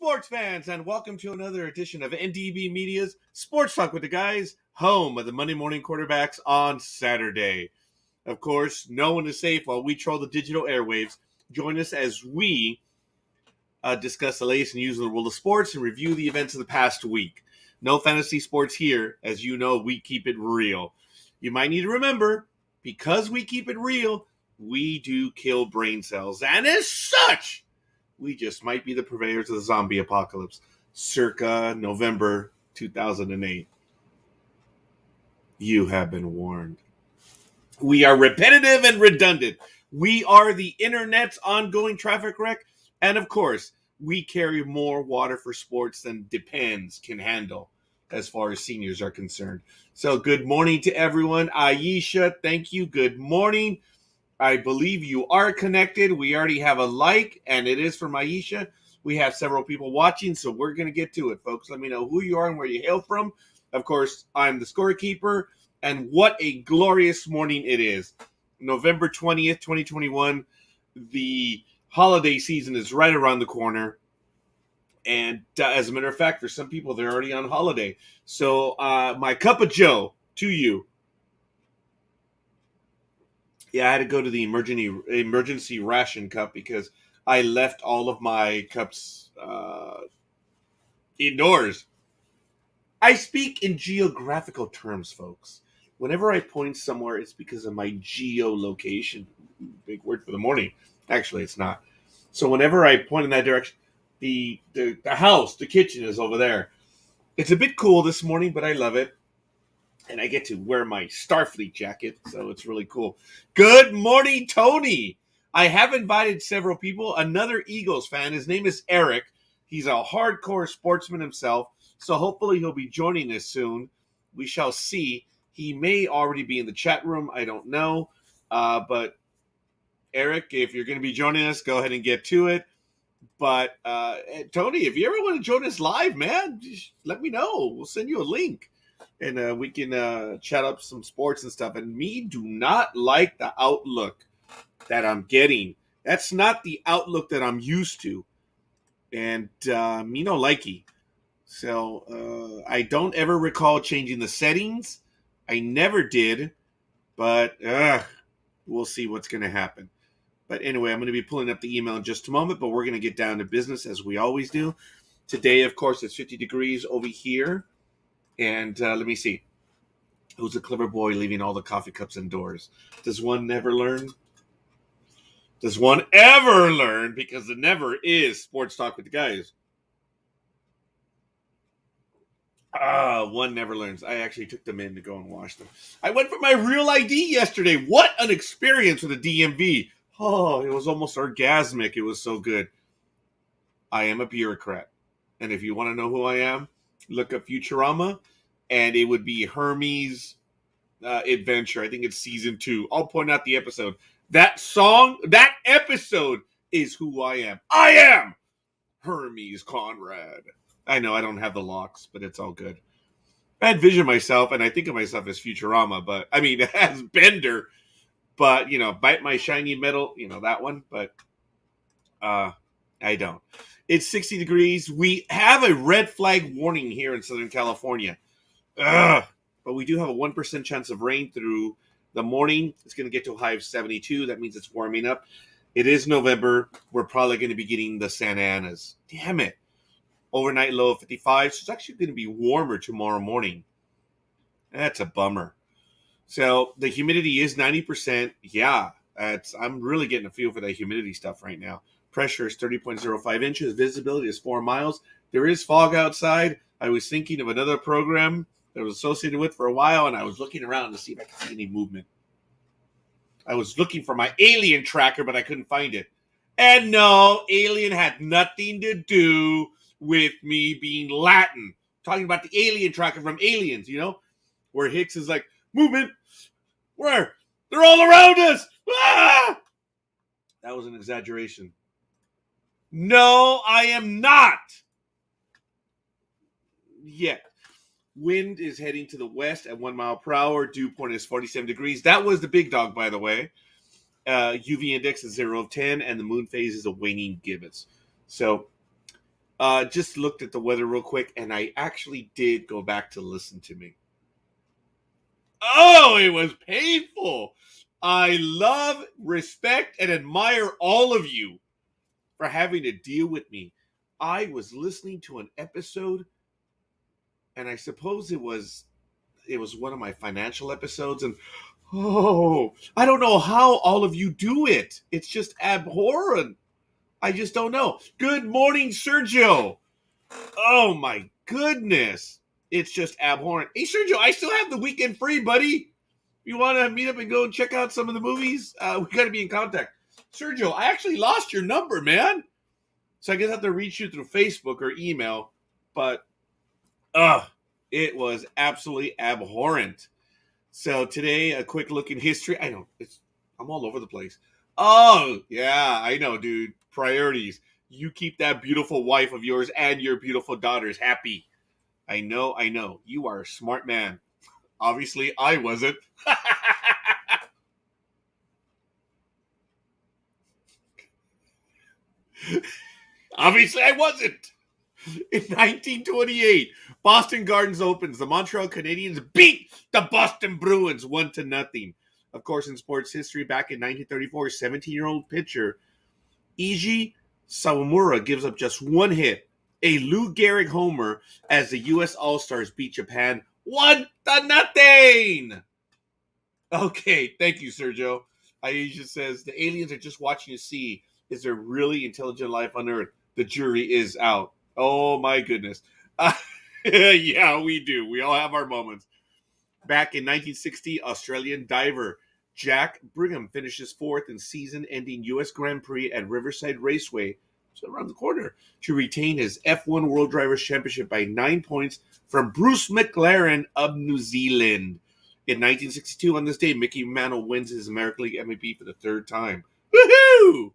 sports fans, and welcome to another edition of NDB Media's Sports Talk with the Guys, home of the Monday morning quarterbacks on Saturday. Of course, no one is safe while we troll the digital airwaves. Join us as we discuss the latest news in the world of sports and review the events of the past week. No fantasy sports here. As you know, we keep it real. You might need to remember, because we keep it real, we do kill brain cells. And as such, we just might be the purveyors of the zombie apocalypse, circa November 2008. You have been warned. We are repetitive and redundant. We are the internet's ongoing traffic wreck. And of course, we carry more water for sports than Depends can handle as far as seniors are concerned. So good morning to everyone. Aisha, thank you. Good morning. I believe you are connected. We already have a like, and it is from Aisha. We have several people watching, so we're going to get to it, folks. Let me know who you are and where you hail from. Of course, I'm the Scorekeeper, and what a glorious morning it is. November 20th, 2021. The holiday season is right around the corner. And as a matter of fact, for some people, they're already on holiday. So my cup of joe to you. Yeah, I had to go to the emergency ration cup because I left all of my cups indoors. I speak in geographical terms, folks. Whenever I point somewhere, it's because of my geolocation. Big word for the morning. Actually, it's not. So whenever I point in that direction, the house, the kitchen is over there. It's a bit cool this morning, but I love it. And I get to wear my Starfleet jacket, so it's really cool. Good morning, Tony. I have invited several people. Another Eagles fan. His name is Eric. He's a hardcore sportsman himself, so hopefully he'll be joining us soon. We shall see. He may already be in the chat room. I don't know. But Eric, if you're going to be joining us, go ahead and get to it. But Tony, if you ever want to join us live, man, just let me know. We'll send you a link. And we can chat up some sports and stuff. And me do not like the outlook that I'm getting. That's not the outlook that I'm used to. And me no likey. So I don't ever recall changing the settings. I never did. But we'll see what's going to happen. But anyway, I'm going to be pulling up the email in just a moment. But we're going to get down to business as we always do. Today, of course, it's 50 degrees over here. And let me see. Who's a clever boy leaving all the coffee cups indoors? Does one never learn? Does one ever learn? Because it never is Sports Talk with the Guys. One never learns. I actually took them in to go and wash them. I went for my real ID yesterday. What an experience with the DMV. Oh, it was almost orgasmic. It was so good. I am a bureaucrat. And if you want to know who I am, look up Futurama, and it would be Hermes' Adventure. I think it's season 2. I'll point out the episode. That episode is who I am. I am Hermes Conrad. I know I don't have the locks, but it's all good. I envision myself, and I think of myself as Futurama, but I mean, as Bender, but, bite my shiny metal, that one, but I don't. It's 60 degrees. We have a red flag warning here in Southern California. But we do have a 1% chance of rain through the morning. It's going to get to a high of 72. That means it's warming up. It is November. We're probably going to be getting the Santa Anas. Damn it. Overnight low of 55. So it's actually going to be warmer tomorrow morning. That's a bummer. So the humidity is 90%. Yeah, I'm really getting a feel for that humidity stuff right now. Pressure is 30.05 inches. Visibility is 4 miles. There is fog outside. I was thinking of another program that I was associated with for a while, and I was looking around to see if I could see any movement. I was looking for my alien tracker, but I couldn't find it. And no, alien had nothing to do with me being Latin. Talking about the alien tracker from Aliens, where Hicks is like, movement. Where? They're all around us. Ah! That was an exaggeration. No, I am not. Yet. Wind is heading to the west at 1 mile per hour. Dew point is 47 degrees. That was the big dog, by the way. UV index is 0 of 10, and the moon phase is a waning gibbous. So Just looked at the weather real quick, and I actually did go back to listen to me. Oh, it was painful. I love, respect, and admire all of you for having to deal with me. I was listening to an episode, and I suppose it was one of my financial episodes, and oh, I don't know how all of you do it. It's just abhorrent. I just don't know. Good morning, Sergio. Oh my goodness. It's just abhorrent. Hey, Sergio, I still have the weekend free, buddy. You want to meet up and go and check out some of the movies? We got to be in contact. Sergio, I actually lost your number, man. So I guess I have to reach you through Facebook or email. But, it was absolutely abhorrent. So today, a quick look in history. I know, I'm all over the place. Oh, yeah, I know, dude. Priorities. You keep that beautiful wife of yours and your beautiful daughters happy. I know. You are a smart man. Obviously, I wasn't. Obviously, I wasn't. In 1928, Boston Gardens opens. The Montreal Canadiens beat the Boston Bruins 1-0. Of course, in sports history, back in 1934, 17-year-old pitcher Eiji Sawamura gives up just one hit, a Lou Gehrig homer, as the U.S. All-Stars beat Japan 1-0. Okay, thank you, Sergio. Aisha says, the aliens are just watching to see, is there really intelligent life on Earth? The jury is out. Oh, my goodness. Yeah, we do. We all have our moments. Back in 1960, Australian diver Jack Brigham finishes fourth in season-ending U.S. Grand Prix at Riverside Raceway, so around the corner, to retain his F1 World Drivers' Championship by 9 points from Bruce McLaren of New Zealand. In 1962, on this day, Mickey Mantle wins his American League MVP for the third time. Woohoo!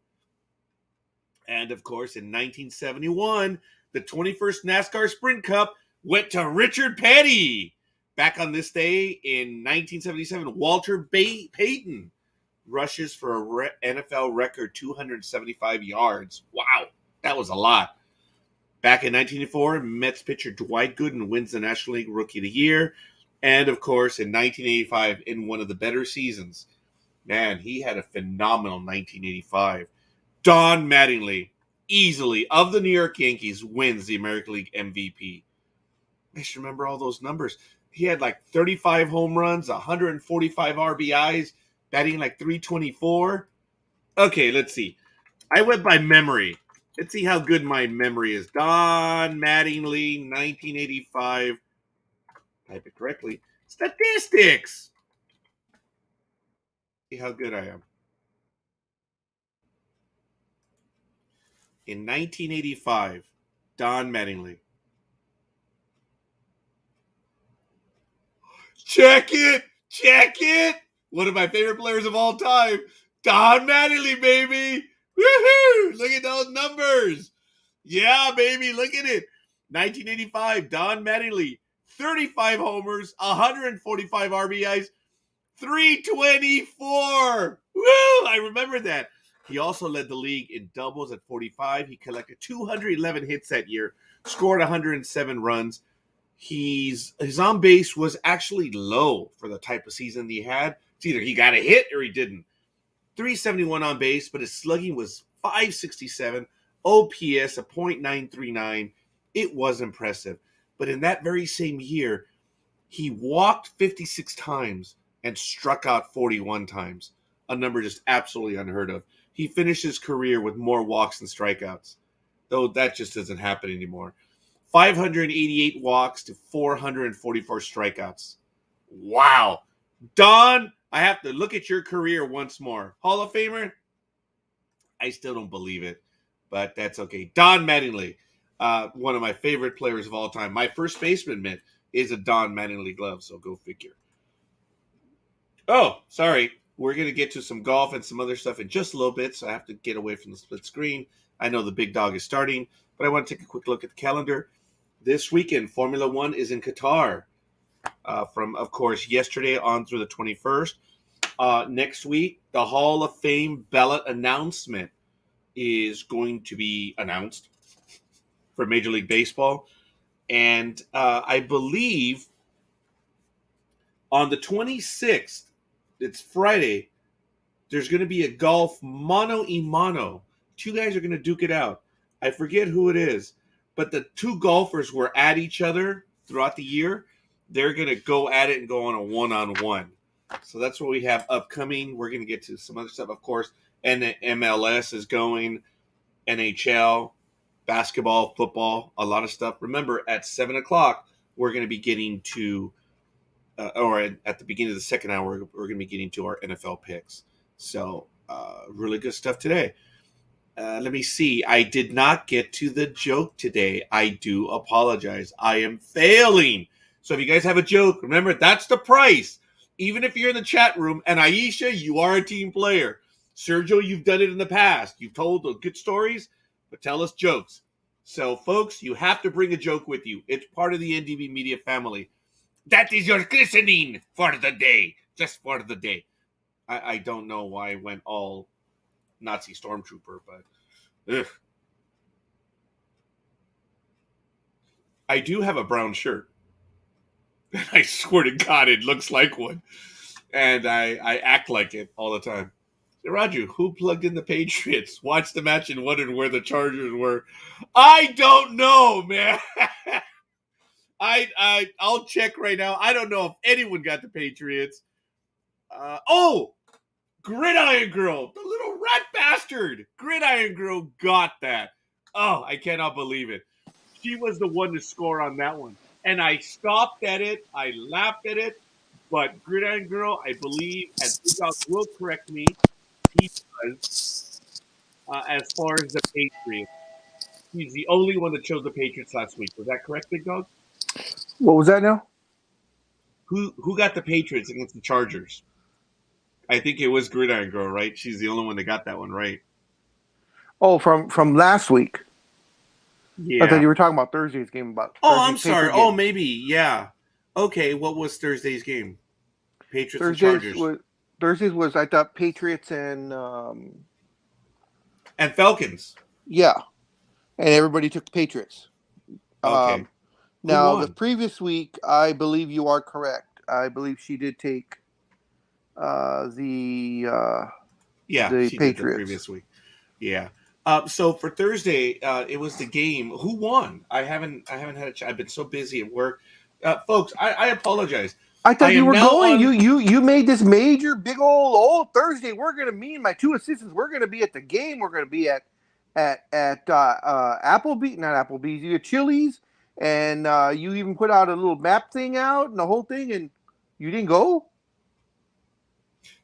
And, of course, in 1971, the 21st NASCAR Sprint Cup went to Richard Petty. Back on this day in 1977, Walter Payton rushes for a NFL record 275 yards. Wow, that was a lot. Back in 1984, Mets pitcher Dwight Gooden wins the National League Rookie of the Year. And, of course, in 1985, in one of the better seasons, man, he had a phenomenal 1985. Don Mattingly, easily, of the New York Yankees, wins the American League MVP. I just remember all those numbers. He had like 35 home runs, 145 RBIs, batting like 324. Okay, let's see. I went by memory. Let's see how good my memory is. Don Mattingly, 1985. Type it correctly. Statistics. See how good I am. In 1985, Don Mattingly. Check it. Check it. One of my favorite players of all time. Don Mattingly, baby. Woohoo! Look at those numbers. Yeah, baby. Look at it. 1985, Don Mattingly. 35 homers, 145 RBIs, 324. Woo! I remember that. He also led the league in doubles at 45. He collected 211 hits that year, scored 107 runs. His on base was actually low for the type of season he had. It's either he got a hit or he didn't. 371 on base, but his slugging was 567, OPS a .939. It was impressive. But in that very same year, he walked 56 times and struck out 41 times, a number just absolutely unheard of. He finished his career with more walks than strikeouts, though that just doesn't happen anymore. 588 walks to 444 strikeouts. Wow. Don, I have to look at your career once more. Hall of Famer? I still don't believe it, but that's okay. Don Mattingly, one of my favorite players of all time. My first baseman mitt is a Don Mattingly glove, so go figure. Oh, sorry. We're going to get to some golf and some other stuff in just a little bit, so I have to get away from the split screen. I know the big dog is starting, but I want to take a quick look at the calendar. This weekend, Formula One is in Qatar from, of course, yesterday on through the 21st. Next week, the Hall of Fame ballot announcement is going to be announced. for Major League Baseball. And I believe on the 26th, it's Friday, there's going to be a golf mano a mano. Two guys are going to duke it out. I forget who it is, but the two golfers were at each other throughout the year. They're going to go at it and go on a one-on-one. So that's what we have upcoming. We're going to get to some other stuff, of course. And the MLS is going, NHL, basketball, football, a lot of stuff. Remember, at 7 o'clock, we're going to be getting to, or at the beginning of the second hour, we're going to be getting to our NFL picks. So, really good stuff today. Let me see. I did not get to the joke today. I do apologize. I am failing. So if you guys have a joke, remember, that's the price. Even if you're in the chat room, and Aisha, you are a team player. Sergio, you've done it in the past. You've told good stories, but tell us jokes. So, folks, you have to bring a joke with you. It's part of the NDB Media family. That is your listening for the day. Just for the day. I don't know why I went all Nazi stormtrooper, but ugh. I do have a brown shirt. And I swear to God, it looks like one. And I act like it all the time. Raju, who plugged in the Patriots? Watched the match and wondered where the Chargers were. I don't know, man. I'll check right now. I don't know if anyone got the Patriots. Gridiron Girl, the little rat bastard. Gridiron Girl got that. Oh, I cannot believe it. She was the one to score on that one. And I stopped at it. I laughed at it. But Gridiron Girl, I believe, and Dawg will correct me, he was, as far as the Patriots. He's the only one that chose the Patriots last week. Was that correct, Big Dog? What was that now? Who got the Patriots against the Chargers? I think it was Gridiron Girl, right? She's the only one that got that one right. Oh, from last week. Yeah. I thought you were talking about Thursday's game. About I'm sorry. Oh, maybe. Yeah. Okay, what was Thursday's game? Patriots and Chargers. Thursday's was, I thought, Patriots and Falcons. Yeah. And everybody took the Patriots. Okay. Now, the previous week, I believe you are correct. I believe she did take the Patriots. Did the previous week. Yeah. So for Thursday, it was the game. Who won? I haven't had a chance. I've been so busy at work. Folks, I apologize. I thought you were going. You made this major, big old Thursday. We're gonna, me and my two assistants, we're gonna be at the game. We're gonna be at Applebee's, not Applebee's, you get Chili's, and you even put out a little map thing out and the whole thing, and you didn't go.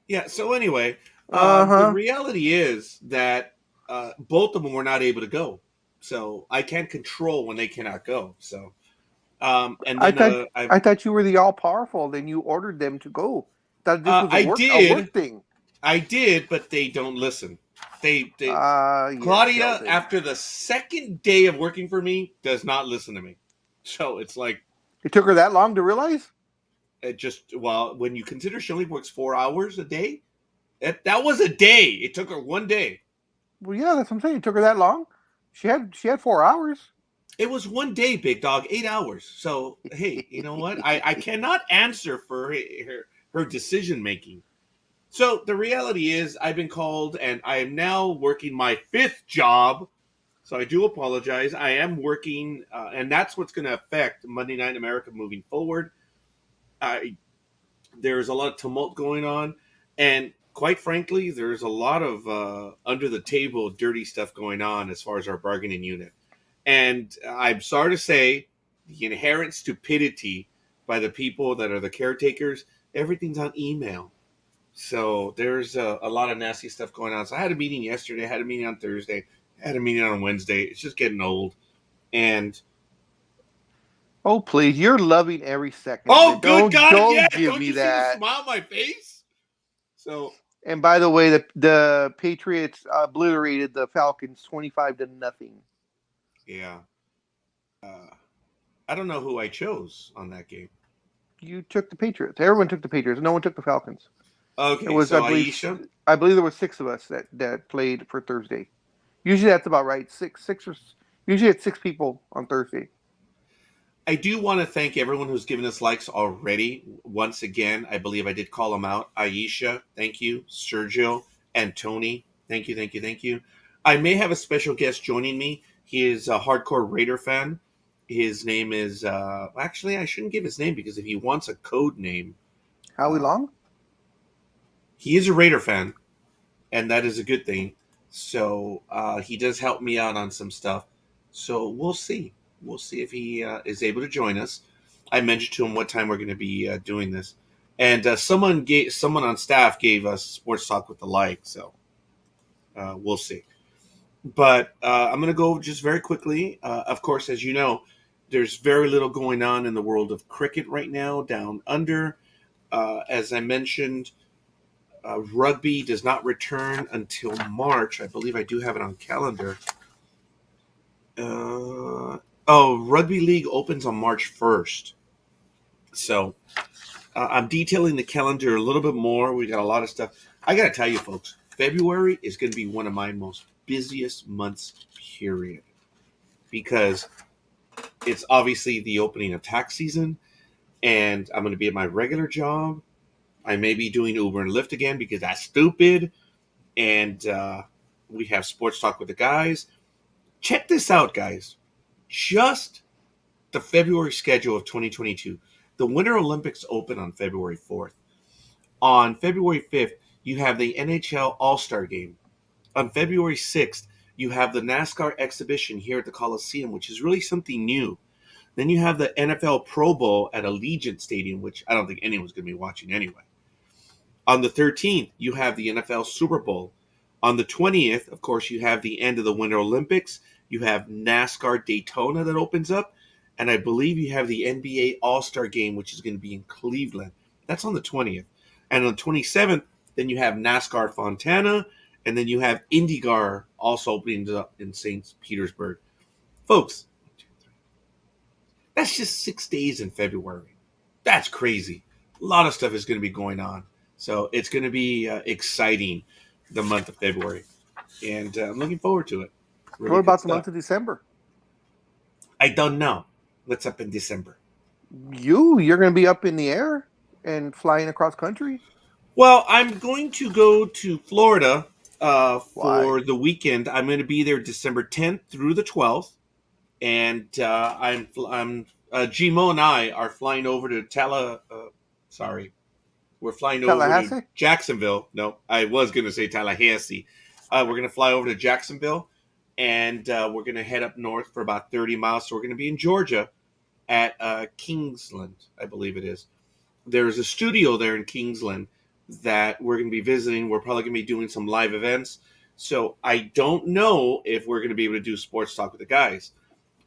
Yeah. So anyway, the reality is that both of them were not able to go. So I can't control when they cannot go. So. And then, I thought you were the all powerful. Then you ordered them to go. That this was a work thing. I did, but they don't listen. Claudia, after the second day of working for me, does not listen to me. So it's like it took her that long to realize. When you consider she only works 4 hours a day, that was a day. It took her 1 day. Well, yeah, that's what I'm saying. It took her that long. She had 4 hours. It was 1 day, Big Dog, 8 hours. So, hey, you know what? I cannot answer for her decision making. So the reality is I've been called and I am now working my 5th job. So I do apologize. I am working, and that's what's going to affect Monday Night America moving forward. There's a lot of tumult going on. And quite frankly, there's a lot of under the table dirty stuff going on as far as our bargaining unit. And I'm sorry to say, the inherent stupidity by the people that are the caretakers, everything's on email. So there's a lot of nasty stuff going on. So I had a meeting yesterday, I had a meeting on Thursday, I had a meeting on Wednesday. It's just getting old. And oh, please, you're loving every second. Oh, good God! Don't give me that. See the smile on my face? So. And by the way, the Patriots obliterated the Falcons 25-0. Yeah. I don't know who I chose on that game. You took the Patriots. Everyone took the Patriots. No one took the Falcons. Okay, it was, so I believe there were 6 of us that played for Thursday. Usually that's about right. Six or Usually it's 6 people on Thursday. I do want to thank everyone who's given us likes already. Once again, I believe I did call them out. Aisha, thank you. Sergio and Tony, thank you, thank you, thank you. I may have a special guest joining me. He is a hardcore Raider fan. His name is, actually, I shouldn't give his name because if he wants a code name, Howie Long? he is a Raider fan, and that is a good thing. So he does help me out on some stuff. So we'll see. We'll see if he is able to join us. I mentioned to him what time we're going to be doing this, and someone on staff gave us sports talk with the like. So we'll see. But I'm going to go just very quickly. Of course, as you know, there's very little going on in the world of cricket right now down under. As I mentioned, rugby does not return until March. I believe I do have it on calendar. Rugby league opens on March 1st. So I'm detailing the calendar a little bit more. We got a lot of stuff. I got to tell you, folks, February is going to be one of my most busiest months, period. Because it's obviously the opening of tax season, and I'm going to be at my regular job. I may be doing Uber and Lyft again because that's stupid. And we have sports talk with the guys. Check this out, guys. Just the February schedule of 2022. The Winter Olympics open on February 4th. On February 5th, you have the NHL All-Star Game. On February 6th, you have the NASCAR exhibition here at the Coliseum, which is really something new. Then you have the NFL Pro Bowl at Allegiant Stadium, which I don't think anyone's going to be watching anyway. On the 13th, you have the NFL Super Bowl. On the 20th, of course, you have the end of the Winter Olympics. You have NASCAR Daytona that opens up. And I believe you have the NBA All-Star Game, which is going to be in Cleveland. That's on the 20th. And on the 27th, then you have NASCAR Fontana. And then you have IndyCar also opening up in St. Petersburg. Folks, that's just 6 days in February. That's crazy. A lot of stuff is going to be going on. So it's going to be exciting, the month of February. And I'm looking forward to it. Really What about good the month stuff. of December? I don't know what's up in December. You're going to be up in the air and flying across country? Well, I'm going to go to Florida Why? for the weekend. I'm going to be there December 10th through the 12th. And Gmo and I are flying over to we're flying over to Tallahassee? Jacksonville. No, I was going to say Tallahassee. We're going to fly over to Jacksonville, and we're going to head up north for about 30 miles. So we're going to be in Georgia at Kingsland, I believe it is. There's a studio there in Kingsland that we're going to be visiting. We're probably going to be doing some live events. So I don't know if we're going to be able to do sports talk with the guys.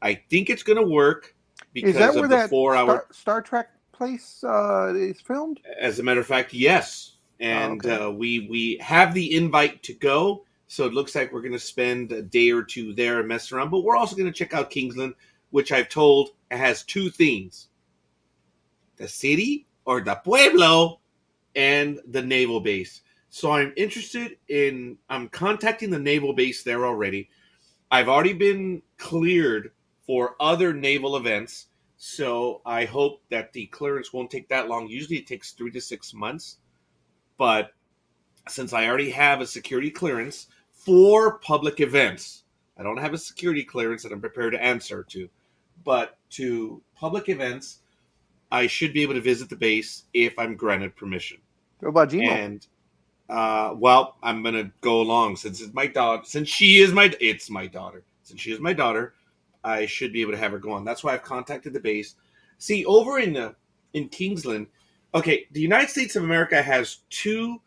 I think it's going to work Is because that where of the that 4 hour. Star Trek place is filmed? As a matter of fact, yes. Oh, And okay. we have the invite to go. So it looks like we're going to spend a day or two there and mess around. But we're also going to check out Kingsland, which I've told has two themes: the city or the pueblo and the naval base. So I'm contacting the naval base there already. I've already been cleared for other naval events. So I hope that the clearance won't take that long. Usually it takes 3 to 6 months. But since I already have a security clearance for public events, I don't have a security clearance that I'm prepared to answer to. But to public events, I should be able to visit the base if I'm granted permission. What about Gmo? And well, I'm gonna go along since it's my daughter. Since she is my, it's my daughter. Since she is my daughter, I should be able to have her go on. That's why I've contacted the base. See, over in Kingsland, okay, the United States of America has two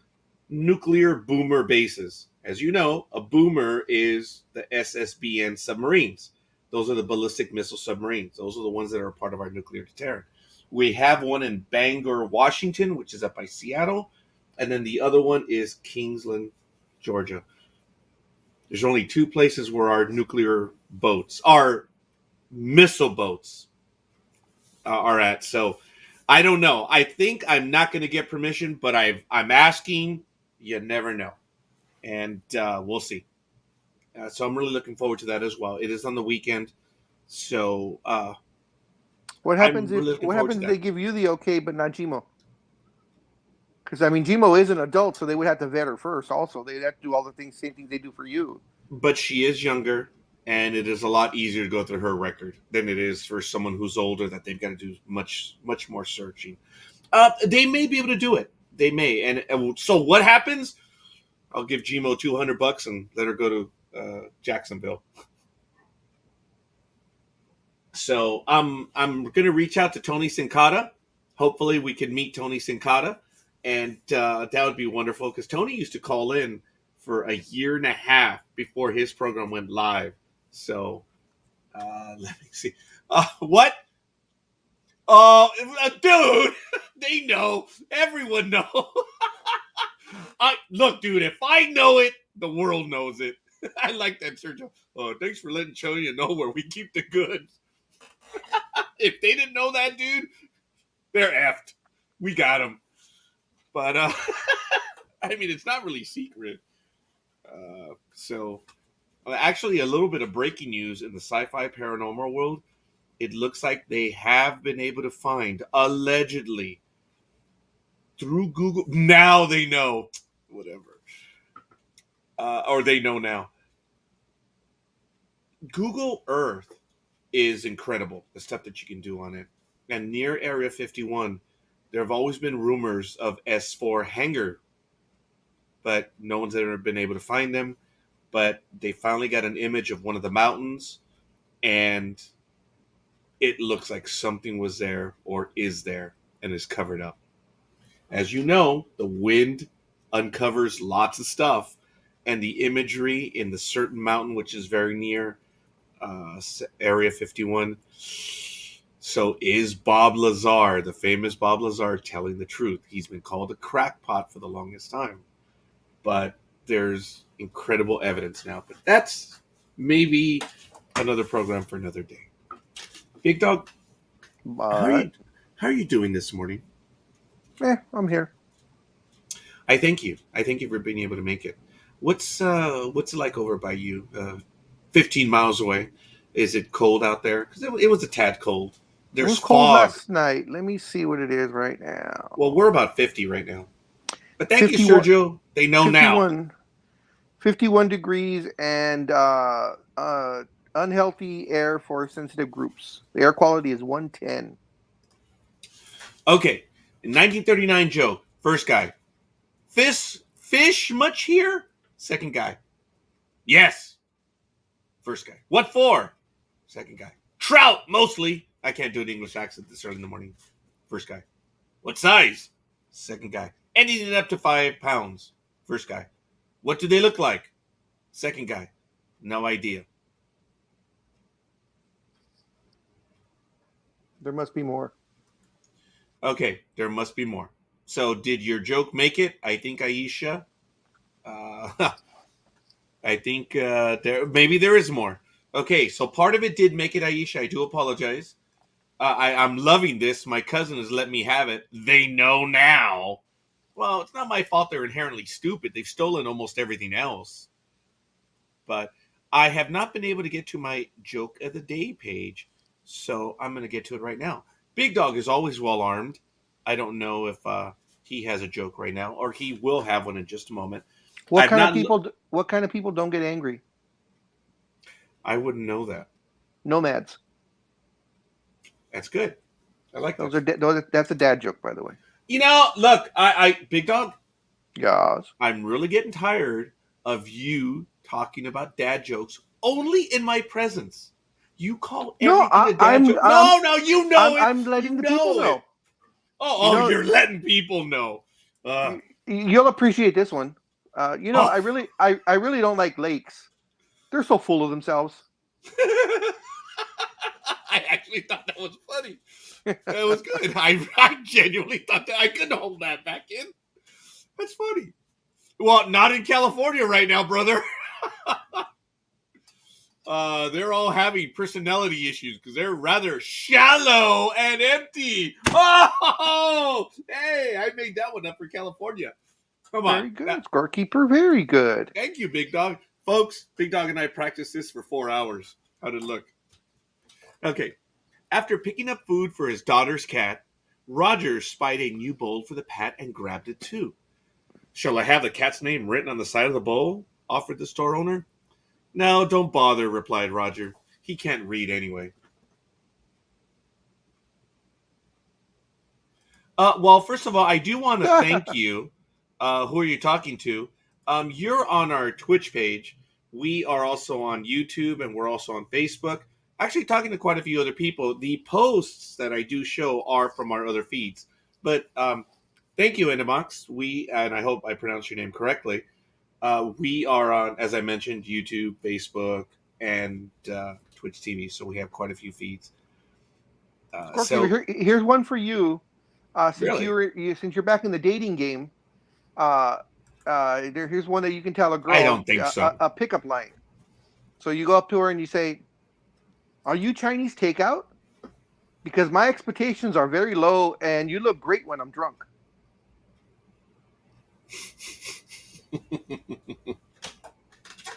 nuclear boomer bases. As you know, a boomer is the SSBN submarines. Those are the ballistic missile submarines. Those are the ones that are part of our nuclear deterrent. We have one in Bangor, Washington, which is up by Seattle. And then the other one is Kingsland, Georgia. There's only two places where our nuclear boats, our missile boats, are at. So I don't know. I think I'm not going to get permission, but I'm asking. You never know, and we'll see. So I'm really looking forward to that as well. It is on the weekend, so What I'm happens really if looking forward to they that. give you the okay but not Gmo? Because I mean, Gmo is an adult, so they would have to vet her first. Also, they'd have to do all the same things they do for you. But she is younger, and it is a lot easier to go through her record than it is for someone who's older that they've got to do much more searching. They may be able to do it. They may, and so what happens? I'll give Gmo $200 and let her go to Jacksonville. So I'm gonna reach out to Tony Sincata. Hopefully, we can meet Tony Sincata, and that would be wonderful because Tony used to call in for a year and a half before his program went live. So let me see. What? Oh, dude, they know. Everyone knows. Look, dude. If I know it, the world knows it. I like that, Sergio. Oh, thanks for letting Tony know where we keep the goods. If they didn't know that, dude, they're effed. We got them. But, I mean, it's not really secret. So, actually, a little bit of breaking news in the sci-fi paranormal world. It looks like they have been able to find, allegedly, through Google. Now they know. Whatever. Or they know now. Google Earth is incredible, the stuff that you can do on it. And near Area 51, there have always been rumors of S4 hangar, but no one's ever been able to find them. But they finally got an image of one of the mountains, and it looks like something was there or is there and is covered up. As you know, the wind uncovers lots of stuff, and the imagery in the certain mountain, which is very near Area 51. So is Bob Lazar, the famous Bob Lazar, telling the truth? He's been called a crackpot for the longest time. But there's incredible evidence now. But that's maybe another program for another day. Big Dog, But how are you doing this morning? I'm here. I thank you. I thank you for being able to make it. What's it like over by you? 15 miles away. Is it cold out there? Because it was a tad cold. There's It was cold fog. last night. Let me see what it is right now. Well, we're about 50 right now. But thank you, 51 Sergio. They know now. 51 degrees and unhealthy air for sensitive groups. The air quality is 110. Okay. In 1939, Joe, first guy. Fish much here? Second guy. Yes. First guy. What for? Second guy. Trout, mostly. I can't do an English accent this early in the morning. First guy. What size? Second guy. Anything up to 5 pounds. First guy. What do they look like? Second guy. No idea. There must be more. Okay, there must be more. So, did your joke make it? I think Aisha. I think maybe there is more. Okay, so part of it did make it, Aisha. I do apologize. I'm loving this. My cousin has let me have it. They know now. Well, it's not my fault they're inherently stupid. They've stolen almost everything else. But I have not been able to get to my joke of the day page, so I'm going to get to it right now. Big Dog is always well armed. I don't know if he has a joke right now, or he will have one in just a moment. What kind of people don't get angry? I wouldn't know that. Nomads. That's good. I like that. That's a dad joke, by the way. You know, look, I Big Dog. Yes. I'm really getting tired of you talking about dad jokes only in my presence. You call everything a dad joke. No, you know it. I'm letting the people know. You're letting people know. You'll appreciate this one. I really don't like lakes. They're so full of themselves. I actually thought that was funny. That was good. I genuinely thought that I couldn't hold that back in. That's funny. Well, not in California right now, brother. They're all having personality issues because they're rather shallow and empty. Oh, hey, I made that one up for California. Come on. Very good. Scorekeeper, very good. Thank you, Big Dog. Folks, Big Dog and I practiced this for 4 hours. How'd it look? Okay. After picking up food for his daughter's cat, Roger spied a new bowl for the pet and grabbed it too. Shall I have the cat's name written on the side of the bowl? Offered the store owner. No, don't bother, replied Roger. He can't read anyway. Well, first of all, I do want to thank you. Who are you talking to? You're on our Twitch page. We are also on YouTube, and we're also on Facebook. Actually, talking to quite a few other people. The posts that I do show are from our other feeds. But thank you, Endemox. And I hope I pronounced your name correctly. We are on, as I mentioned, YouTube, Facebook, and Twitch TV. So we have quite a few feeds. Here's one for you. Since Really? since you're back in the dating game, here's one that you can tell a girl. I don't think so. A pickup line. So you go up to her and you say, "Are you Chinese takeout? Because my expectations are very low, and you look great when I'm drunk."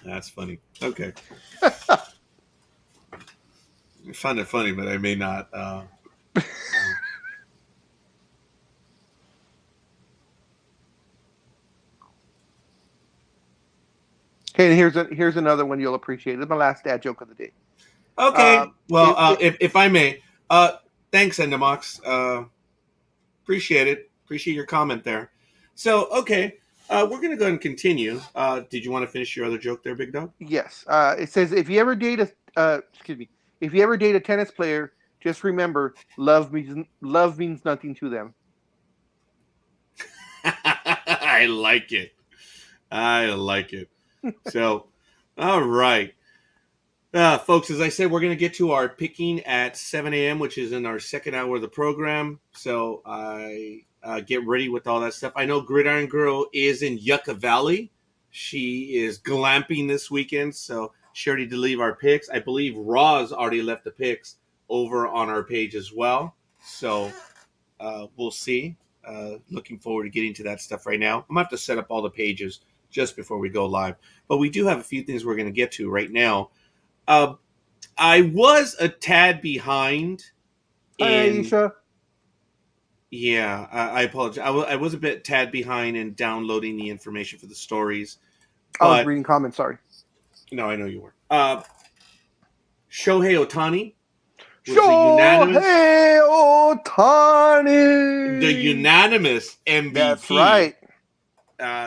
That's funny. Okay. I find it funny, but I may not. Okay, here's another one you'll appreciate. It's my last dad joke of the day. Okay. If I may, thanks, Endemox. Appreciate it. Appreciate your comment there. So, okay, we're going to go ahead and continue. Did you want to finish your other joke there, Big Dog? Yes. It says, if you ever date a tennis player, just remember, love means nothing to them. I like it. So, all right. Folks, as I said, we're going to get to our picking at 7 a.m., which is in our second hour of the program. So I get ready with all that stuff. I know Gridiron Girl is in Yucca Valley. She is glamping this weekend, so she already did leave our picks. I believe Roz already left the picks over on our page as well. So we'll see. Looking forward to getting to that stuff right now. I'm going to have to set up all the pages just before we go live. But we do have a few things we're going to get to right now. I was a tad behind. Hi, Aisha. Yeah, I apologize. I was a bit tad behind in downloading the information for the stories. I was reading comments, sorry. No, I know you were. Shohei Ohtani was the unanimous MVP. That's right.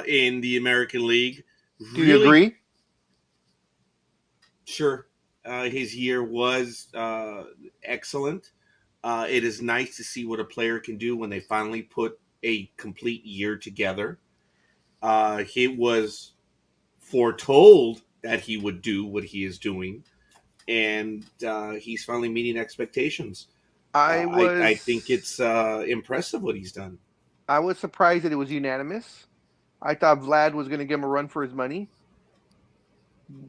In the American League. Do you agree? Sure. His year was excellent. It is nice to see what a player can do when they finally put a complete year together. He was foretold that he would do what he is doing, and he's finally meeting expectations. I think it's impressive what he's done. I was surprised that it was unanimous. I thought Vlad was going to give him a run for his money.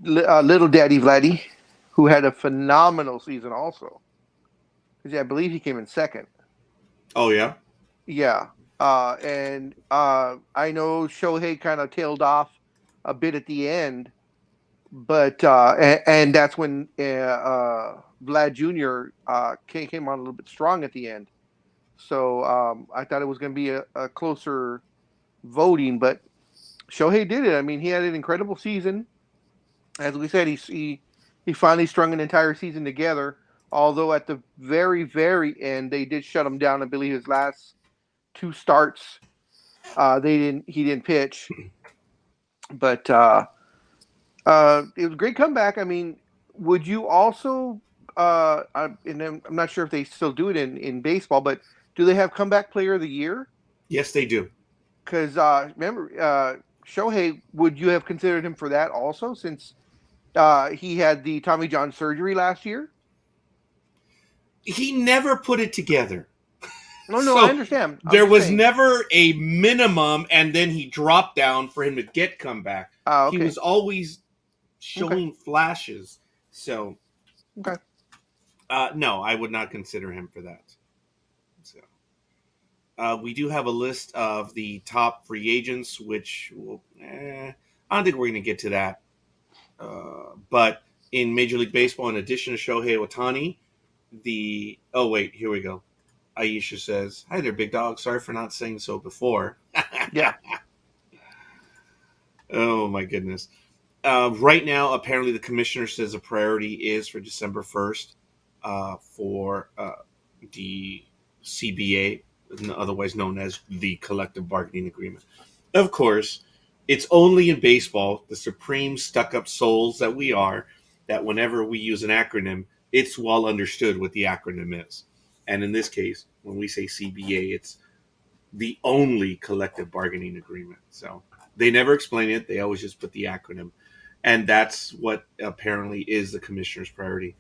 Little Daddy Vladdy, who had a phenomenal season also. Because I believe he came in second. Oh, yeah? Yeah. And I know Shohei kind of tailed off a bit at the end. But and that's when Vlad Jr. Came on a little bit strong at the end. So I thought it was going to be a closer voting, but Shohei did it. I mean, he had an incredible season. As we said, he finally strung an entire season together. Although at the very, very end, they did shut him down. I believe his last two starts, he didn't pitch. But it was a great comeback. I mean, would you also? And I'm not sure if they still do it in baseball, but do they have comeback player of the year? Yes, they do. Because remember, Shohei, would you have considered him for that also, since he had the Tommy John surgery last year? He never put it together. No, so I understand. There was never a minimum, and then he dropped down for him to get comeback. Okay. He was always showing flashes. So, no, I would not consider him for that. So, we do have a list of the top free agents, which I don't think we're going to get to that But in Major League Baseball, in addition to Shohei Ohtani, here we go. Aisha says, "Hi there, big dog. Sorry for not saying so before." Yeah. Oh my goodness. Right now, apparently, the commissioner says a priority is for December 1st for the CBA, otherwise known as the collective bargaining agreement. Of course, it's only in baseball, the supreme stuck-up souls that we are, that whenever we use an acronym, it's well understood what the acronym is. And in this case, when we say CBA, it's the only collective bargaining agreement. So they never explain it. They always just put the acronym. And that's what apparently is the commissioner's priority.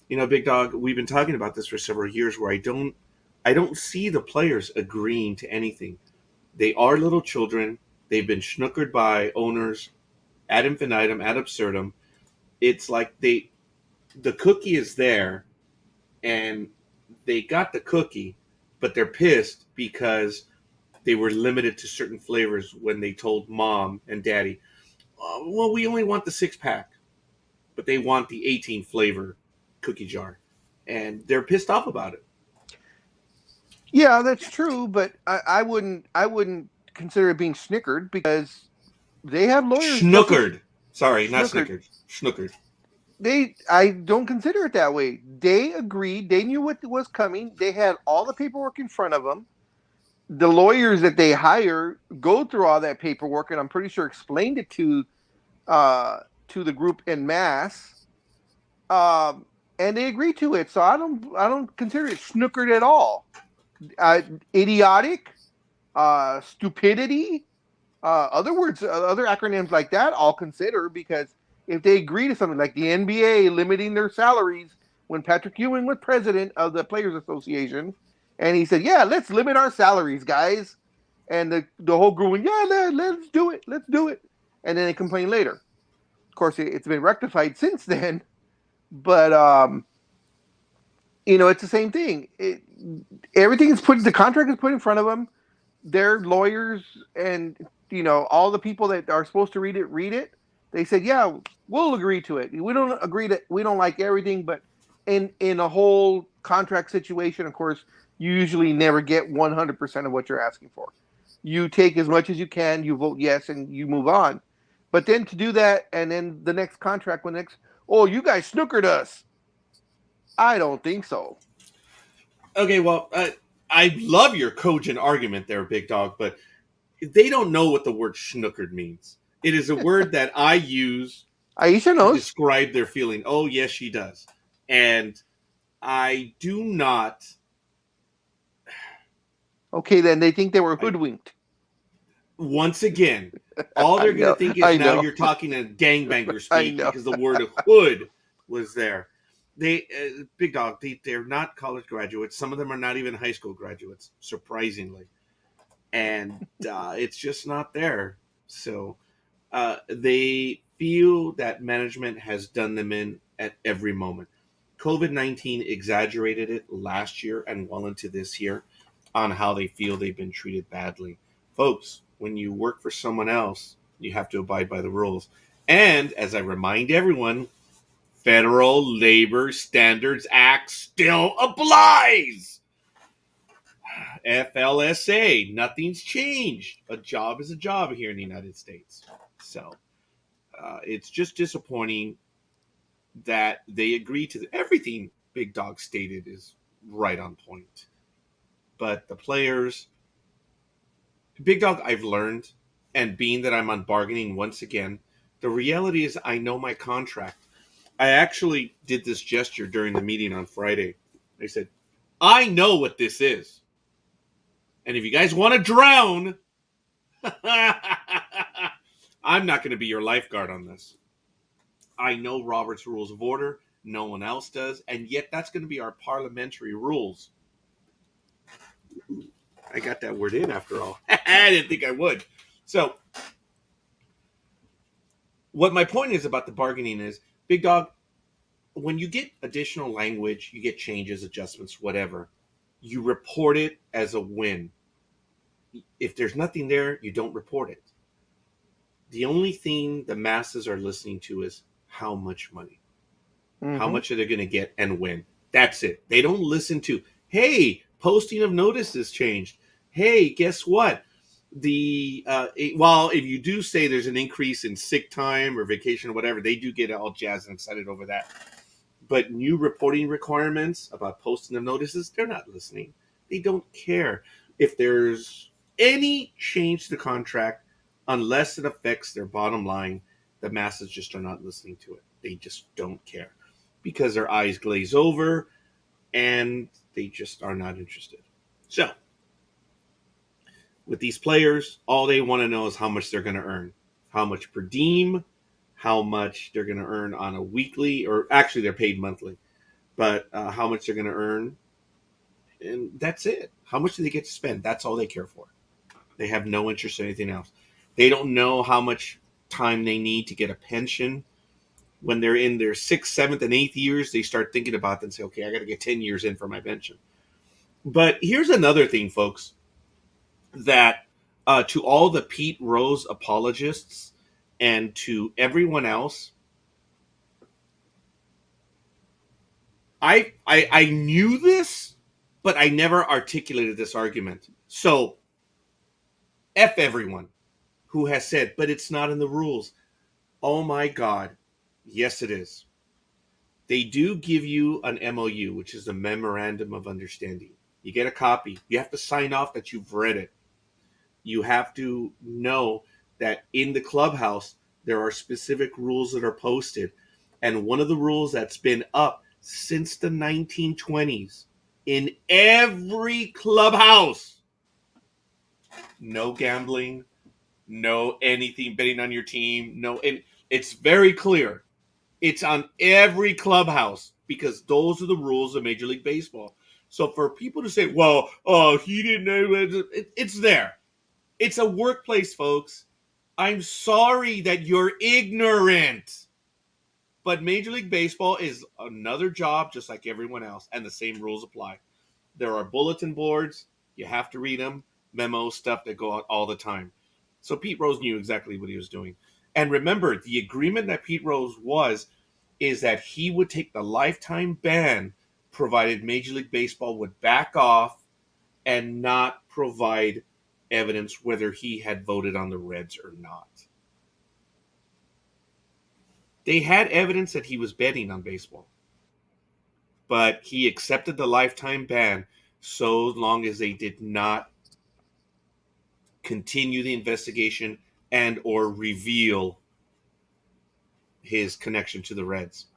Big dog, we've been talking about this for several years where I don't see the players agreeing to anything. They are little children. They've been snookered by owners ad infinitum, ad absurdum. It's like the cookie is there and they got the cookie, but they're pissed because they were limited to certain flavors when they told mom and daddy, well, we only want the 6-pack, but they want the 18 flavor cookie jar. And they're pissed off about it. Yeah, that's true, but I wouldn't consider it being snickered because they have lawyers. Schnookered. Sorry, not Snookered. snickered. Schnookered. I don't consider it that way. They agreed. They knew what was coming. They had all the paperwork in front of them. The lawyers that they hire go through all that paperwork, and I'm pretty sure explained it to the group en masse. And they agreed to it. So I don't consider it snookered at all. Idiotic, stupidity, other acronyms like that, I'll consider, because if they agree to something like the NBA limiting their salaries when Patrick Ewing was president of the Players Association, and he said, "Yeah, let's limit our salaries, guys," and the whole group went, "Yeah, let's do it, and then they complain later. Of course, it's been rectified since then, but it's the same thing. Everything is the contract is put in front of them. Their lawyers and all the people that are supposed to read it. They said, yeah, we'll agree to it. We don't agree that we don't like everything, but in a whole contract situation, of course, you usually never get 100% of what you're asking for. You take as much as you can, you vote yes, and you move on. But then to do that, and then the next contract, you guys snookered us. I don't think so. Okay, well, I love your cogent argument there, big dog, but they don't know what the word schnookered means. It is a word that I use Aisha to knows. describe their feeling. Oh, yes, she does. And I do not. Okay, then they think they were hoodwinked. Once again, all they're going to think is now you're talking in gangbanger speak because the word hood was there. They, big dog, they're not college graduates. Some of them are not even high school graduates, surprisingly. And it's just not there. So they feel that management has done them in at every moment. COVID-19 exaggerated it last year and well into this year on how they feel they've been treated badly. Folks, when you work for someone else, you have to abide by the rules. And as I remind everyone, Federal Labor Standards Act still applies. FLSA, nothing's changed. A job is a job here in the United States. So it's just disappointing that they agree to everything Big Dog stated is right on point. But the players, Big Dog, I've learned, and being that I'm on bargaining once again, the reality is I know my contract. I actually did this gesture during the meeting on Friday. I said, I know what this is. And if you guys want to drown, I'm not going to be your lifeguard on this. I know Robert's Rules of Order. No one else does. And yet that's going to be our parliamentary rules. I got that word in after all. I didn't think I would. So what my point is about the bargaining is, Big Dog, when you get additional language, you get changes, adjustments, whatever, you report it as a win. If there's nothing there, you don't report it. The only thing the masses are listening to is, how much money. Mm-hmm. How much are they going to get and when? That's it. They don't listen to, hey, posting of notices changed. Hey, guess what? Well, if you do say there's an increase in sick time or vacation or whatever, they do get all jazzed and excited over that. But new reporting requirements about posting of notices, they're not listening. They don't care if there's any change to the contract unless it affects their bottom line. The masses just are not listening to it. They just don't care because their eyes glaze over and they just are not interested. So, with these players, all they want to know is how much they're going to earn, how much per diem, how much they're going to earn on a weekly, or actually they're paid monthly, but how much they're going to earn, and that's it. How much do they get to spend? That's all they care for. They have no interest in anything else. They don't know how much time they need to get a pension. When they're in their 6th, 7th, and 8th years, they start thinking about that and say, okay, I got to get 10 years in for my pension. But here's another thing, folks, that to all the Pete Rose apologists and to everyone else, I knew this, but I never articulated this argument. So, F everyone who has said, but it's not in the rules. Oh my God. Yes, it is. They do give you an MOU, which is a Memorandum of Understanding. You get a copy. You have to sign off that you've read it. You have to know that in the clubhouse, there are specific rules that are posted. And one of the rules that's been up since the 1920s in every clubhouse, no gambling, no anything betting on your team, no, and it's very clear. It's on every clubhouse because those are the rules of Major League Baseball. So for people to say, well, oh, he didn't know, it's there. It's a workplace, folks. I'm sorry that you're ignorant. But Major League Baseball is another job just like everyone else, and the same rules apply. There are bulletin boards. You have to read them, memos, stuff that go out all the time. So Pete Rose knew exactly what he was doing. And remember, the agreement that Pete Rose is that he would take the lifetime ban provided Major League Baseball would back off and not provide evidence whether he had voted on the Reds or not. They had evidence that he was betting on baseball, but he accepted the lifetime ban so long as they did not continue the investigation and or reveal his connection to the Reds.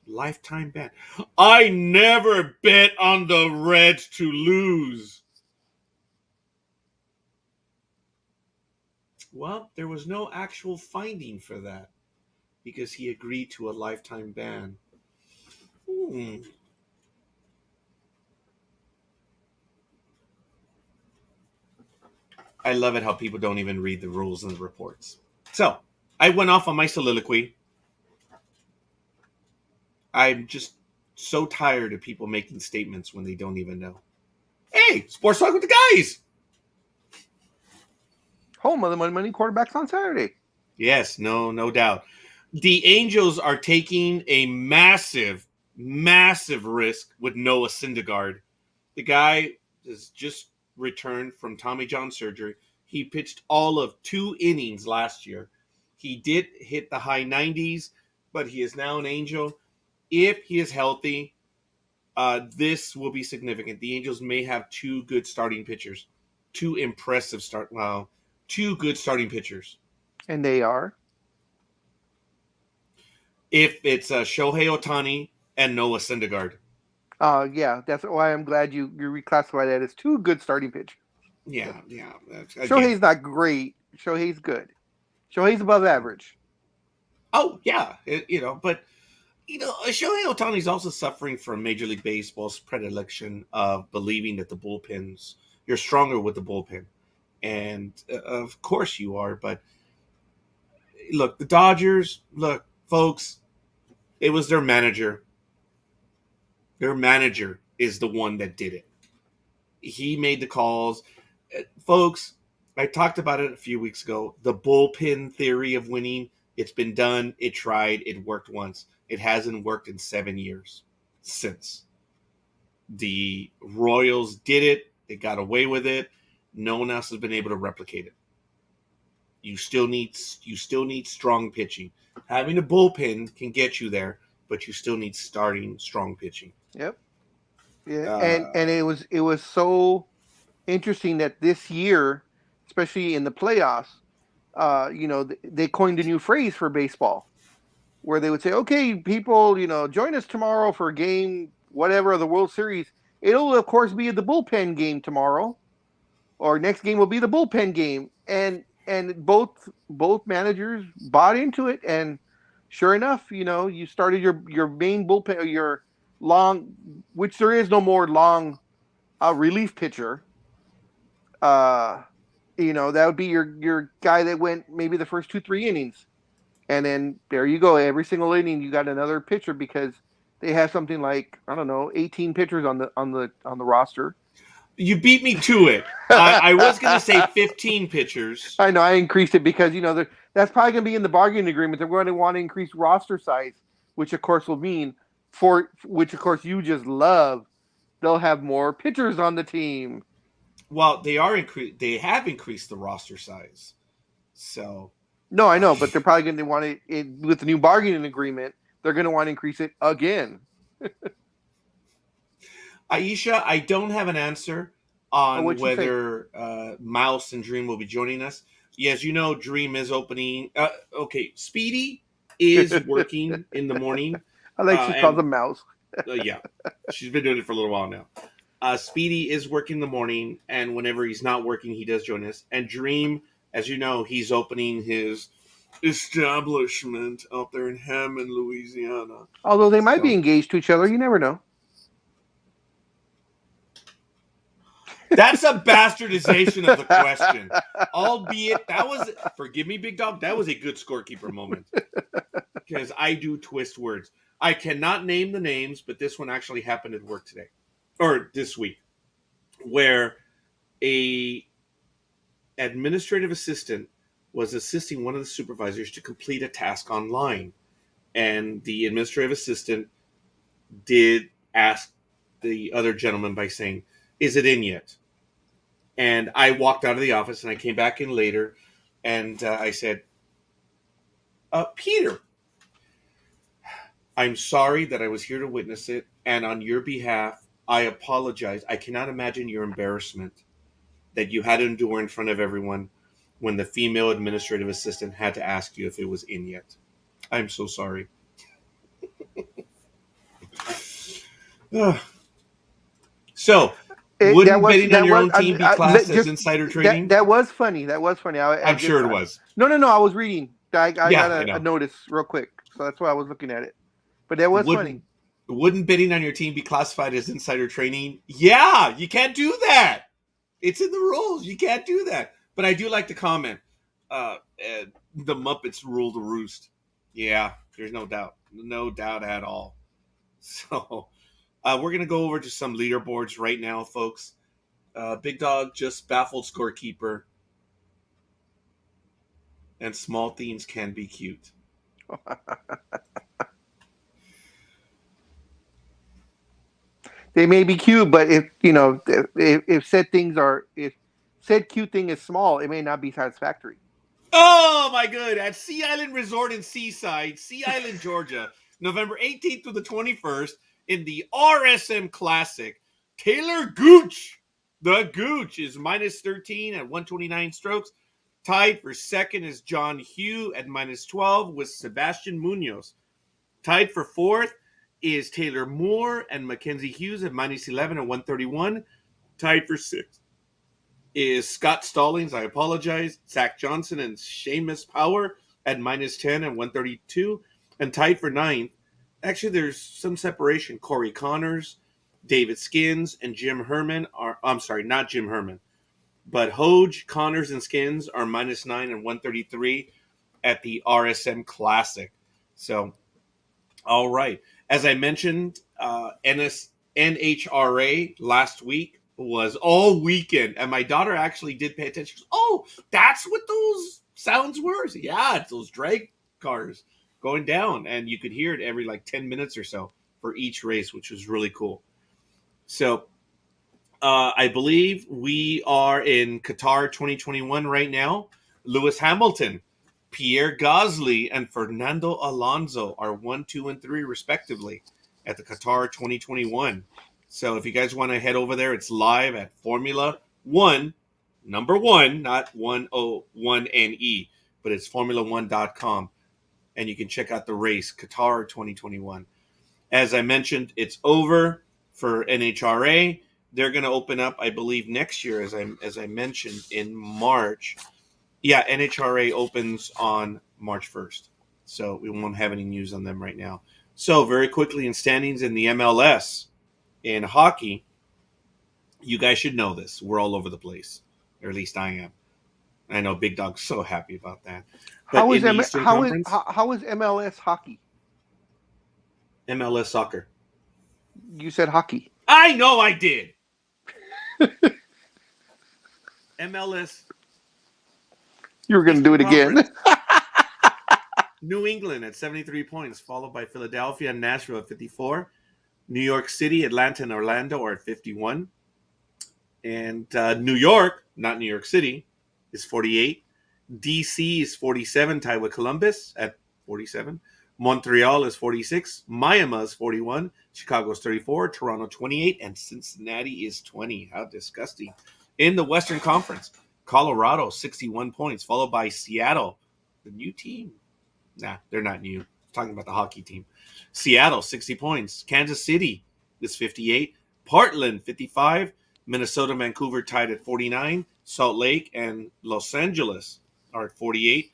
Lifetime ban. I never bet on the Reds to lose. Well, there was no actual finding for that because he agreed to a lifetime ban. I love it how people don't even read the rules and the reports. So, I went off on my soliloquy. I'm just so tired of people making statements when they don't even know. Hey, sports talk with the guys. Home of the Money quarterbacks on Saturday. Yes, no doubt. The Angels are taking a massive risk with Noah Syndergaard. The guy has just returned from Tommy John surgery. He pitched all of 2 innings last year. He did hit the high 90s, but he is now an Angel. If he is healthy, this will be significant. The Angels may have 2 good starting pitchers. 2 impressive Wow, 2 good starting pitchers. And they are? If it's Shohei Ohtani and Noah Syndergaard. Yeah, that's why I'm glad you reclassify that as 2 good starting pitchers. Yeah. Shohei's not great. Shohei's good. Shohei's above average. Oh, yeah. But Shohei Ohtani's also suffering from Major League Baseball's predilection of believing that you're stronger with the bullpen. And of course you are, but look, the Dodgers, folks, it was their manager. Their manager is the one that did it. He made the calls. Folks, I talked about it a few weeks ago. The bullpen theory of winning, It's been done. It tried. It worked once. It hasn't worked in 7 years since. The Royals did it. They got away with it. No one else has been able to replicate it. You still need strong pitching. Having a bullpen can get you there, but you still need starting strong pitching. Yep. Yeah, and it was so interesting that this year, especially in the playoffs, they coined a new phrase for baseball, where they would say, "Okay, people, join us tomorrow for game whatever of the World Series. It'll of course be the bullpen game tomorrow, or next game will be the bullpen game." And both managers bought into it, and sure enough, you started your main bullpen, or your long, which there is no more long relief pitcher. That would be your guy that went maybe the first 2-3 innings, and then there you go. Every single inning, you got another pitcher, because they have something like, I don't know, 18 pitchers on the roster. You beat me to it. I was going to say 15 pitchers. I know, I increased it because that's probably going to be in the bargaining agreement. They're going to want to increase roster size, which of course will mean, which of course you just love, they'll have more pitchers on the team. Well, they have increased the roster size. So no, I know, but they're probably going to want it with the new bargaining agreement. They're going to want to increase it again. Aisha, I don't have an answer on whether Mouse and Dreem will be joining us. Yes, Dreem is opening. Okay, Speedy is working in the morning. I like she calls him Mouse. Yeah, she's been doing it for a little while now. Speedy is working in the morning, and whenever he's not working, he does join us. And Dreem, as you know, he's opening his establishment out there in Hammond, Louisiana. Although they might be engaged to each other, you never know. That's a bastardization of the question. Albeit, forgive me, Big Dog, that was a good scorekeeper moment. Because I do twist words. I cannot name the names, but this one actually happened at work today. Or this week. Where a administrative assistant was assisting one of the supervisors to complete a task online. And the administrative assistant did ask the other gentleman by saying, "Is it in yet?" And I walked out of the office, and I came back in later, and I said, "Peter, I'm sorry that I was here to witness it, and on your behalf, I apologize. I cannot imagine your embarrassment that you had to endure in front of everyone when the female administrative assistant had to ask you if it was in yet. I'm so sorry." So, wouldn't betting on your own team be classed as insider trading? That was funny. I'm sure it was. No. I was reading. I got a notice real quick, so that's why I was looking at it. But that was funny. Wouldn't betting on your team be classified as insider trading? Yeah, you can't do that. It's in the rules. You can't do that. But I do like to comment. The Muppets rule the roost. Yeah, there's no doubt. No doubt at all. So, we're going to go over to some leaderboards right now, folks. Big Dog just baffled Scorekeeper. And small things can be cute. They may be cute, but if said cute thing is small, it may not be satisfactory. Oh my good! At Sea Island Resort in Seaside, Sea Island, Georgia, November 18th through the 21st, in the RSM Classic, Taylor Gooch, the Gooch, is minus 13 at 129 strokes. Tied for second is John Hugh at minus 12 with Sebastian Munoz. Tied for fourth is Taylor Moore and Mackenzie Hughes at minus 11 at 131. Tied for sixth is Scott Stallings, I apologize, Zach Johnson and Seamus Power at minus 10 and 132. And tied for ninth, actually there's some separation. Corey Connors, David Skins, and Jim Herman are, I'm sorry, not Jim Herman, but Hoge, Connors, and Skins are minus 9 and 133 at the RSM Classic. So, all right. As I mentioned, NHRA last week was all weekend, and my daughter actually did pay attention. She goes, "Oh, that's what those sounds were." So, yeah, it's those drag cars going down, and you could hear it every like 10 minutes or so for each race, which was really cool. So I believe we are in Qatar 2021 right now. Lewis Hamilton, Pierre Gasly, and Fernando Alonso are 1, 2, and 3 respectively at the Qatar 2021. So if you guys want to head over there, it's live at Formula One, number one, not 101NE, but it's Formula1.com. And you can check out the race, Qatar 2021. As I mentioned, it's over for NHRA. They're going to open up, I believe, next year, as I mentioned, in March. Yeah, NHRA opens on March 1st. So we won't have any news on them right now. So very quickly in standings in the MLS, in hockey, you guys should know this. We're all over the place, or at least I am. I know Big Dog's so happy about that. But How is in the Eastern Conference, how is MLS hockey? MLS soccer. You said hockey. I know I did. MLS. You were going to do it again. New England at 73 points, followed by Philadelphia and Nashville at 54. New York City, Atlanta, and Orlando are at 51. And New York, not New York City, is 48. DC is 47, tied with Columbus at 47. Montreal is 46. Miami is 41. Chicago is 34. Toronto 28. And Cincinnati is 20. How disgusting. In the Western Conference, Colorado 61 points, followed by Seattle, the new team. Nah, they're not new. I'm talking about the hockey team. Seattle 60 points. Kansas City is 58. Portland 55. Minnesota, Vancouver tied at 49. Salt Lake and Los Angeles are at 48.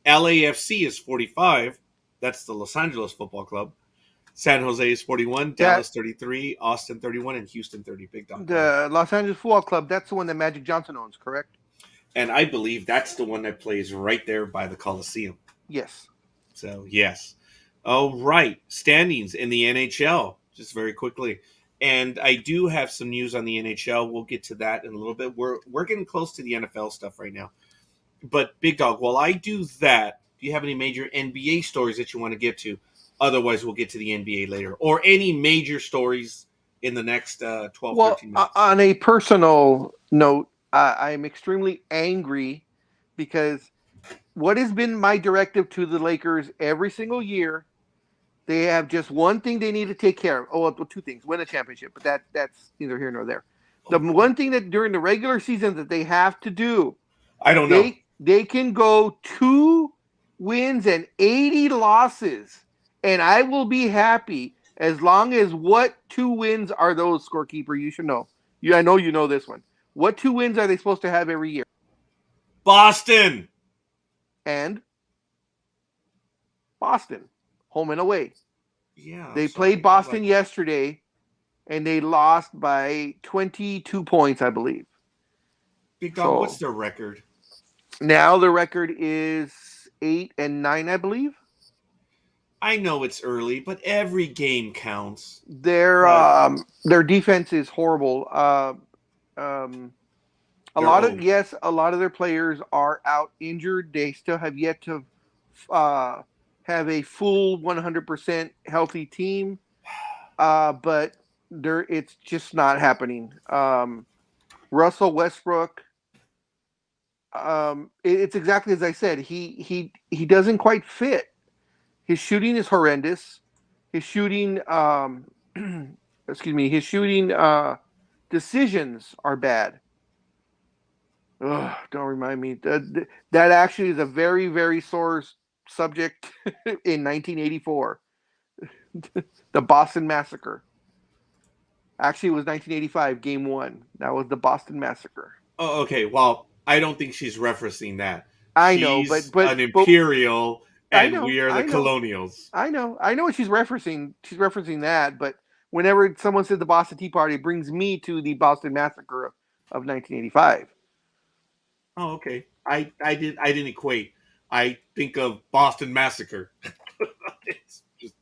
LAFC is 45. That's the Los Angeles Football Club. San Jose is 41. Dallas 33. Austin 31. And Houston 30. Big Dog. The Los Angeles Football Club, that's the one that Magic Johnson owns, correct? And I believe that's the one that plays right there by the Coliseum. Yes. So, yes. All right. Standings in the NHL, just very quickly. And I do have some news on the NHL. We'll get to that in a little bit. We're getting close to the NFL stuff right now. But, Big Dog, while I do that, do you have any major NBA stories that you want to get to? Otherwise, we'll get to the NBA later. Or any major stories in the next 12, 13 minutes. On a personal note, I'm extremely angry because what has been my directive to the Lakers every single year, they have just one thing they need to take care of. Oh, well, two things. Win a championship, but that's neither here nor there. The one thing that during the regular season that they have to do, I don't know. They can go 2 wins and 80 losses, and I will be happy as long as what 2 wins are those, Scorekeeper? You should know. I know you know this one. What 2 wins are they supposed to have every year? Boston. And Boston, home and away. Yeah. They played Boston yesterday, and they lost by 22 points, I believe. Big Dog, what's their record? Now the record is 8-9, I believe. I know it's early, but every game counts. Their defense is horrible. A lot of their players are out injured. They still have yet to have a full 100% healthy team, but it's just not happening. Russell Westbrook, it's exactly as I said. He doesn't quite fit. His shooting is horrendous. His shooting, his shooting decisions are bad. Ugh, don't remind me. That actually is a very, very sore subject in 1984. The Boston Massacre. Actually, it was 1985, Game 1. That was the Boston Massacre. Oh, okay. Well, I don't think she's referencing that. I know, but an imperial, and we are the colonials. I know what she's referencing. She's referencing that, but whenever someone says the Boston Tea Party, it brings me to the Boston Massacre of 1985. Oh, okay. I didn't equate. I think of Boston Massacre. It's just...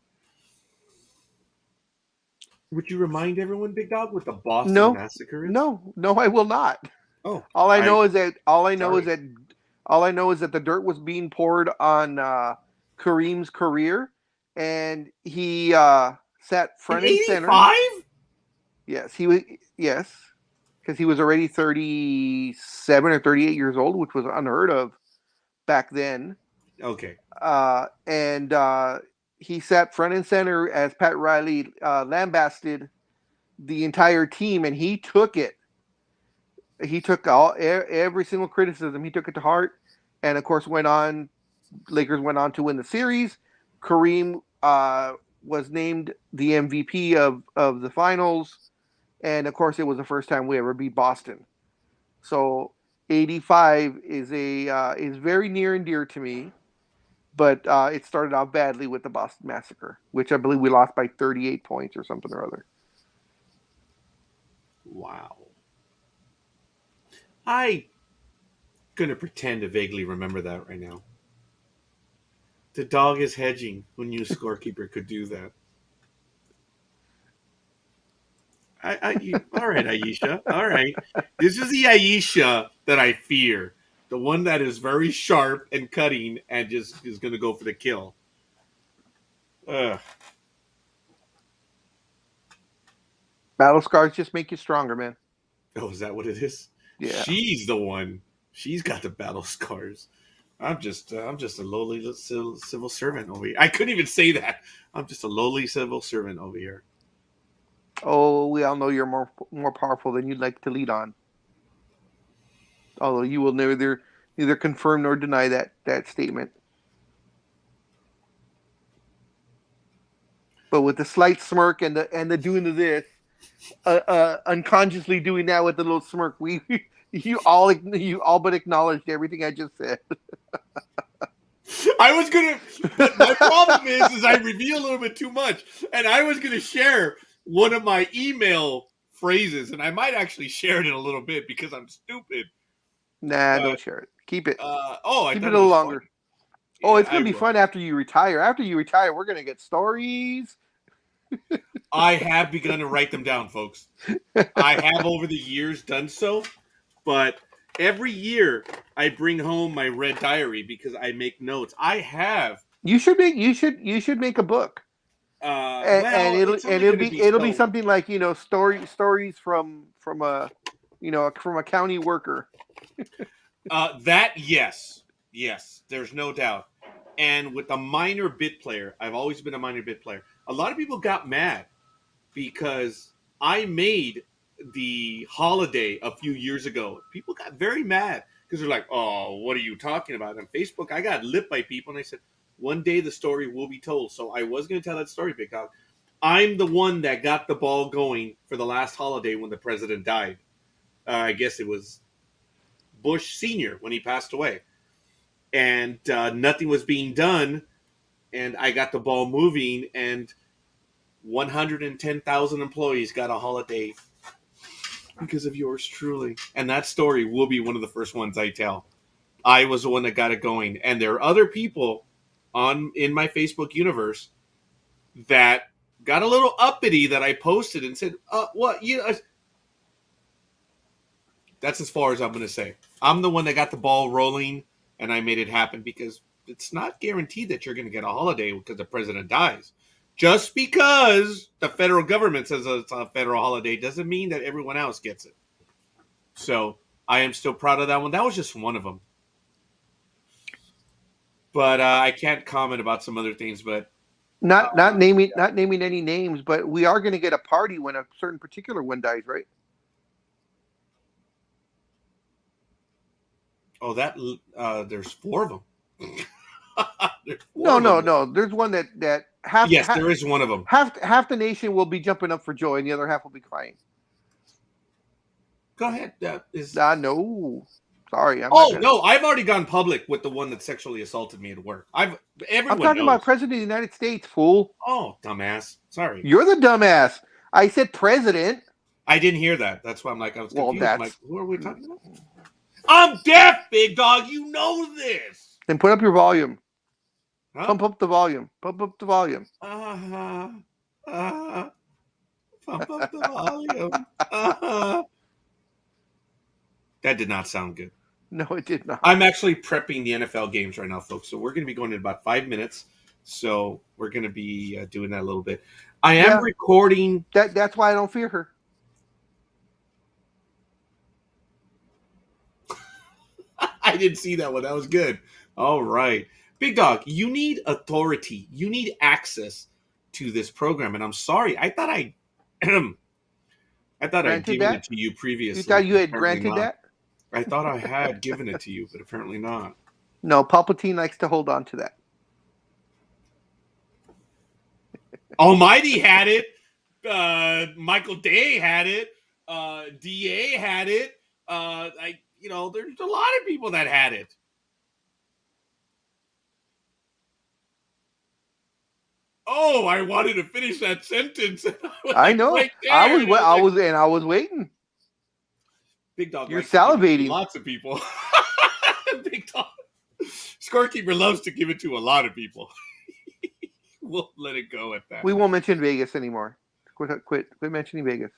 Would you remind everyone, Big Dog, what the Boston Massacre is? No, I will not. Oh, all I know is that the dirt was being poured on Kareem's career, and he sat In front and center. '85? Yes, he was. Yes, because he was already 37 or 38 years old, which was unheard of back then. Okay. And he sat front and center as Pat Riley lambasted the entire team, and he took it. He took every single criticism. He took it to heart, and of course Lakers went on to win the series. Kareem was named the MVP of the finals, and of course it was the first time we ever beat Boston. So '85 is very near and dear to me, but it started off badly with the Boston Massacre, which I believe we lost by 38 points or something or other. Wow. I gonna pretend to vaguely remember that right now. The dog is hedging. Who knew Scorekeeper could do that? All right, Aisha. All right. This is the Aisha that I fear. The one that is very sharp and cutting and just is going to go for the kill. Ugh. Battle scars just make you stronger, man. Oh, is that what it is? Yeah. She's the one. She's got the battle scars. I'm just a lowly civil servant over here. I couldn't even say that. I'm just a lowly civil servant over here. Oh, we all know you're more powerful than you'd like to lead on. Although you will neither confirm nor deny that statement. But with the slight smirk and the doing of this, unconsciously doing that with the little smirk, you all but acknowledged everything I just said. I was gonna. My problem is I reveal a little bit too much, and I was gonna share one of my email phrases, and I might actually share it in a little bit because I'm stupid. Nah, don't share it. Keep it. I Keep thought it a little longer. Fun. Oh, Yeah, it's gonna be fun after you retire. After you retire, we're gonna get stories. I have begun to write them down, folks. I have over the years done so, but every year I bring home my red diary because I make notes. I have. You should make a book. And it'll be something like stories from a from a county worker. That yes, there's no doubt. And with a minor bit player, I've always been a minor bit player. A lot of people got mad because I made the holiday a few years ago. People got very mad because they're like, "Oh, what are you talking about?" On Facebook, I got lit by people, and I said, "One day the story will be told." So I was going to tell that story, Big Dog. I'm the one that got the ball going for the last holiday when the president died. I guess it was Bush Sr. when he passed away. And nothing was being done, and I got the ball moving, and 110,000 employees got a holiday because of yours truly. And that story will be one of the first ones I tell. I was the one that got it going, and there are other people in my Facebook universe that got a little uppity that I posted and said, "What you?" That's as far as I'm going to say. I'm the one that got the ball rolling, and I made it happen because it's not guaranteed that you're going to get a holiday because the president dies. Just because the federal government says it's a federal holiday doesn't mean that everyone else gets it. So I am still proud of that one. That was just one of them. But I can't comment about some other things. But not naming any names, but we are going to get a party when a certain particular one dies, right? Oh, there's four of them. No. There's one that half. Yes, there is one of them. Half the nation will be jumping up for joy, and the other half will be crying. Go ahead. No. Sorry. No, I've already gone public with the one that sexually assaulted me at work. I'm talking about President of the United States, fool. Oh, dumbass. Sorry. You're the dumbass. I said president. I didn't hear that. That's why I'm like, I was confused. Well, I'm like, who are we talking about? I'm deaf, Big Dog. You know this. Then put up your volume. Huh? Pump up the volume. Pump up the volume. Pump up the volume. That did not sound good. No, it did not. I'm actually prepping the NFL games right now, folks. So we're going to be going in about 5 minutes. So we're going to be doing that a little bit. I am recording. That's why I don't fear her. I didn't see that one. That was good. All right. Big Dog, you need authority. You need access to this program. And I'm sorry. I thought I'd given it to you previously. You thought you had Apparently granted not. that? I thought I had given it to you, but apparently not. No, Palpatine likes to hold on to that. Almighty had it. Michael Day had it. DA had it. There's a lot of people that had it. Oh, I wanted to finish that sentence. I know. Right there, I was waiting. Big Dog. You're salivating. Lots of people. Big Dog. Scorekeeper loves to give it to a lot of people. We'll let it go at that. We won't mention Vegas anymore. Quit mentioning Vegas.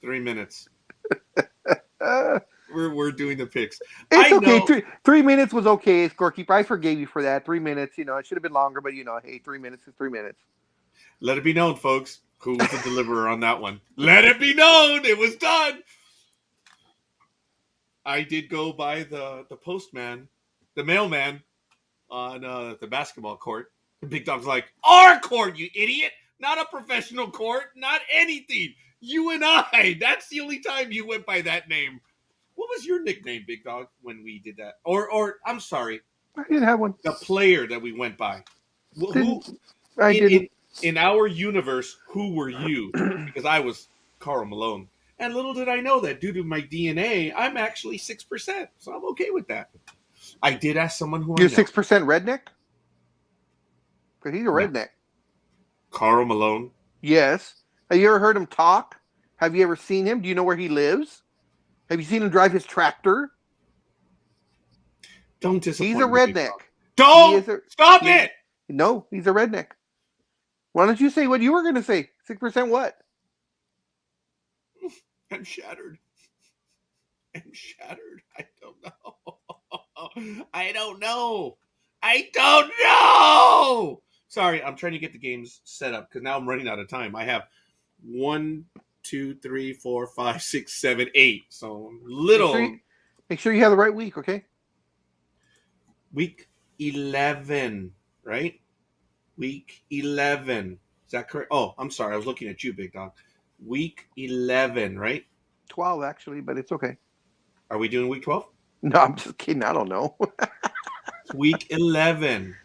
3 minutes. We're doing the picks. It's okay. 3 minutes was okay, Scorekeeper. I forgave you for that. 3 minutes, it should have been longer, but hey, 3 minutes is 3 minutes. Let it be known, folks. Who was the deliverer on that one? Let it be known. It was done. I did go by the postman, the mailman on the basketball court. The Big Dog's like, our court, you idiot. Not a professional court. Not anything. You and I. That's the only time you went by that name. What was your nickname, Big Dog, when we did that? Or I'm sorry. I didn't have one. The player that we went by. I didn't. In our universe, who were you? Because I was Karl Malone. And little did I know that due to my DNA, I'm actually 6%. So I'm okay with that. I did ask someone who You're 6% redneck? Because he's a redneck. Karl Malone? Yes. Have you ever heard him talk? Have you ever seen him? Do you know where he lives? Have you seen him drive his tractor? Don't disappoint me. He's a redneck. Don't! Stop it! No, he's a redneck. Why don't you say what you were going to say? 6% what? I'm shattered. I don't know. I don't know. Sorry, I'm trying to get the games set up because now I'm running out of time. I have 1, 2, 3, 4, 5, 6, 7, 8. So little. Make sure you have the right week, okay? Week 11, right? Week 11. Is that correct? Oh, I'm sorry. I was looking at you, Big Dog. Week 11, right? 12, actually, but it's okay. Are we doing week 12? No, I'm just kidding. I don't know. Week 11.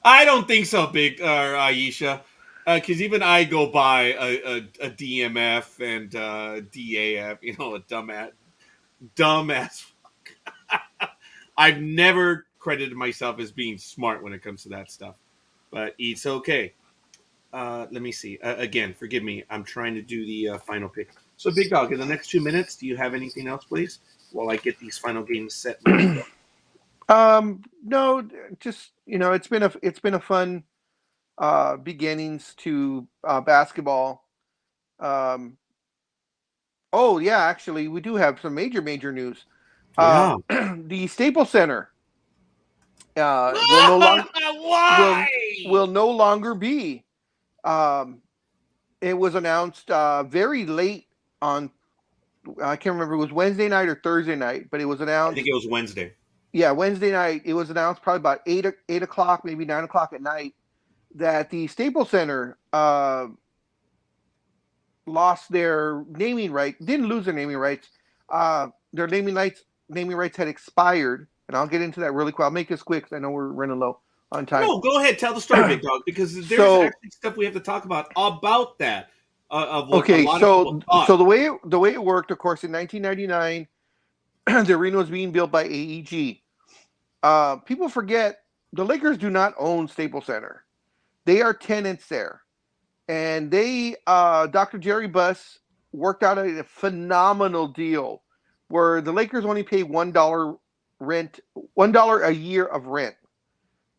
I don't think so, Big Aisha. Because even I go by a DMF and DAF, a dumbass. I've never credited myself as being smart when it comes to that stuff. But it's okay. Let me see. Again, forgive me. I'm trying to do the final pick. So, Big Dog, in the next 2 minutes, do you have anything else, please? While I get these final games set. No, just it's been a fun beginnings to basketball. Oh yeah, actually, we do have some major news. Yeah. The Staples Center will no longer be. It was announced very late on. I can't remember if it was Wednesday night or Thursday night, but it was announced. I think it was Wednesday. Yeah, Wednesday night. It was announced probably about 8 o'clock, maybe 9 o'clock at night, that the Staples Center lost their naming right. Didn't lose their naming rights. Their naming rights had expired, and I'll get into that really quick. I'll make this quick because I know we're running low on time. No, go ahead. Tell the story, Big Dog, because there's actually stuff we have to talk about that. So the way it worked, of course, in 1999, the arena was being built by AEG. People forget the Lakers do not own Staples Center; they are tenants there, and they Dr. Jerry Buss worked out a phenomenal deal where the Lakers only pay $1 a year of rent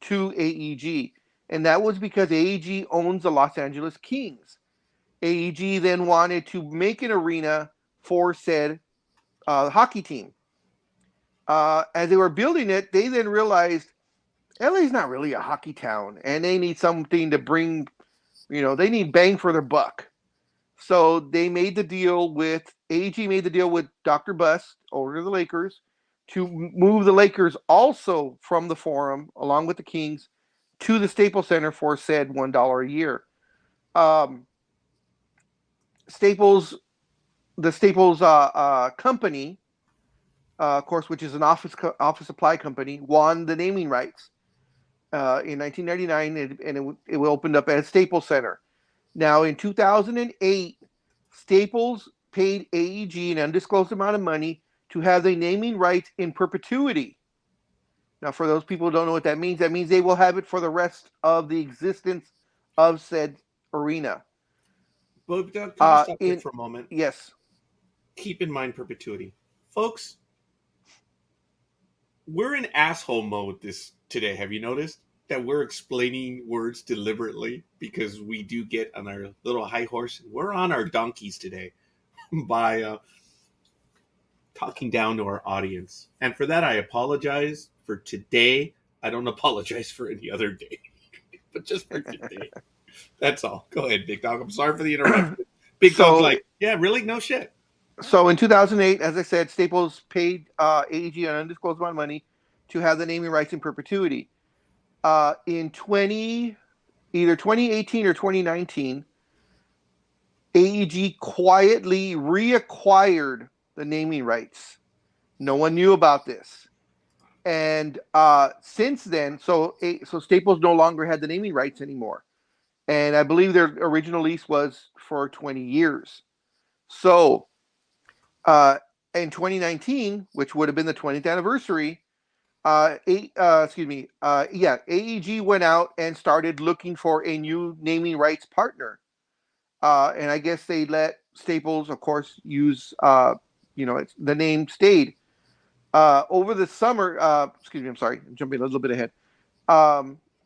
to AEG, and that was because AEG owns the Los Angeles Kings. AEG then wanted to make an arena for said hockey team. As they were building it, they then realized LA's not really a hockey town, and they need something to bring, they need bang for their buck. So they made the deal with AEG made the deal with Dr. Bust over to the Lakers to move the Lakers also from the Forum along with the Kings to the Staples Center for said $1 a year. Staples, the Staples company, of course, which is an office supply company, won the naming rights in 1999, and it opened up as Staples Center. Now, in 2008, Staples paid AEG an undisclosed amount of money to have the naming rights in perpetuity. Now, for those people who don't know what that means they will have it for the rest of the existence of said arena. But Doug, can I stop there for a moment? Yes. Keep in mind perpetuity. Folks, we're in asshole mode today. Have you noticed that we're explaining words deliberately because we do get on our little high horse? We're on our donkeys today by talking down to our audience. And for that, I apologize for today. I don't apologize for any other day, but just for today. That's all. Go ahead, Big Dog. I'm sorry for the interruption. Big Dog's like, yeah, really? No shit. So in 2008, as I said, Staples paid AEG an undisclosed amount of money to have the naming rights in perpetuity. In either 2018 or 2019, AEG quietly reacquired the naming rights. No one knew about this. And since then, so Staples no longer had the naming rights anymore. And I believe their original lease was for 20 years. So in 2019, which would have been the 20th anniversary, AEG went out and started looking for a new naming rights partner. And I guess they let Staples, of course, use, the name stayed. Over the summer, I'm sorry, I'm jumping a little bit ahead.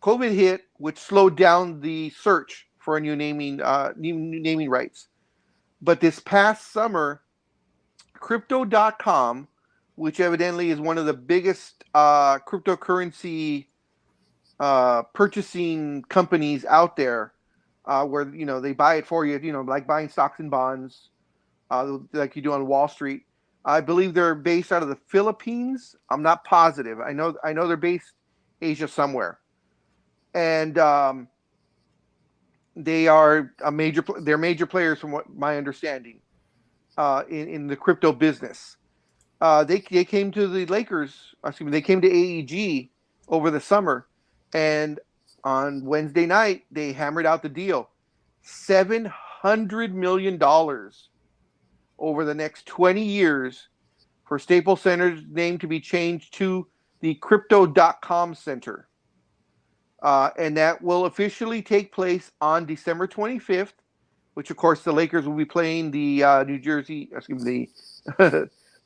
COVID hit, which slowed down the search for a new naming rights. But this past summer, Crypto.com, which evidently is one of the biggest cryptocurrency purchasing companies out there, where they buy it for you, like buying stocks and bonds, like you do on Wall Street. I believe they're based out of the Philippines. I'm not positive. I know they're based Asia somewhere, and they are they're major players from what my understanding in the crypto business. They came to the Lakers. They came to AEG over the summer, and on Wednesday night they hammered out the deal: $700 million over the next 20 years for Staples Center's name to be changed to the Crypto.com Center. And that will officially take place on December 25th, which of course the Lakers will be playing the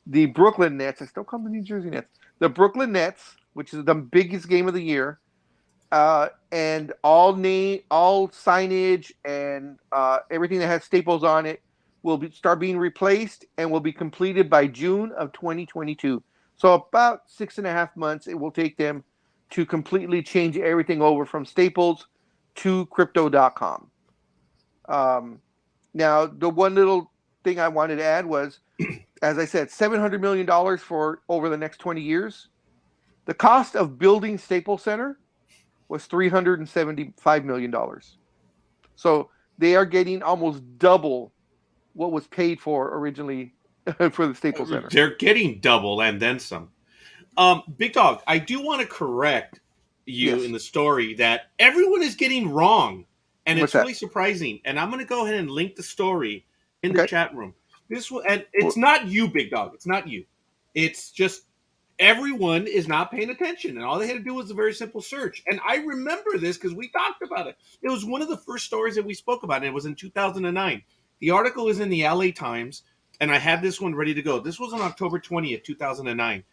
the Brooklyn Nets. I still call them the New Jersey Nets. The Brooklyn Nets, which is the biggest game of the year. And all signage and everything that has Staples on it will start being replaced and will be completed by June of 2022. So about 6.5 months it will take them to completely change everything over from Staples to Crypto.com. Now, the one little thing I wanted to add was, as I said, $700 million for over the next 20 years. The cost of building Staples Center was $375 million. So they are getting almost double what was paid for originally for the Staples Center. They're getting double and then some. Big Dog, I do want to correct you in the story that everyone is getting wrong. And it's really surprising. And I'm going to go ahead and link the story in the chat room. And it's not you, Big Dog. It's not you. It's just everyone is not paying attention. And all they had to do was a very simple search. And I remember this because we talked about it. It was one of the first stories that we spoke about. And it was in 2009. The article is in the LA Times. And I had this one ready to go. This was on October 20th, 2009.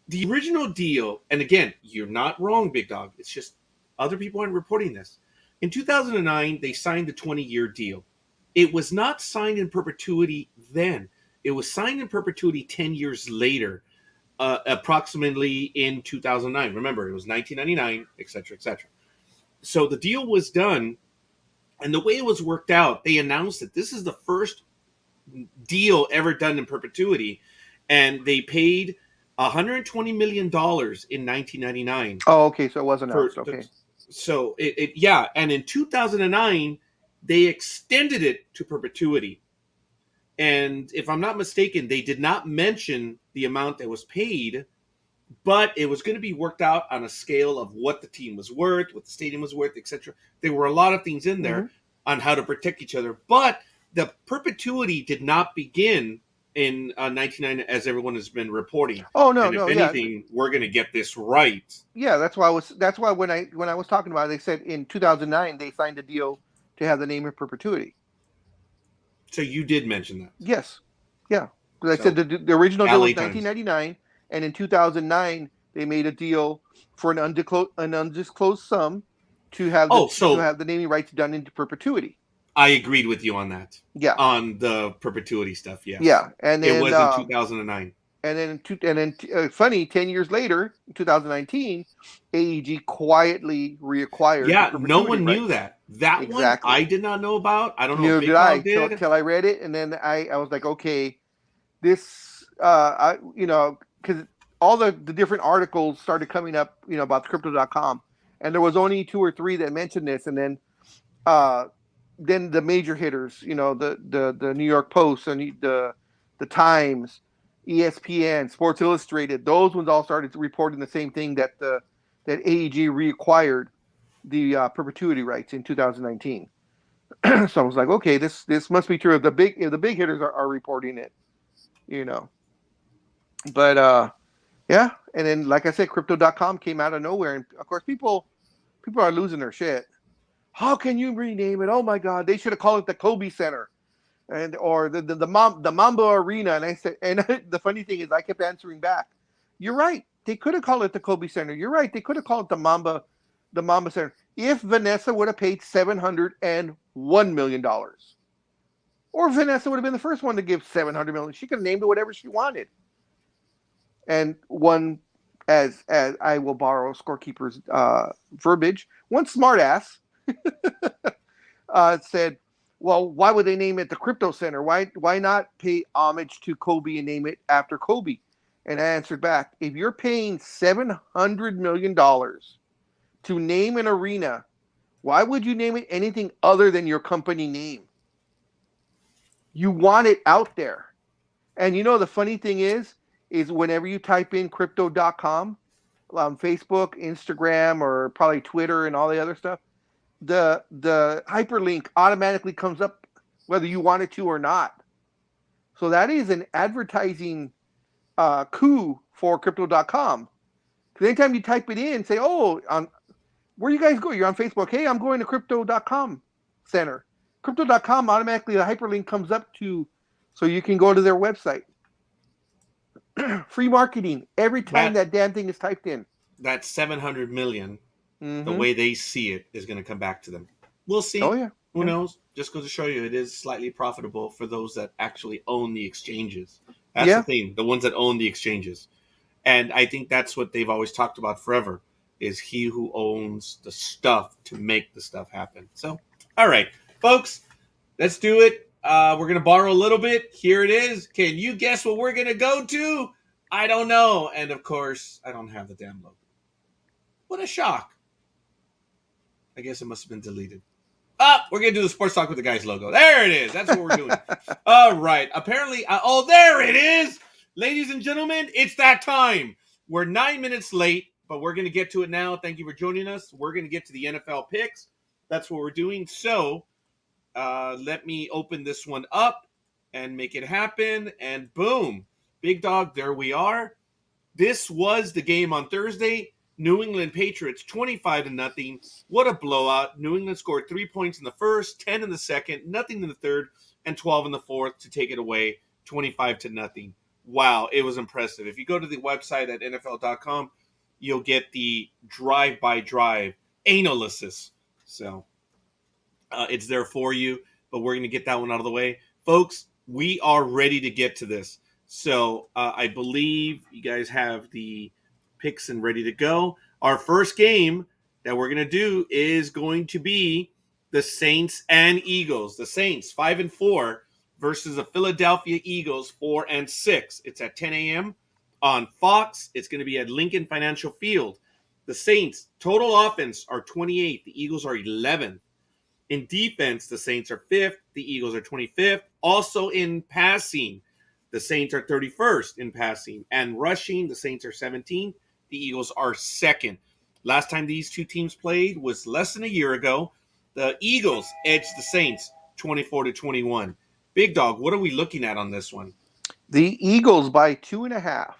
The original deal, and again, you're not wrong, Big Dog. It's just other people aren't reporting this. In 2009, they signed the 20-year deal. It was not signed in perpetuity then. It was signed in perpetuity 10 years later, approximately in 2009. Remember, it was 1999, et cetera, et cetera. So the deal was done, and the way it was worked out, they announced that this is the first deal ever done in perpetuity, and they paid $120 million in 1999. Oh, okay. So it was announced. Okay. So yeah, and in 2009 they extended it to perpetuity. And if I'm not mistaken, they did not mention the amount that was paid, but it was going to be worked out on a scale of what the team was worth, what the stadium was worth, etc. There were a lot of things in there on how to protect each other, but the perpetuity did not begin in 1999, as everyone has been reporting. Oh no, and if anything, we're going to get this right. Yeah, that's why when I was talking about it, they said in 2009 they signed a deal to have the name in perpetuity. So you did mention that. Yes, yeah. Because I said the original deal was 1999, and in 2009 they made a deal for an undisclosed sum to have to have the naming rights done into perpetuity. I agreed with you on that. Yeah. On the perpetuity stuff, yes. Yeah, and then it was in 2009. And then funny, 10 years later, in 2019, AEG quietly reacquired. Yeah, no one knew that. That one I did not know about. I don't know if Big Dog did. Till I read it, and then I was like, okay, this, because all the different articles started coming up, about crypto.com, and there was only 2 or 3 that mentioned this, and then the major hitters, the New York Post and the Times, ESPN, Sports Illustrated, those ones all started reporting the same thing, that AEG reacquired the perpetuity rights in 2019. So I was like, okay, this must be true. If the big hitters are reporting it, But yeah, and then like I said, crypto.com came out of nowhere, and of course people are losing their shit. How can you rename it? Oh my God, they should have called it the Kobe Center, or the Mamba Arena. And I said, and the funny thing is, I kept answering back, "You're right. They could have called it the Kobe Center. You're right. They could have called it the Mamba Center. If Vanessa would have paid $701 million, or Vanessa would have been the first one to give $700 million, she could have named it whatever she wanted." And one, as I will borrow Scorekeeper's verbiage, one smartass said, well, why would they name it the Crypto Center? Why not pay homage to Kobe and name it after Kobe? And I answered back, if you're paying $700 million to name an arena, why would you name it anything other than your company name? You want it out there. And the funny thing is whenever you type in crypto.com on Facebook, Instagram, or probably Twitter and all the other stuff, the hyperlink automatically comes up whether you want it to or not. So that is an advertising coup for crypto.com. Because anytime you type it in, say, oh, where you guys go? You're on Facebook. Hey, I'm going to crypto.com center. Crypto.com, automatically the hyperlink comes up so you can go to their website. Free marketing every time that damn thing is typed in. That 700 million, the way they see it, is going to come back to them. We'll see. Oh yeah. Who knows? Just goes to show you, it is slightly profitable for those that actually own the exchanges. That's the thing. The ones that own the exchanges. And I think that's what they've always talked about forever, is he who owns the stuff to make the stuff happen. So, all right, folks, let's do it. We're going to borrow a little bit. Here it is. Can you guess what we're going to go to? I don't know. And, of course, I don't have the damn logo. What a shock. I guess it must have been deleted. We're going to do the Sports Talk with the Guys logo. There it is. That's what we're doing. All right. Apparently, there it is. Ladies and gentlemen, it's that time. We're 9 minutes late, but we're going to get to it now. Thank you for joining us. We're going to get to the NFL picks. That's what we're doing. So, let me open this one up and make it happen. And boom, Big Dog, there we are. This was the game on Thursday. New England Patriots 25-0. What a blowout. New England scored 3 points in the first, 10 in the second, nothing in the third, and 12 in the fourth to take it away, 25-0. Wow, it was impressive. If you go to the website at NFL.com, you'll get the drive-by-drive analysis. So It's there for you, but we're going to get that one out of the way. Folks, we are ready to get to this. So I believe you guys have the picks and ready to go. Our first game that we're going to do is going to be the Saints and Eagles. The Saints, 5-4, versus the Philadelphia Eagles, 4-6. It's at 10 a.m. on Fox. It's going to be at Lincoln Financial Field. The Saints, total offense, are 28th. The Eagles are 11th. In defense, the Saints are 5th. The Eagles are 25th. Also in passing, the Saints are 31st in passing. And rushing, the Saints are 17th. The Eagles are 2nd. Last time these two teams played was less than a year ago. The Eagles edged the Saints 24-21. Big Dog, what are we looking at on this one? The Eagles by 2.5.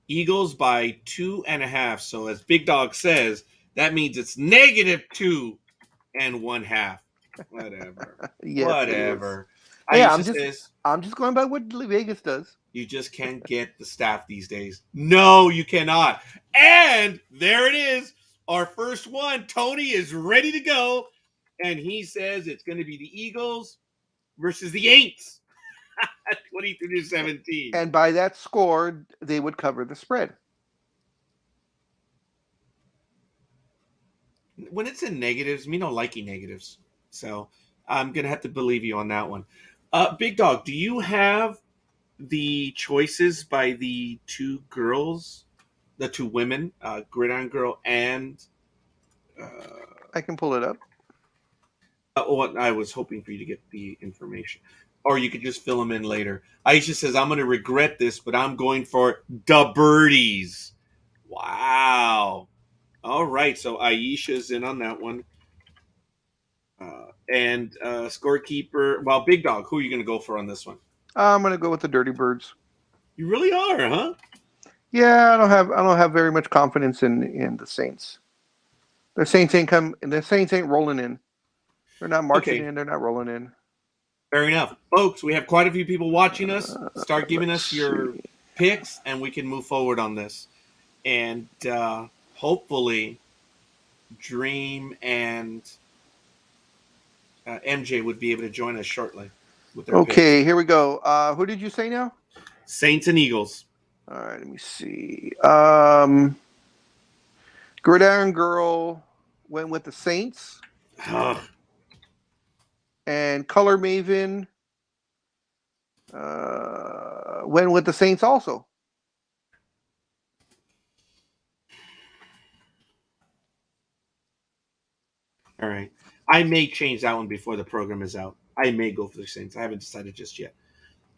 Eagles by 2.5. So as Big Dog says, that means it's -2.5. Whatever. Yes, Whatever. Hey, Aisha says I'm just going by what Vegas does. you just can't get the staff these days. No, you cannot. And there it is. Our first one. Tony is ready to go. And he says it's going to be the Eagles versus the Aints. 23-17. And by that score, they would cover the spread. When it's in negatives, me don't likey negatives. So I'm going to have to believe you on that one. Big Dog, do you have the choices by the two girls, the two women, Gridiron Girl and... I can pull it up. I was hoping for you to get the information. Or you could just fill them in later. Aisha says, I'm going to regret this, but I'm going for the Birdies. Wow. All right, so Aisha's in on that one. And Scorekeeper, well, Big Dog, who are you going to go for on this one? I'm going to go with the Dirty Birds. You really are, huh? Yeah, I don't have very much confidence in the Saints. The Saints ain't rolling in. They're not marching in. They're not rolling in. Fair enough. Folks, we have quite a few people watching us. Start giving us your picks, and we can move forward on this. And hopefully, Dreem and MJ would be able to join us shortly. With their picks. Here we go. Who did you say now? Saints and Eagles. All right, let me see. Gridiron Girl went with the Saints. And Color Maven went with the Saints also. All right. I may change that one before the program is out. I may go for the Saints. I haven't decided just yet.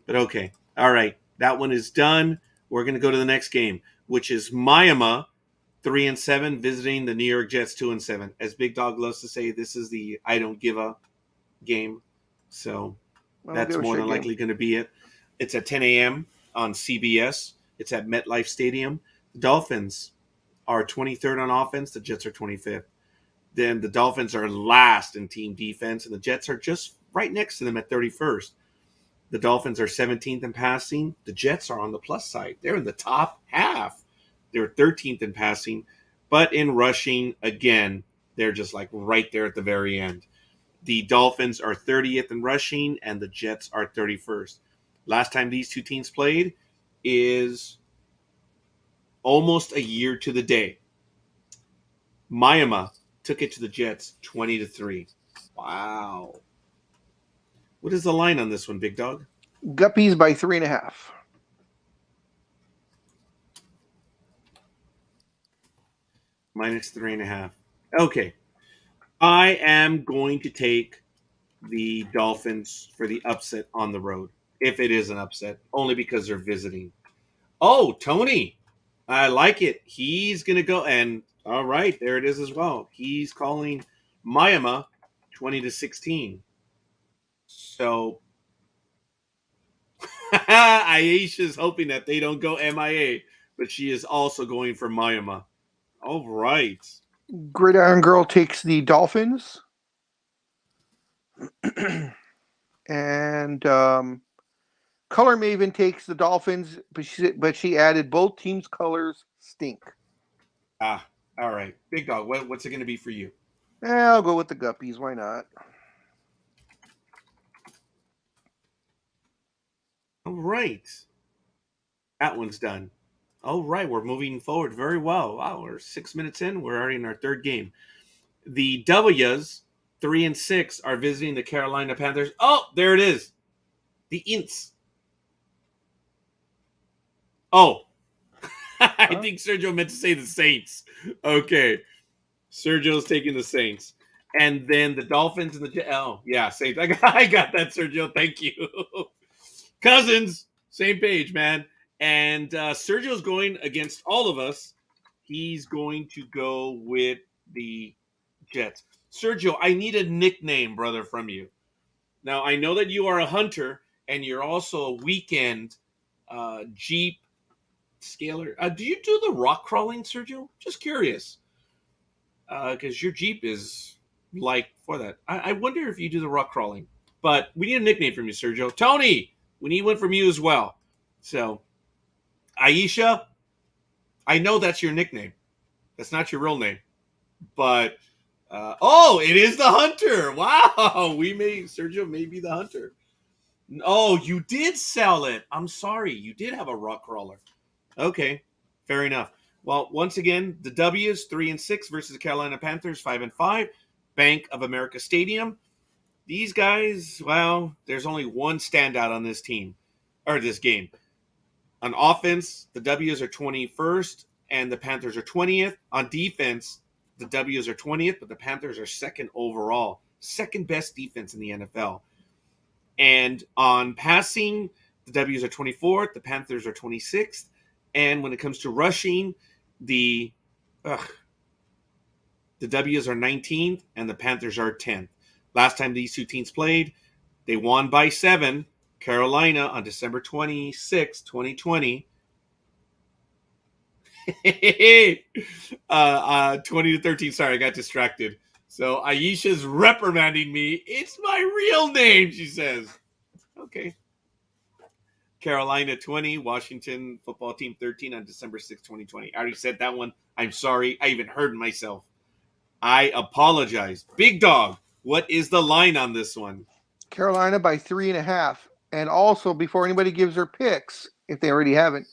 But okay. All right. That one is done. We're going to go to the next game, which is Miami 3-7 visiting the New York Jets 2-7. As Big Dog loves to say, this is the I don't give a game. So that's more than likely going to be it. It's at 10 a.m. on CBS. It's at MetLife Stadium. The Dolphins are 23rd on offense. The Jets are 25th. Then the Dolphins are last in team defense, and the Jets are just right next to them at 31st. The Dolphins are 17th in passing. The Jets are on the plus side. They're in the top half. They're 13th in passing. But in rushing, again, they're just like right there at the very end. The Dolphins are 30th in rushing, and the Jets are 31st. Last time these two teams played is almost a year to the day. Miami took it to the Jets 20-3. Wow. What is the line on this one, Big Dog? Guppies by 3.5. -3.5. Okay. I am going to take the Dolphins for the upset on the road, if it is an upset, only because they're visiting. Oh, Tony. I like it. He's going to go, and all right, there it is as well. He's calling Miami 20-16. So Aisha's hoping that they don't go MIA, but she is also going for Miami. All right. Gridiron Girl takes the Dolphins. And Color Maven takes the Dolphins, but she added both teams' colors stink. All right. Big Dog, what's it going to be for you? I'll go with the Guppies. Why not? All right. That one's done. All right, we're moving forward very well. Wow, we're 6 minutes in. We're already in our third game. The W's, 3 and 6, are visiting the Carolina Panthers. Oh, there it is. The Ints. Oh, I think Sergio meant to say the Saints. Okay. Sergio's taking the Saints. And then the Dolphins and the Saints. I got that, Sergio. Thank you. Cousins, same page, man. And Sergio's going against all of us. He's going to go with the Jets. Sergio, I need a nickname, brother, from you. Now, I know that you are a hunter and you're also a weekend Jeep scaler. Do you do the rock crawling, Sergio? Just curious. Because your Jeep is like for that. I wonder if you do the rock crawling. But we need a nickname from you, Sergio. Tony, we need one from you as well. So, Aisha, I know that's your nickname. That's not your real name. But, it is the hunter. Wow. Sergio may be the hunter. Oh, you did sell it. I'm sorry. You did have a rock crawler. Okay. Fair enough. Well, once again, the W's 3 and 6 versus the Carolina Panthers 5 and 5. Bank of America Stadium. These guys, well, there's only one standout on this team or this game. On offense, the W's are 21st and the Panthers are 20th. On defense, the W's are 20th, but the Panthers are second overall. Second best defense in the NFL. And on passing, the W's are 24th, the Panthers are 26th. And when it comes to rushing, the W's are 19th and the Panthers are 10th. Last time these two teams played, they won by 7. Carolina on December 26, 2020. 20-13. Sorry, I got distracted. So Aisha's reprimanding me. It's my real name, she says. Okay. Carolina 20, Washington football team 13 on December 6, 2020. I already said that one. I'm sorry. I even heard myself. I apologize. Big Dog, what is the line on this one? Carolina by 3.5. And also, before anybody gives their picks, if they already haven't,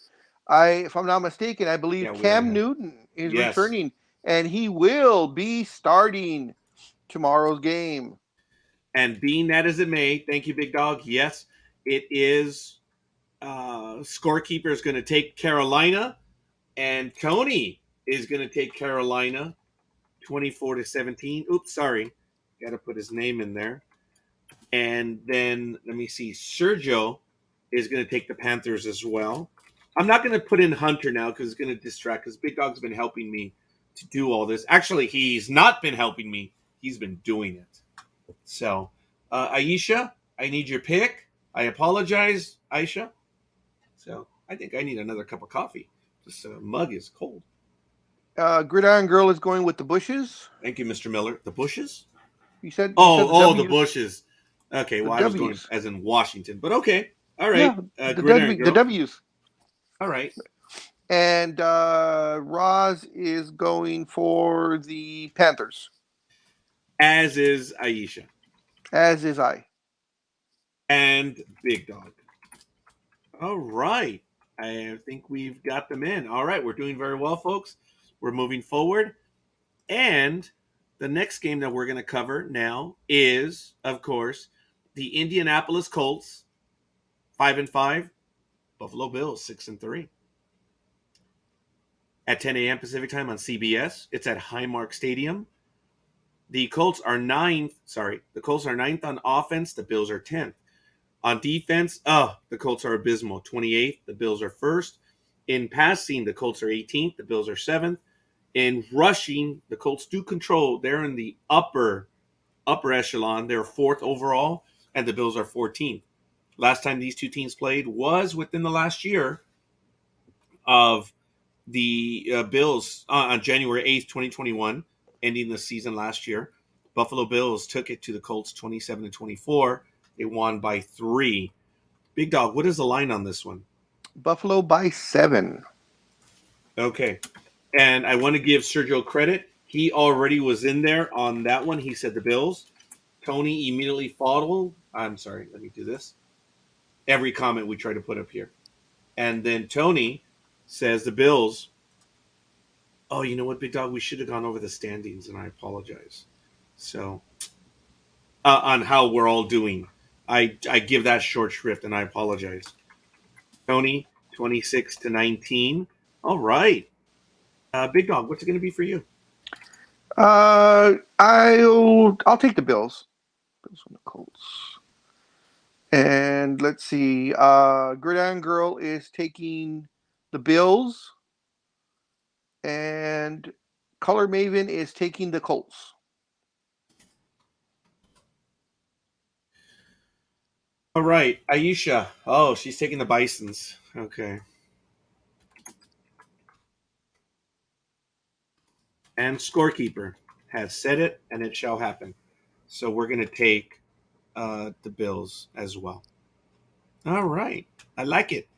if I'm not mistaken, I believe Cam Newton is returning, and he will be starting tomorrow's game. And being that as it may, thank you, Big Dog. Yes, it is. Scorekeeper is going to take Carolina, and Tony is going to take Carolina 24-17. Oops, sorry. Got to put his name in there. And then, let me see, Sergio is going to take the Panthers as well. I'm not going to put in Hunter now because it's going to distract, because Big Dog's been helping me to do all this. Actually, he's not been helping me. He's been doing it. So, Aisha, I need your pick. I apologize, Aisha. So, I think I need another cup of coffee. This mug is cold. Gridiron Girl is going with the Bushes. Thank you, Mr. Miller. The Bushes? You said the Bushes. Okay, well, I was going as in Washington, but okay. All right. Yeah, the W's. All right. And Roz is going for the Panthers. As is Aisha. As is I. And Big Dog. All right. I think we've got them in. All right. We're doing very well, folks. We're moving forward. And the next game that we're going to cover now is, of course, the Indianapolis Colts, 5 and 5. Buffalo Bills, 6 and 3. At 10 a.m. Pacific time on CBS. It's at Highmark Stadium. The Colts are ninth. The Colts are ninth on offense. The Bills are 10th. On defense, the Colts are abysmal. 28th. The Bills are first. In passing, the Colts are 18th. The Bills are 7th. In rushing, the Colts do control. They're in the upper echelon. They're 4th overall, and the Bills are 14th. Last time these two teams played was within the last year of the Bills on January 8th, 2021, ending the season last year. Buffalo Bills took it to the Colts 27-24. They won by 3. Big Dog, what is the line on this one? Buffalo by 7. Okay. And I want to give Sergio credit. He already was in there on that one. He said the Bills. Tony immediately followed. I'm sorry, let me do this. Every comment we try to put up here. And then Tony says the Bills. Oh, you know what, Big Dog? We should have gone over the standings, and I apologize. So, on how we're all doing, I give that short shrift, and I apologize. Tony, 26-19. All right. Big Dog, what's it going to be for you? I'll take the Bills. Bills on the Colts. And let's see. Gridiron Girl is taking the Bills, and Color Maven is taking the Colts. All right, Aisha. Oh, she's taking the Bisons. Okay. And Scorekeeper has said it, and it shall happen. So we're going to take the Bills as well. All right. I like it.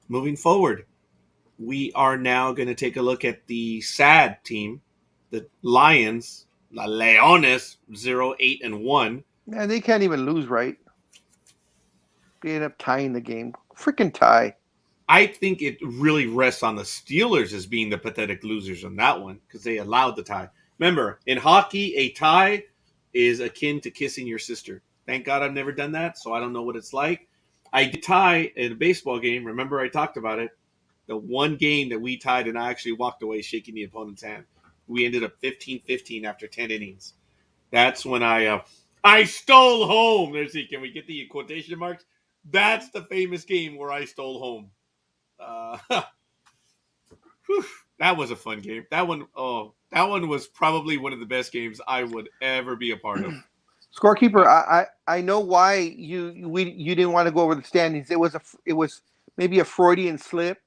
Moving forward, we are now going to take a look at the sad team, the Lions, La Leones, 0-8-1. Man, they can't even lose, right? They end up tying the game. Freaking tie. I think it really rests on the Steelers as being the pathetic losers on that one because they allowed the tie. Remember, in hockey, a tie is akin to kissing your sister. Thank God I've never done that, so I don't know what it's like. I did tie in a baseball game. Remember I talked about it. The one game that we tied, and I actually walked away shaking the opponent's hand. We ended up 15-15 after 10 innings. That's when I stole home. There's the, can we get the quotation marks? That's the famous game where I stole home. That was a fun game. That one was probably one of the best games I would ever be a part of. Scorekeeper, I know why you didn't want to go over the standings. It was maybe a Freudian slip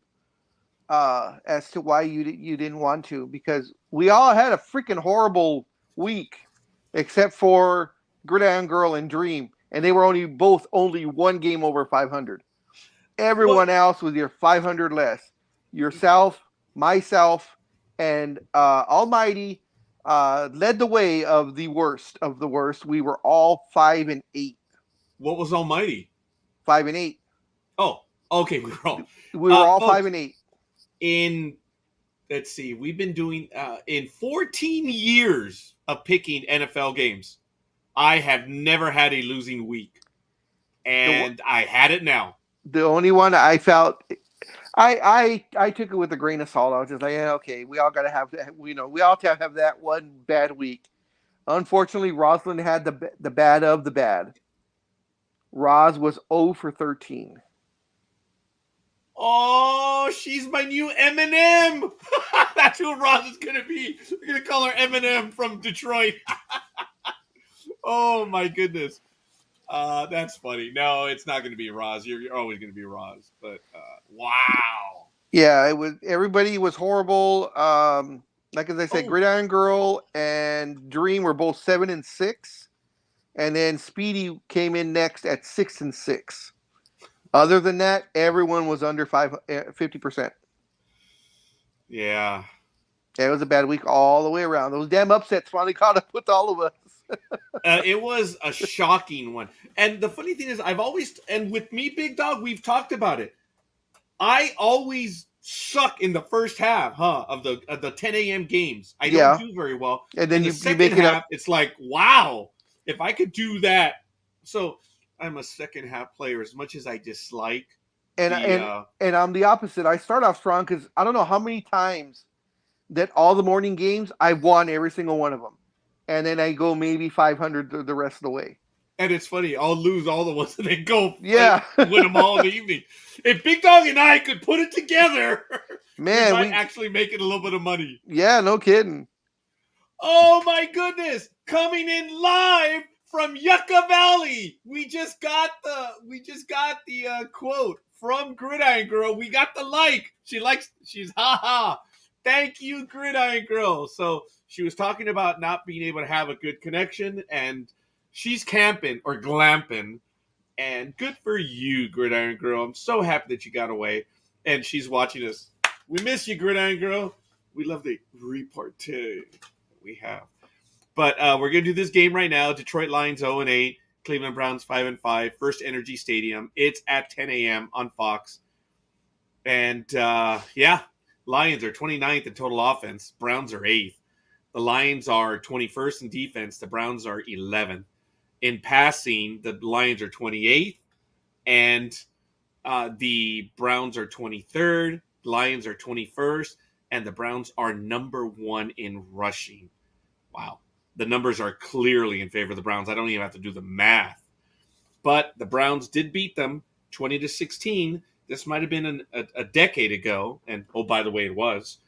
as to why you didn't want to, because we all had a freaking horrible week except for Gridiron Girl and Dreem, and they were only one game over 500. Everyone else was either 500 less. Yourself, myself, and Almighty led the way of the worst of the worst. We were all 5-8. What was Almighty? 5-8. Oh, okay. We were all 5-8. Let's see, we've been doing in 14 years of picking NFL games. I have never had a losing week, and I had it now. The only one I felt, I took it with a grain of salt. I was just like, yeah, okay, we all gotta have, we all have that one bad week. Unfortunately, Rosalind had the bad of the bad. Roz was 0 for 13. Oh, she's my new Eminem. That's who Roz is gonna be. We're gonna call her Eminem from Detroit. Oh my goodness. That's funny. No, it's not going to be Roz. You're always going to be Roz. But wow. Yeah, everybody was horrible. Like as I said, Gridiron Girl and Dreem were both 7-6, and then Speedy came in next at 6-6. Other than that, everyone was under 50%. Yeah. It was a bad week all the way around. Those damn upsets finally caught up with all of us. It was a shocking one. And the funny thing is, and with me, Big Dog, we've talked about it. I always suck in the first half, of the 10 a.m. games. I don't do very well. And then in you second make it half, up. It's like, wow, if I could do that. So I'm a second half player as much as I dislike. And I'm the opposite. I start off strong because I don't know how many times that all the morning games I've won every single one of them. And then I go maybe 500 the rest of the way. And it's funny, I'll lose all the ones and then go win them all in the evening. If Big Dog and I could put it together, man, we might actually make it a little bit of money. Yeah, no kidding. Oh my goodness! Coming in live from Yucca Valley, we just got the quote from Gridiron Girl. We got the like. She's haha. Thank you, Gridiron Girl. So she was talking about not being able to have a good connection, and she's camping or glamping. And good for you, Gridiron Girl. I'm so happy that you got away. And she's watching us. We miss you, Gridiron Girl. We love the repartee. we have. But we're going to do this game right now. Detroit Lions 0-8, Cleveland Browns 5-5, First Energy Stadium. It's at 10 a.m. on Fox. And Lions are 29th in total offense. Browns are 8th. The Lions are 21st in defense. The Browns are 11th. In passing, the Lions are 28th. And the Browns are 23rd. Lions are 21st. And the Browns are number 1 in rushing. Wow. The numbers are clearly in favor of the Browns. I don't even have to do the math. But the Browns did beat them 20-16. This might have been a decade ago. And, oh, by the way, it was.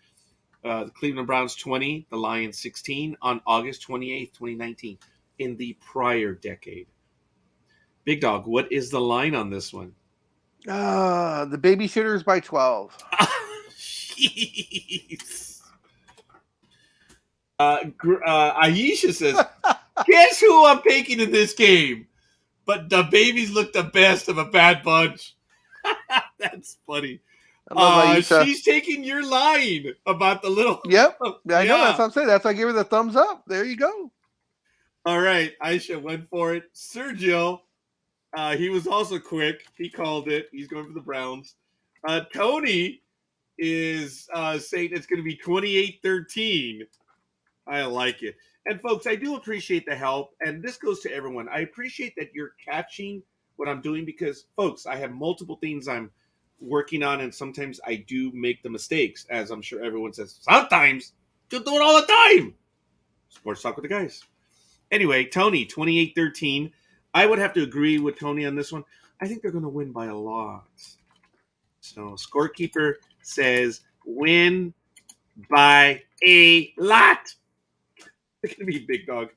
The Cleveland Browns 20, the Lions 16 on August 28th, 2019, in the prior decade. Big Dog, what is the line on this one? The Babysitters by 12. Jeez. Aisha says, guess who I'm taking in this game? But the babies look the best of a bad bunch. That's funny. I love Aisha. She's taking your line about the little. Yep, I know. That's what I'm saying. That's why I gave her the thumbs up. There you go. All right, Aisha went for it. Sergio, he was also quick. He called it. He's going for the Browns. Tony is saying it's going to be 28-13. I like it. And folks, I do appreciate the help. And this goes to everyone. I appreciate that you're catching what I'm doing because, folks, I have multiple things I'm working on. And sometimes I do make the mistakes, as I'm sure everyone says. Sometimes you do it all the time. Sports Talk with the guys. Anyway, Tony, 28-13. I would have to agree with Tony on this one. I think they're going to win by a lot. So, Scorekeeper says win by a lot. It's going to be Big Dog.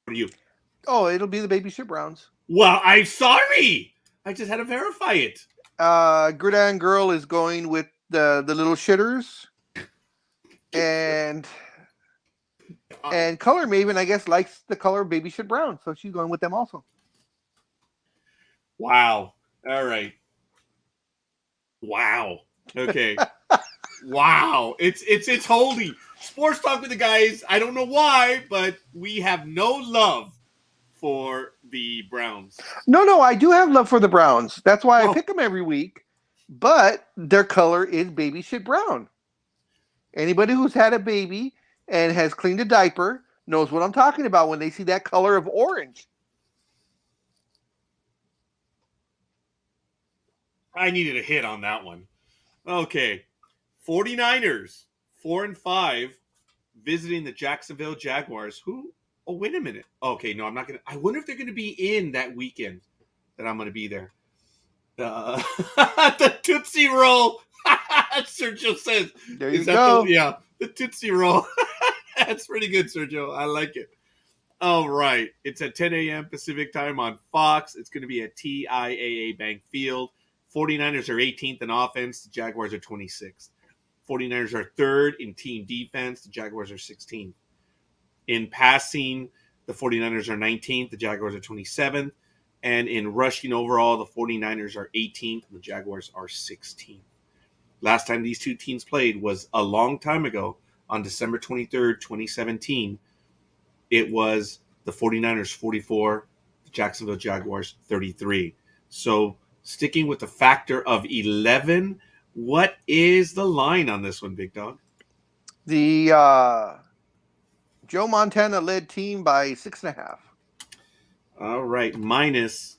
What are you? Oh, it'll be the Babysit Browns. Well, I'm sorry. I just had to verify it. Gridiron Girl is going with the little shitters. And Color Maven, I guess, likes the color Babysit Brown. So she's going with them also. Wow. All right. Wow. Okay. Wow. It's holding. Sports Talk with the guys. I don't know why, but we have no love for the Browns. No, I do have love for the Browns. That's why I pick them every week. But their color is Babysit Brown. Anybody who's had a baby and has cleaned a diaper knows what I'm talking about when they see that color of orange. I needed a hit on that one. Okay. 49ers, 4-5, visiting the Jacksonville Jaguars. Who? Oh, wait a minute. Okay, no, I'm not going to. I wonder if they're going to be in that weekend that I'm going to be there. The Tootsie Roll. Sergio says. There you go. The Tootsie Roll. That's pretty good, Sergio. I like it. All right. It's at 10 a.m. Pacific time on Fox. It's going to be at TIAA Bank Field. 49ers are 18th in offense. The Jaguars are 26th. 49ers are 3rd in team defense. The Jaguars are 16th. In passing, the 49ers are 19th. The Jaguars are 27th. And in rushing overall, the 49ers are 18th. And the Jaguars are 16th. Last time these two teams played was a long time ago on December 23rd, 2017. It was the 49ers 44, the Jacksonville Jaguars 33. So sticking with the factor of 11, what is the line on this one, Big Dog? The Joe Montana led team by 6.5. All right, minus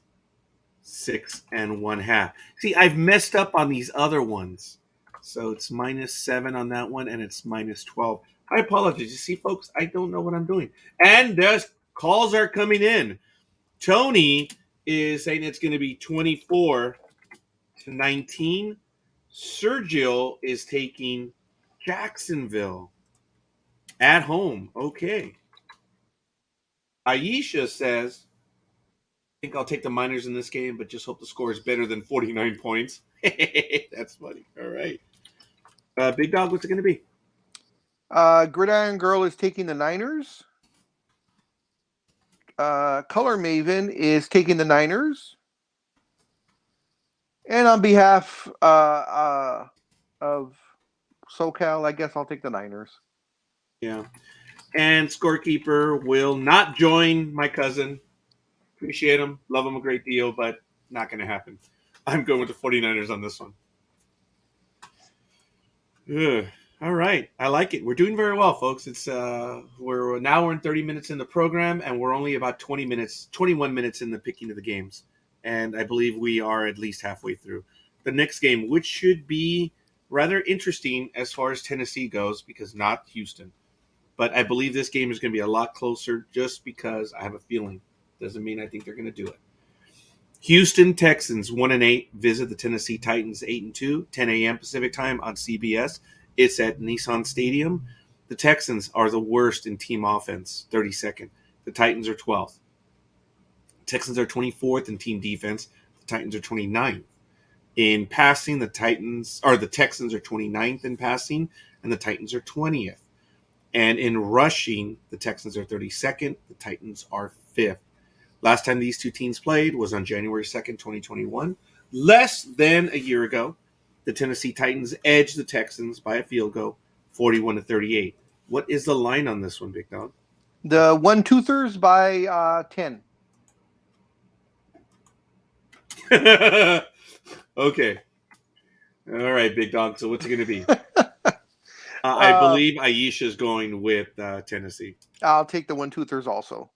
6.5. See, I've messed up on these other ones. So it's -7 on that one, and it's -12. I apologize. You see, folks, I don't know what I'm doing. And there's calls are coming in. Tony is saying it's going to be 24-19. Sergio is taking Jacksonville at home. Okay. Aisha says, I think I'll take the Miners in this game, but just hope the score is better than 49 points. That's funny. All right. Big Dog, what's it going to be? Gridiron Girl is taking the Niners. Color Maven is taking the Niners. And on behalf of SoCal, I guess I'll take the Niners. Yeah. And Scorekeeper will not join my cousin. Appreciate him. Love him a great deal, but not going to happen. I'm going with the 49ers on this one. Ugh. All right. I like it. We're doing very well, folks. It's we're in 30 minutes in the program, and we're only about 21 minutes in the picking of the games. And I believe we are at least halfway through. The next game, which should be rather interesting as far as Tennessee goes, because not Houston. But I believe this game is going to be a lot closer just because I have a feeling. Doesn't mean I think they're going to do it. Houston Texans 1-8 visit the Tennessee Titans 8-2, 10 a.m. Pacific time on CBS. It's at Nissan Stadium. The Texans are the worst in team offense, 32nd. The Titans are 12th. Texans are 24th in team defense. The Titans are 29th. In passing, the Texans are 29th in passing, and the Titans are 20th. And in rushing, the Texans are 32nd. The Titans are 5th. Last time these two teams played was on January 2nd, 2021. Less than a year ago, the Tennessee Titans edged the Texans by a field goal, 41-38. What is the line on this one, Big Dog? The 1-2thers by 10. Okay. All right, Big Dog. So what's it going to be? I believe Aisha's going with Tennessee. I'll take the 1-2thers also.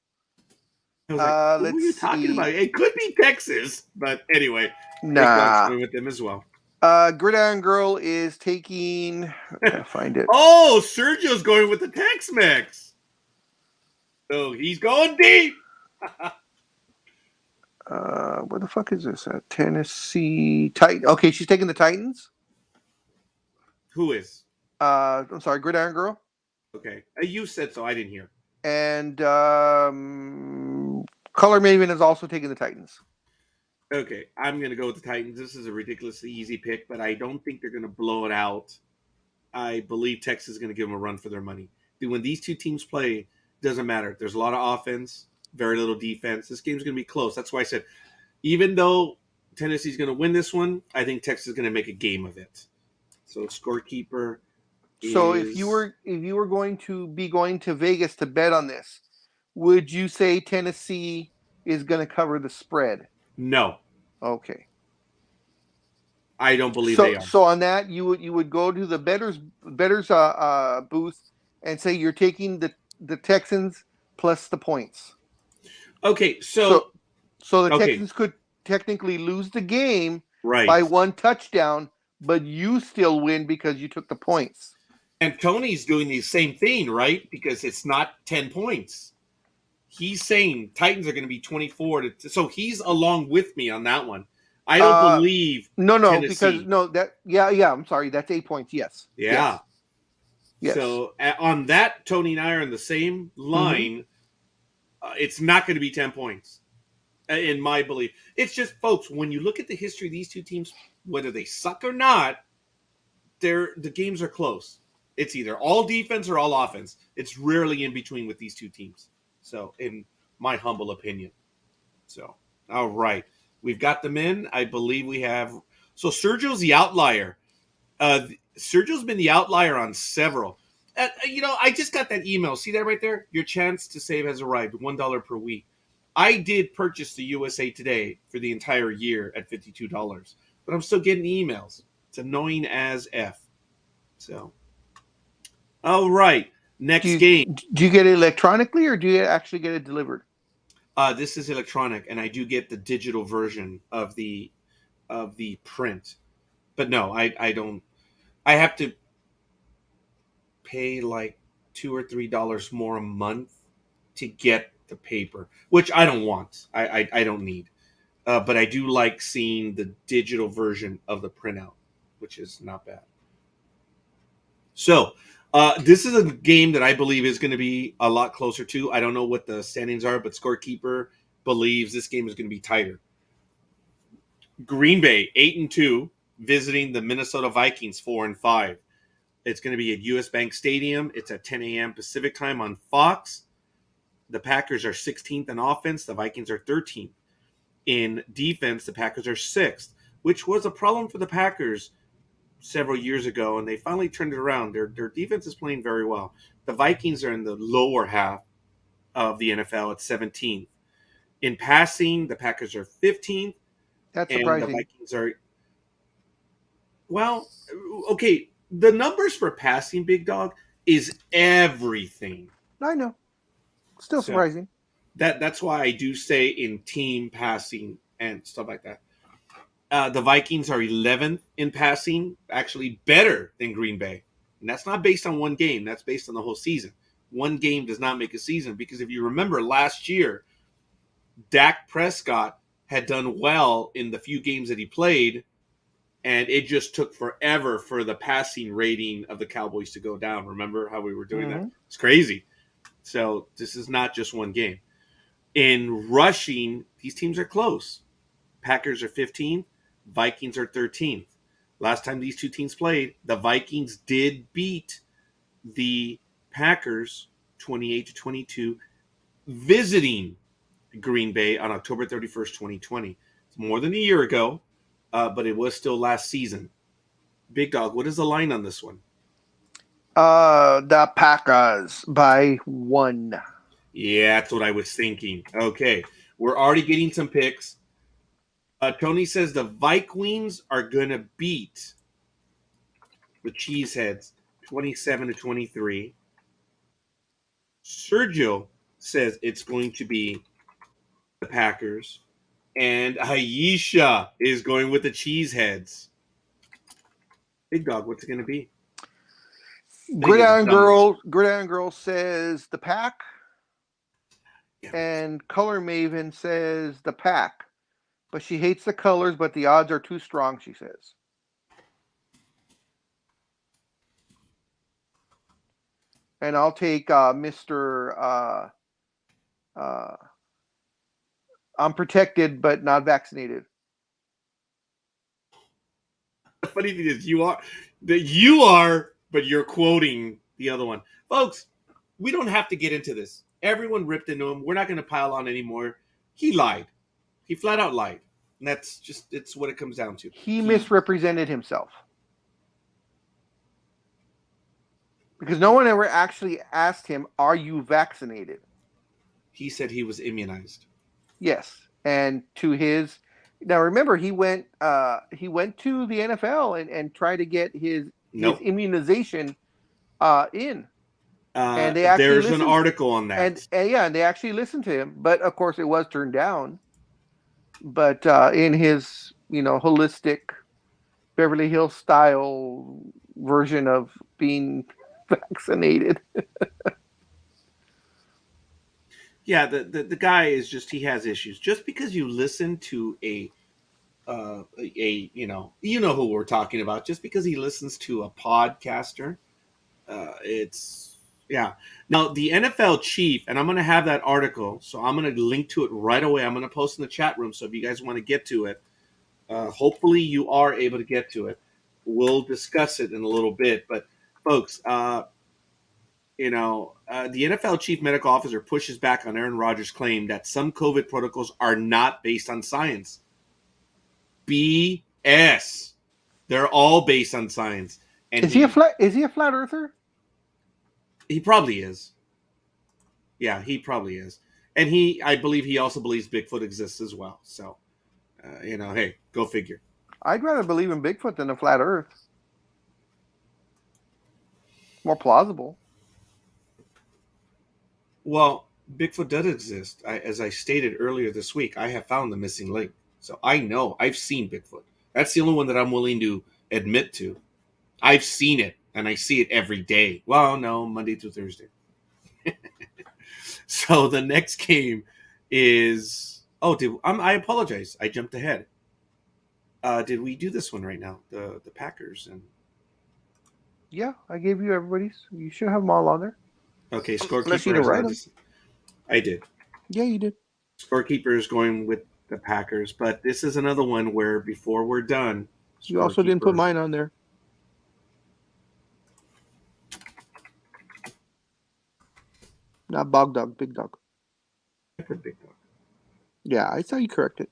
I was like, what are you talking about? It could be Texas, but anyway, nah, going with them as well. Gridiron Girl is taking. I gotta find it. Oh, Sergio's going with the Tex-Mex. So he's going deep. Where the fuck is this at? Tennessee Titan. Okay, she's taking the Titans. Who is? I'm sorry, Gridiron Girl. Okay, you said so. I didn't hear. And Color Maven is also taking the Titans. Okay, I'm going to go with the Titans. This is a ridiculously easy pick, but I don't think they're going to blow it out. I believe Texas is going to give them a run for their money. Dude, when these two teams play, it doesn't matter. There's a lot of offense, very little defense. This game's going to be close. That's why I said, even though Tennessee's going to win this one, I think Texas is going to make a game of it. So Scorekeeper. So if you were going to Vegas to bet on this, would you say Tennessee is going to cover the spread? No. Okay. I don't believe they are. So on that, you would go to the betters booth and say you're taking the Texans plus the points. Okay, so the Texans could technically lose the game right. by one touchdown, but you still win because you took the points. And Tony's doing the same thing, right? Because it's not 10 points. He's saying Titans are going to be 24. So he's along with me on that one. I don't believe No, Tennessee. because I'm sorry. That's 8 points. Yes. Yeah. Yes. So on that, Tony and I are on the same line. Mm-hmm. It's not going to be 10 points, in my belief. It's just, folks, when you look at the history of these two teams, whether they suck or not, the games are close. It's either all defense or all offense. It's rarely in between with these two teams. So, in my humble opinion. So, all right. We've got them in. I believe we have. So, Sergio's the outlier. Sergio's been the outlier on several. I just got that email. See that right there? Your chance to save has arrived. $1 per week. I did purchase the USA Today for the entire year at $52. But I'm still getting emails. It's annoying as F. So. All right. Next game. Do you get it electronically or do you actually get it delivered? This is electronic, and I do get the digital version of the print. But no, I don't. I have to pay like $2 or $3 more a month to get the paper, which I don't want. I don't need. But I do like seeing the digital version of the printout, which is not bad. So. This is a game that I believe is going to be a lot closer to. I don't know what the standings are, but Scorekeeper believes this game is going to be tighter. Green Bay 8-2 visiting the Minnesota Vikings 4-5. It's going to be at US Bank Stadium. It's at 10 a.m. Pacific time on Fox. The Packers are 16th in offense. The Vikings are 13th. In defense, the Packers are 6th, which was a problem for the Packers several years ago, and they finally turned it around. Their defense is playing very well. The Vikings are in the lower half of the NFL at 17th. In passing, the Packers are 15th, That's and the surprising. Vikings are, well, okay. The numbers for passing, Big Dog, is everything. I know. Still So surprising. that's why I do say in team passing and stuff like that. The Vikings are 11th in passing, actually better than Green Bay. And that's not based on one game, that's based on the whole season. One game does not make a season because if you remember last year, Dak Prescott had done well in the few games that he played, and it just took forever for the passing rating of the Cowboys to go down. Remember how we were doing that? It's crazy. So this is not just one game. In rushing, these teams are close. Packers are 15th, Vikings are 13th. Last time these two teams played, the Vikings did beat the Packers 28-22, visiting Green Bay on October 31st, 2020. It's more than a year ago, but it was still last season. Big Dog, what is the line on this one? The Packers by 1. Yeah, that's what I was thinking. Okay, we're already getting some picks. Tony says the Vikings are going to beat the Cheeseheads 27-23. Sergio says it's going to be the Packers. And Aisha is going with the Cheeseheads. Big Dog, what's it going to be? Gridiron Girl says the Pack. Yeah. And Color Maven says the Pack. But she hates the colors, but the odds are too strong, she says. And I'll take Mr. I'm protected but not vaccinated. The funny thing is you are, but you're quoting the other one. Folks, we don't have to get into this. Everyone ripped into him. We're not going to pile on anymore. He lied. He flat out lied. And that's just, it's what it comes down to. He misrepresented himself. Because no one ever actually asked him, are you vaccinated? He said he was immunized. Yes. And to his, now remember, he went to the NFL and tried to get his immunization in. And they actually there's an article on that. And they actually listened to him. But of course, it was turned down. But in his, holistic Beverly Hills style version of being vaccinated. Yeah, the guy is just, he has issues. Just because you listen to a you know who we're talking about, just because he listens to a podcaster, it's, yeah. Now the NFL chief, and I'm going to have that article, so I'm going to link to it right away. I'm going to post in the chat room, so if you guys want to get to it, hopefully you are able to get to it. We'll discuss it in a little bit, but folks, the NFL chief medical officer pushes back on Aaron Rodgers' claim that some COVID protocols are not based on science. BS. They're all based on science. And is he a flat earther? He probably is. Yeah, he probably is. And I believe he also believes Bigfoot exists as well. So, hey, go figure. I'd rather believe in Bigfoot than a flat earth. More plausible. Well, Bigfoot does exist. As I stated earlier this week, I have found the missing link. So I know. I've seen Bigfoot. That's the only one that I'm willing to admit to. I've seen it, and I see it every day. Well, no, Monday through Thursday. So the next game is... I apologize. I jumped ahead. Did we do this one right now? The Packers and... Yeah, I gave you everybody's. You should have them all on there. Okay, Scorekeeper. I did. Yeah, you did. Scorekeeper is going with the Packers, but this is another one where before we're done... You also didn't put mine on there. Not Bog Dog, Big Dog. I put Big Dog. Yeah, I saw you correct it.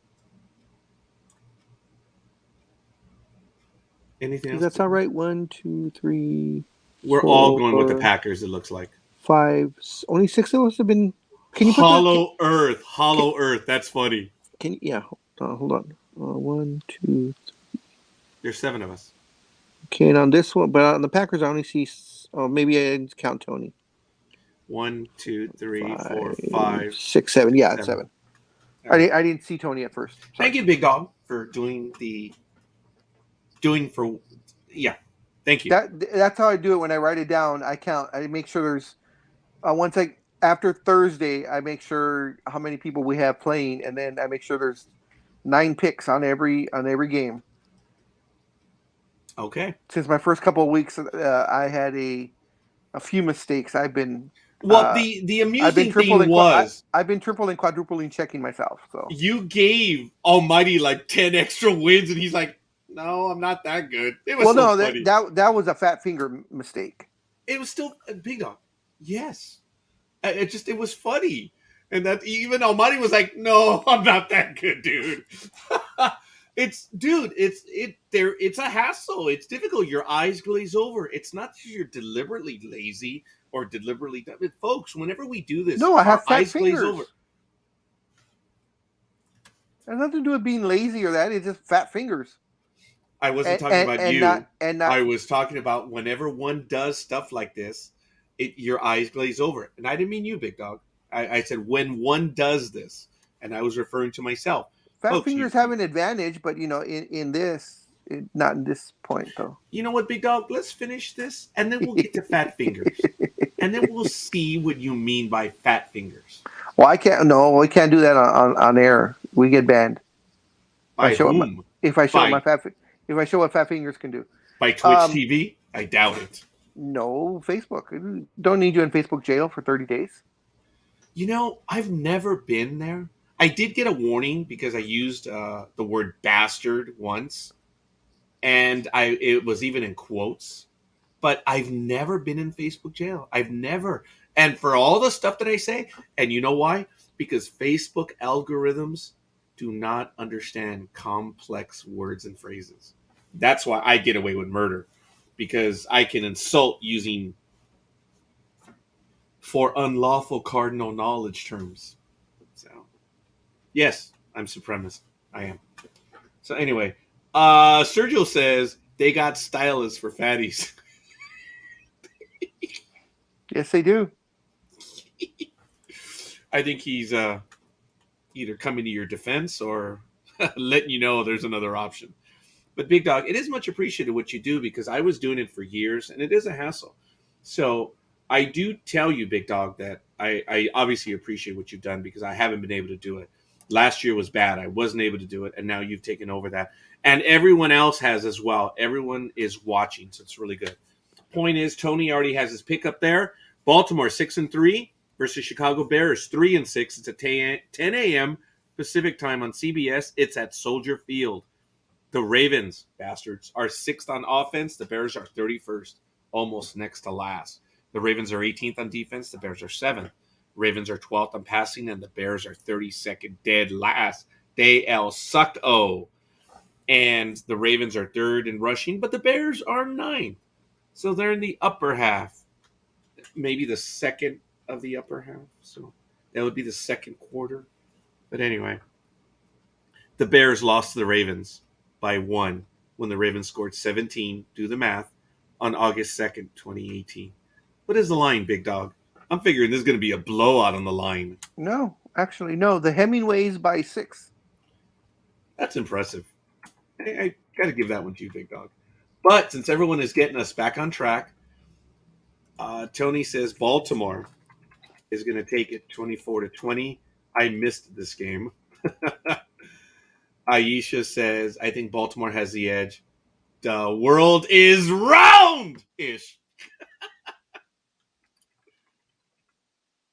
Anything Does else? that sound right? 1, 2, 3, We're all going with the 4, Packers. It looks like 5. Only 6 of us have been. Can you put the? Hollow Earth. Can, Hollow Earth. That's funny. can yeah? Hold on. 1, 2. There's 7 of us. Okay, and on this one, but on the Packers, I only see. Oh, maybe I didn't count Tony. 1, 2, 3, 4, 5, 5, 6, 7. Yeah, it's 7. 7. All right. I didn't see Tony at first. Sorry. Thank you, Big Dog, for doing for. Yeah. Thank you. That's how I do it when I write it down. I count. I make sure there's once I after Thursday, I make sure how many people we have playing, and then I make sure there's 9 picks on every game. Okay. Since my first couple of weeks, I had a few mistakes. Well, the I've been amusing triple thing and was I've been triple and quadrupling checking myself. So you gave Almighty like 10 extra wins, and he's like, "No, I'm not that good." It was so no, funny. that was a fat finger mistake. It was still Big Dog. Yes, it was funny, and that even Almighty was like, "No, I'm not that good, dude." It's a hassle. It's difficult. Your eyes glaze over. It's not that you're deliberately lazy or deliberately, folks. Whenever we do this, No, I our have fat eyes glaze fingers. over. It has nothing to do with being lazy or that. It's just fat fingers. I wasn't talking about And you. not. I was talking about whenever one does stuff like this, your eyes glaze over. And I didn't mean you, Big Dog. I said when one does this, and I was referring to myself. Fat Folks, fingers have an advantage, but in this, not in this point though. you know what, Big Dog? Let's finish this, and then we'll get to fat fingers, and then we'll see what you mean by fat fingers. Well, I can't. No, we can't do that on air. We get banned. By whom? If I show By if I show what fat fingers can do. by Twitch TV? I doubt it. No, Facebook. Don't need you in Facebook jail for 30 days. You know, I've never been there. I did get a warning because I used the word bastard once, and it was even in quotes. But I've never been in Facebook jail. I've never. And for all the stuff that I say, and you know why? Because Facebook algorithms do not understand complex words and phrases. That's why I get away with murder, because I can insult using for unlawful cardinal knowledge terms. So, yes, I'm supremacist. I am. So anyway, Sergio says they got stylists for fatties. Yes, they do. I think he's either coming to your defense or letting you know there's another option. But Big Dog, it is much appreciated what you do, because I was doing it for years and it is a hassle. So I do tell you, Big Dog, that I obviously appreciate what you've done, because I haven't been able to do it. Last year was bad. I wasn't able to do it. And now you've taken over that. And everyone else has as well. Everyone is watching. So it's really good. Point is, Tony already has his pick up there. Baltimore 6-3 versus Chicago Bears 3-6. It's at 10 a.m. Pacific time on CBS. It's at Soldier Field. The Ravens, bastards, are 6th on offense. The Bears are 31st, almost next to last. The Ravens are 18th on defense. The Bears are 7th. Ravens are 12th on passing, and the Bears are 32nd, dead last. They sucked. And the Ravens are 3rd in rushing, but the Bears are 9th. So they're in the upper half, maybe the second of the upper half. So that would be the second quarter. But anyway, the Bears lost to the Ravens by 1 when the Ravens scored 17, do the math, on August 2nd, 2018. What is the line, Big Dog? I'm figuring there's going to be a blowout on the line. No, actually, no. The Hemingways by 6. That's impressive. I got to give that one to you, Big Dog. But since everyone is getting us back on track, Tony says Baltimore is going to take it 24-20. I missed this game. Aisha says, I think Baltimore has the edge. The world is round-ish.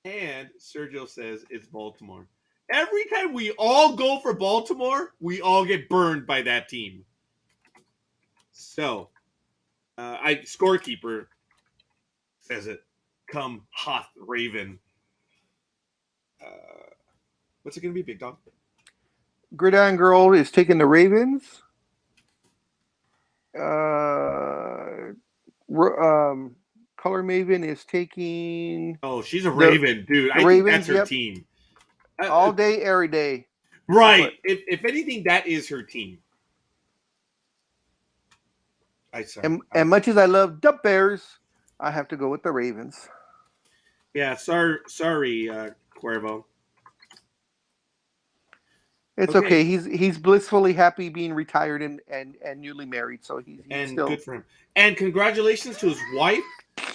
And Sergio says it's Baltimore. Every time we all go for Baltimore, we all get burned by that team. So, Scorekeeper says it. Come, Hoth Raven. What's it going to be, Big Dog? Gridiron Girl is taking the Ravens. Color Maven is taking Oh, she's a the Raven, dude. the I think that's Ravens. her Yep, team. all day, every day. Right. But If anything, that is her team. Sorry. and much as I love the Bears, I have to go with the Ravens. Yeah. Sorry, Cuervo. It's okay. Okay. He's blissfully happy being retired and newly married, so he's And still. good for him. And congratulations to his wife,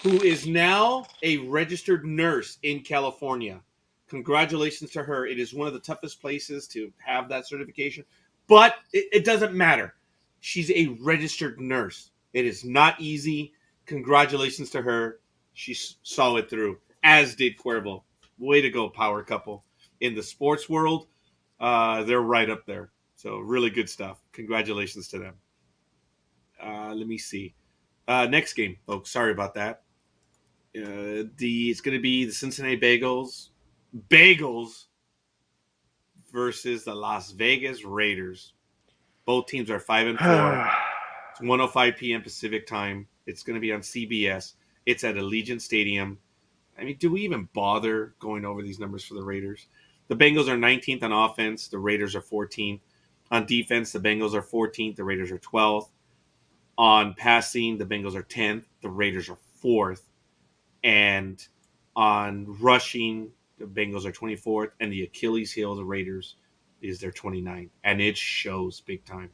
who is now a registered nurse in California. Congratulations to her. It is one of the toughest places to have that certification, but it doesn't matter. She's a registered nurse. It is not easy. Congratulations to her. She saw it through, as did Cuervo. Way to go, power couple. In the sports world, they're right up there. So, really good stuff. Congratulations to them. Let me see. Next game, folks. Sorry about that. It's going to be the Cincinnati Bagels versus the Las Vegas Raiders. Both teams are 5-4. It's 1:05 p.m. Pacific time. It's going to be on CBS. It's at Allegiant Stadium. I mean, do we even bother going over these numbers for the Raiders? The Bengals are 19th on offense. The Raiders are 14th. On defense, the Bengals are 14th. The Raiders are 12th. On passing, the Bengals are 10th. The Raiders are 4th. And on rushing, the Bengals are 24th. And the Achilles heel of the Raiders is their 29th. And it shows big time.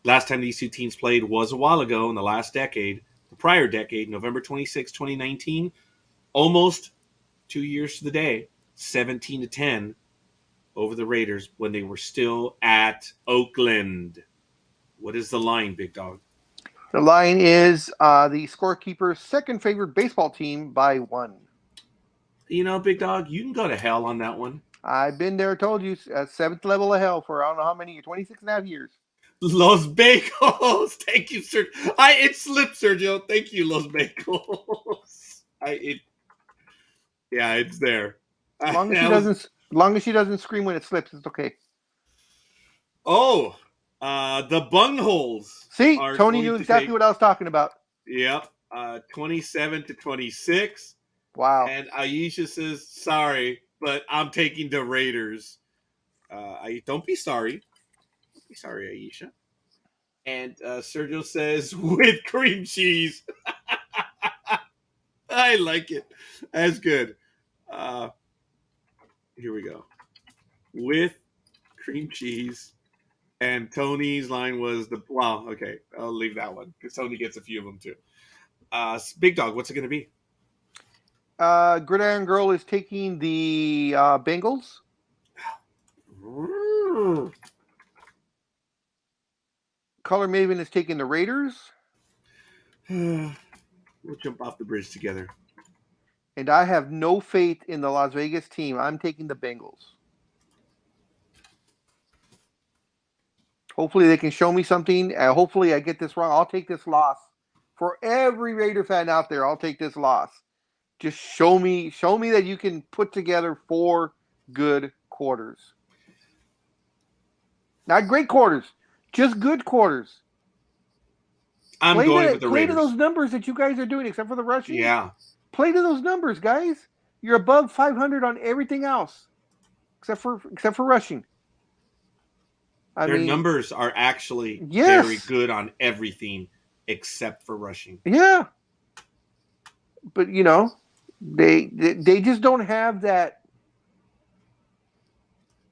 Last time these two teams played was a while ago in the last decade, the prior decade, November 26, 2019. Almost 2 years to the day, 17-10 over the Raiders when they were still at Oakland. What is the line, Big Dog? The line is the Scorekeeper's second favorite baseball team by 1. You know, Big Dog, you can go to hell on that one. I've been there, told you, seventh level of hell for I don't know how many, 26 and a half years. Los Bagels. Thank you, sir. It slipped, Sergio. Thank you, Los Bagels. It's there. As long as she doesn't scream when it slips, it's okay. Oh, the bungholes. See, Tony knew exactly what I was talking about. Yep. 27-26. Wow. And Aisha says, sorry, but I'm taking the Raiders. Don't be sorry. Don't be sorry, Aisha. And Sergio says, with cream cheese. I like it. That's good. Here we go. With cream cheese. And Tony's line was okay, I'll leave that one because Tony gets a few of them too. Big Dog, what's it going to be? Gridiron Girl is taking the Bengals. Color Maven is taking the Raiders. We'll jump off the bridge together. And I have no faith in the Las Vegas team. I'm taking the Bengals. Hopefully they can show me something. Hopefully I get this wrong. I'll take this loss. For every Raider fan out there, I'll take this loss. Just show me that you can put together 4 good quarters. Not great quarters, just good quarters. I'm going with the Raiders. Play to those numbers that you guys are doing, except for the rushing. Yeah. Play to those numbers, guys. You're above 500 on everything else, except for rushing. Their numbers are actually very good on everything except for rushing. Yeah. But, they just don't have that.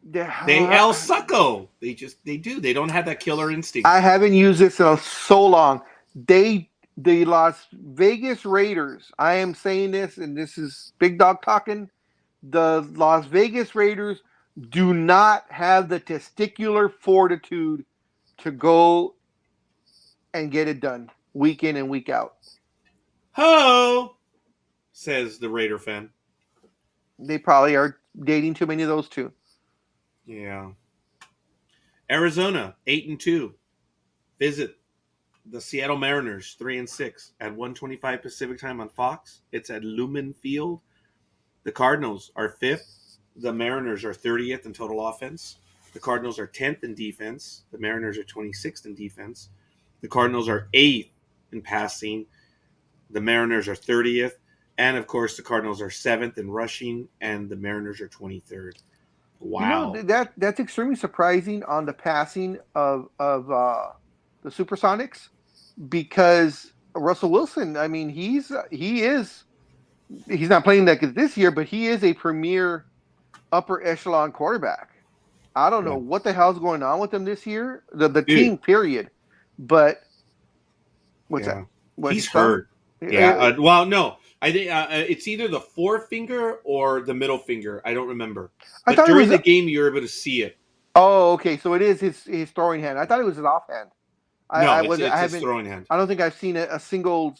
They El Succo. They do. They don't have that killer instinct. I haven't used this in so long. The Las Vegas Raiders, I am saying this, and this is Big Dog talking. The Las Vegas Raiders do not have the testicular fortitude to go and get it done week in and week out. Ho! Says the Raider fan. They probably are dating too many of those too. Yeah. Arizona, 8-2. Visit the Seattle Mariners, 3-6 at 1:25 Pacific time on Fox. It's at Lumen Field. The Cardinals are 5th. The Mariners are 30th in total offense. The Cardinals are 10th in defense. The Mariners are 26th in defense. The Cardinals are 8th in passing. The Mariners are 30th. And, of course, the Cardinals are 7th in rushing, and the Mariners are 23rd. Wow. That's extremely surprising on the passing of the Supersonics, because Russell Wilson, I mean, he's not playing like this year, but he is a premier upper echelon quarterback. I don't know what the hell's going on with him this year, the team period. But what's that? He's hurt. Yeah. Well, no. I think it's either the forefinger or the middle finger. I don't remember. But during the game, you're able to see it. Oh, okay. So it is his throwing hand. I thought it was his offhand. It's his throwing hand. I don't think I've seen a single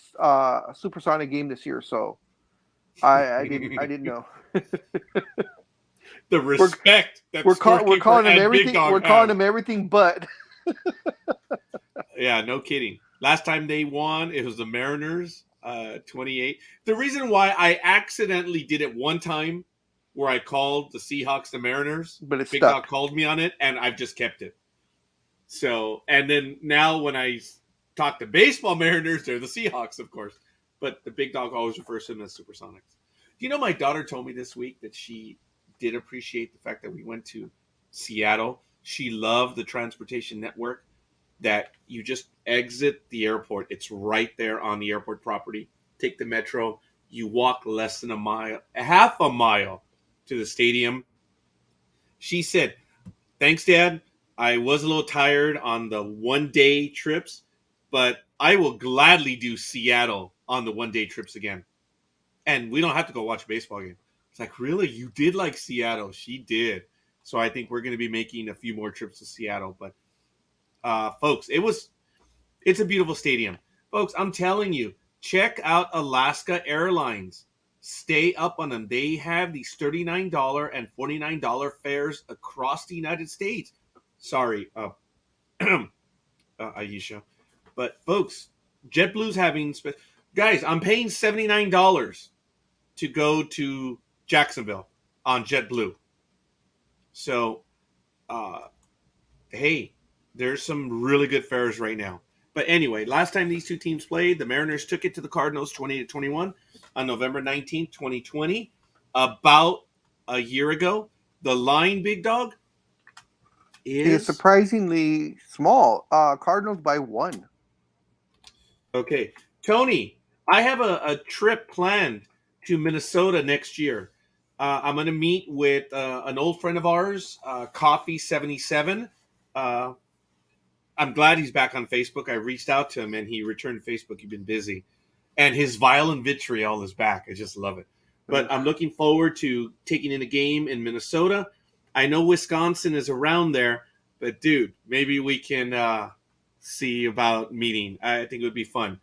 Supersonic game this year, so I didn't know. The respect we're calling him everything. We're calling him everything but. Yeah, no kidding. Last time they won, it was the Mariners, 28. The reason why I accidentally did it one time, where I called the Seahawks the Mariners, but Big Dog called me on it, and I've just kept it. So, and then now when I talk to baseball Mariners, they're the Seahawks, of course. But the Big Dog always refers to them as Supersonics. Do you know my daughter told me this week that she did appreciate the fact that we went to Seattle? She loved the transportation network, that you just exit the airport. It's right there on the airport property. Take the metro. You walk less than half a mile to the stadium. She said, "Thanks, Dad. I was a little tired on the one-day trips, but I will gladly do Seattle on the one-day trips again. And we don't have to go watch a baseball game." It's like, really? You did like Seattle? She did. So I think we're going to be making a few more trips to Seattle. But, folks, it's a beautiful stadium. Folks, I'm telling you, check out Alaska Airlines. Stay up on them. They have these $39 and $49 fares across the United States. Sorry, Aisha. But, folks, JetBlue's having... Guys, I'm paying $79 to go to Jacksonville on JetBlue. So, hey, there's some really good fares right now. But anyway, last time these two teams played, the Mariners took it to the Cardinals 20-21 on November 19th, 2020. About a year ago. The line, Big Dog, is surprisingly small. Cardinals by 1. Okay. Tony, I have a trip planned to Minnesota next year. I'm going to meet with an old friend of ours, Coffee77. I'm glad he's back on Facebook. I reached out to him, and he returned Facebook. He's been busy. And his violent vitriol is back. I just love it. But I'm looking forward to taking in a game in Minnesota. I know Wisconsin is around there, but, dude, maybe we can see about meeting. I think it would be fun.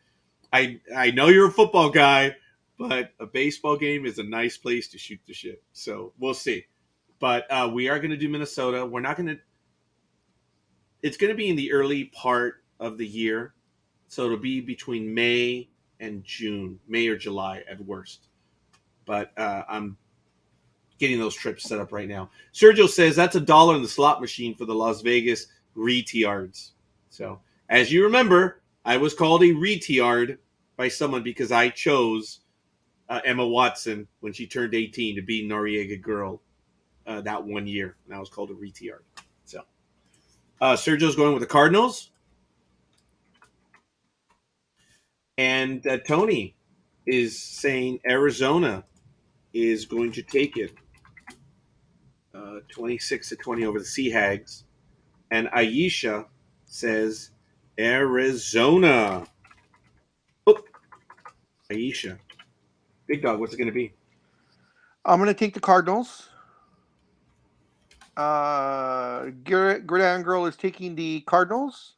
I know you're a football guy, but a baseball game is a nice place to shoot the shit. So we'll see. But we are going to do Minnesota. We're not going to... It's going to be in the early part of the year. So it'll be between May and June. May or July at worst. But I'm getting those trips set up right now. Sergio says that's $1 in the slot machine for the Las Vegas retards. So, as you remember, I was called a retard by someone because I chose Emma Watson when she turned 18 to be Noriega Girl that one year. And I was called a retard. So, Sergio's going with the Cardinals. And Tony is saying Arizona is going to take it 26-20 over the Sea Hags. And Aisha says Arizona. Oh, Aisha. Big Dog, what's it going to be? I'm going to take the Cardinals. Gridiron Girl is taking the Cardinals.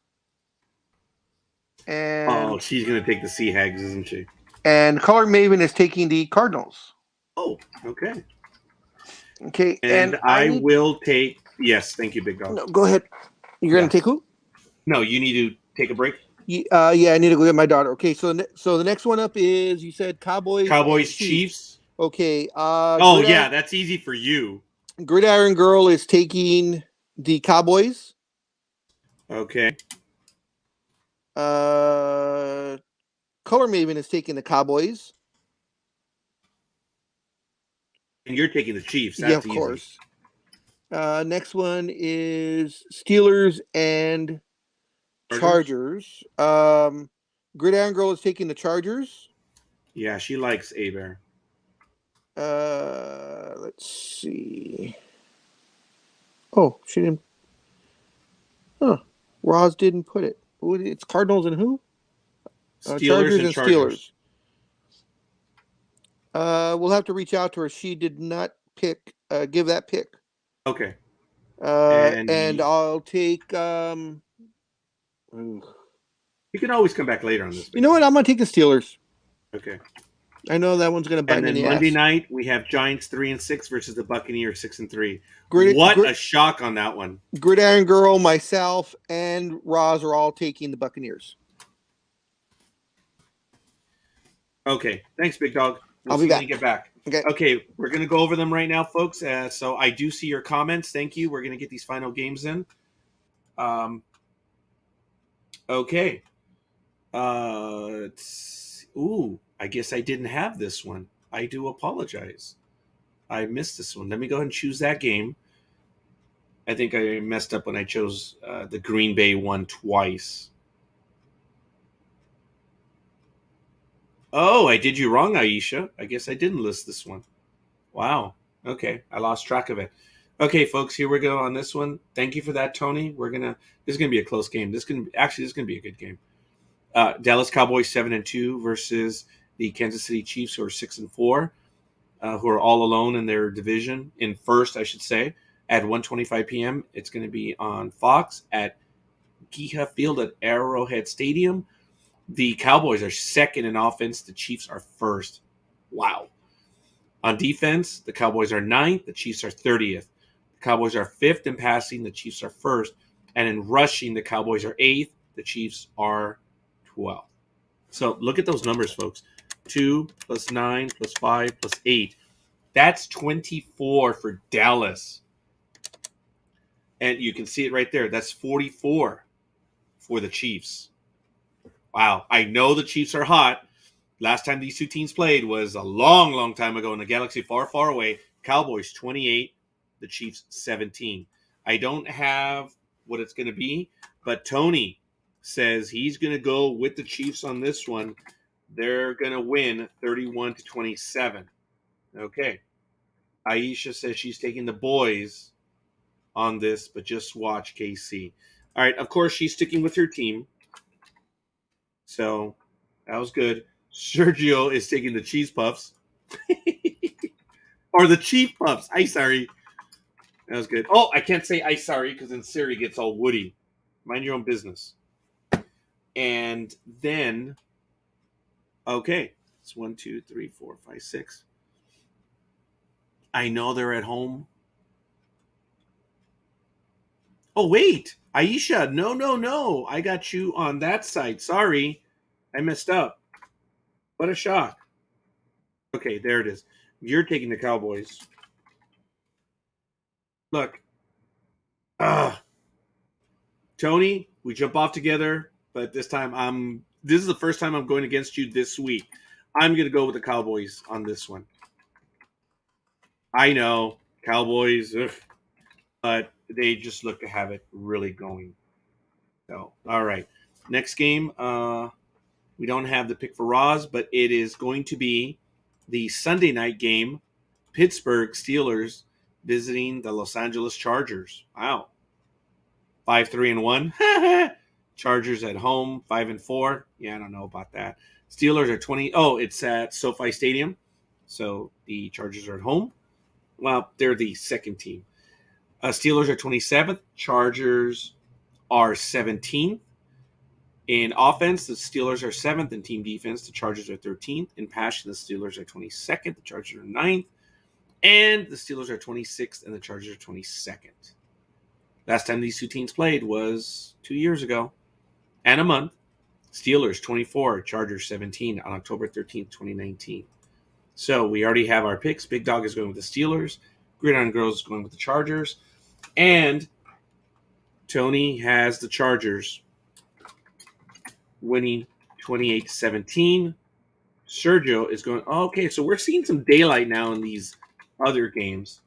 And she's going to take the Sea Hags, isn't she? And Color Maven is taking the Cardinals. Oh, okay. Okay. And I will take... Yes, thank you, Big Dog. No, go ahead. You're going to take who? No, you need to take a break. Yeah, I need to go get my daughter. Okay, so the next one up is, you said Cowboys Chiefs. Okay. That's easy for you. Gridiron Girl is taking the Cowboys. Okay. Color Maven is taking the Cowboys. And you're taking the Chiefs. Yeah, That's of easy. course. Next one is Steelers and Chargers. Gridiron Girl is taking the Chargers. Yeah, she likes A-Bear. Let's see. Oh, she didn't. Huh. Roz didn't put it. It's Cardinals and who? Steelers Chargers and and Chargers. Steelers. We'll have to reach out to her. She did not give that pick. Okay. And I'll take. You can always come back later on this. You know what? I'm gonna take the Steelers. Okay. I know that one's gonna bite And me in then the Monday ass. night we have Giants 3-6 versus the Buccaneers 6-3. Grid- What a shock on that one. Gridiron Girl, myself, and Roz are all taking the Buccaneers. Okay. Thanks, Big Dog. We'll I'll see be when back. you get back. Okay. We're going to go over them right now, folks. So I do see your comments. Thank you. We're going to get these final games in. Okay. I guess I didn't have this one. I do apologize. I missed this one. Let me go ahead and choose that game. I think I messed up when I chose the Green Bay one twice. Oh, I did you wrong, Aisha. I guess I didn't list this one. Wow. Okay, I lost track of it. Okay, folks, here we go on this one. Thank you for that, Tony. This is gonna be a close game. This is gonna be a good game. Dallas Cowboys 7-2 versus the Kansas City Chiefs, who are 6-4, who are all alone in their division. In first, I should say, at 1:25 p.m. It's going to be on Fox at Geha Field at Arrowhead Stadium. The Cowboys are second in offense. The Chiefs are first. Wow. On defense, the Cowboys are 9th. The Chiefs are 30th. The Cowboys are 5th in passing. The Chiefs are 1st. And in rushing, the Cowboys are 8th. The Chiefs are 12th. So look at those numbers, folks. 2 plus 9 plus 5 plus 8. That's 24 for Dallas. And you can see it right there. That's 44 for the Chiefs. Wow. I know the Chiefs are hot. Last time these two teams played was a long, long time ago in a galaxy far, far away. Cowboys 28, the Chiefs 17. I don't have what it's going to be, but Tony says he's going to go with the Chiefs on this one. They're going to win 31-27. Okay. Aisha says she's taking the boys on this, but just watch KC. All right. Of course, she's sticking with her team. So that was good. Sergio is taking the cheese puffs. Or the Chief puffs. I sorry. That was good. Oh, I can't say I sorry because then Siri gets all woody. Mind your own business. And then, okay. It's 1, 2, 3, 4, 5, 6. I know they're at home. Oh, wait. Aisha, no. I got you on that side. Sorry. I messed up. What a shock. Okay, there it is. You're taking the Cowboys. Look. Tony, we jump off together, but this time this is the first time I'm going against you this week. I'm going to go with the Cowboys on this one. I know, Cowboys, but they just look to have it really going. So, all right. Next game, we don't have the pick for Roz, but it is going to be the Sunday night game, Pittsburgh Steelers visiting the Los Angeles Chargers. Wow. 5-3-1. Chargers at home, 5-4. Yeah, I don't know about that. Steelers are 20. Oh, it's at SoFi Stadium. So the Chargers are at home. Well, they're the second team. Steelers are 27th. Chargers are 17th. In offense, the Steelers are 7th. In team defense, the Chargers are 13th. In passion, the Steelers are 22nd. The Chargers are 9th. And the Steelers are 26th, and the Chargers are 22nd. Last time these two teams played was 2 years ago and a month. Steelers 24, Chargers 17 on October 13th, 2019. So we already have our picks. Big Dog is going with the Steelers. Gridiron Girls is going with the Chargers. And Tony has the Chargers. winning 28-17. Sergio is going, oh, okay, so we're seeing some daylight now in these other games.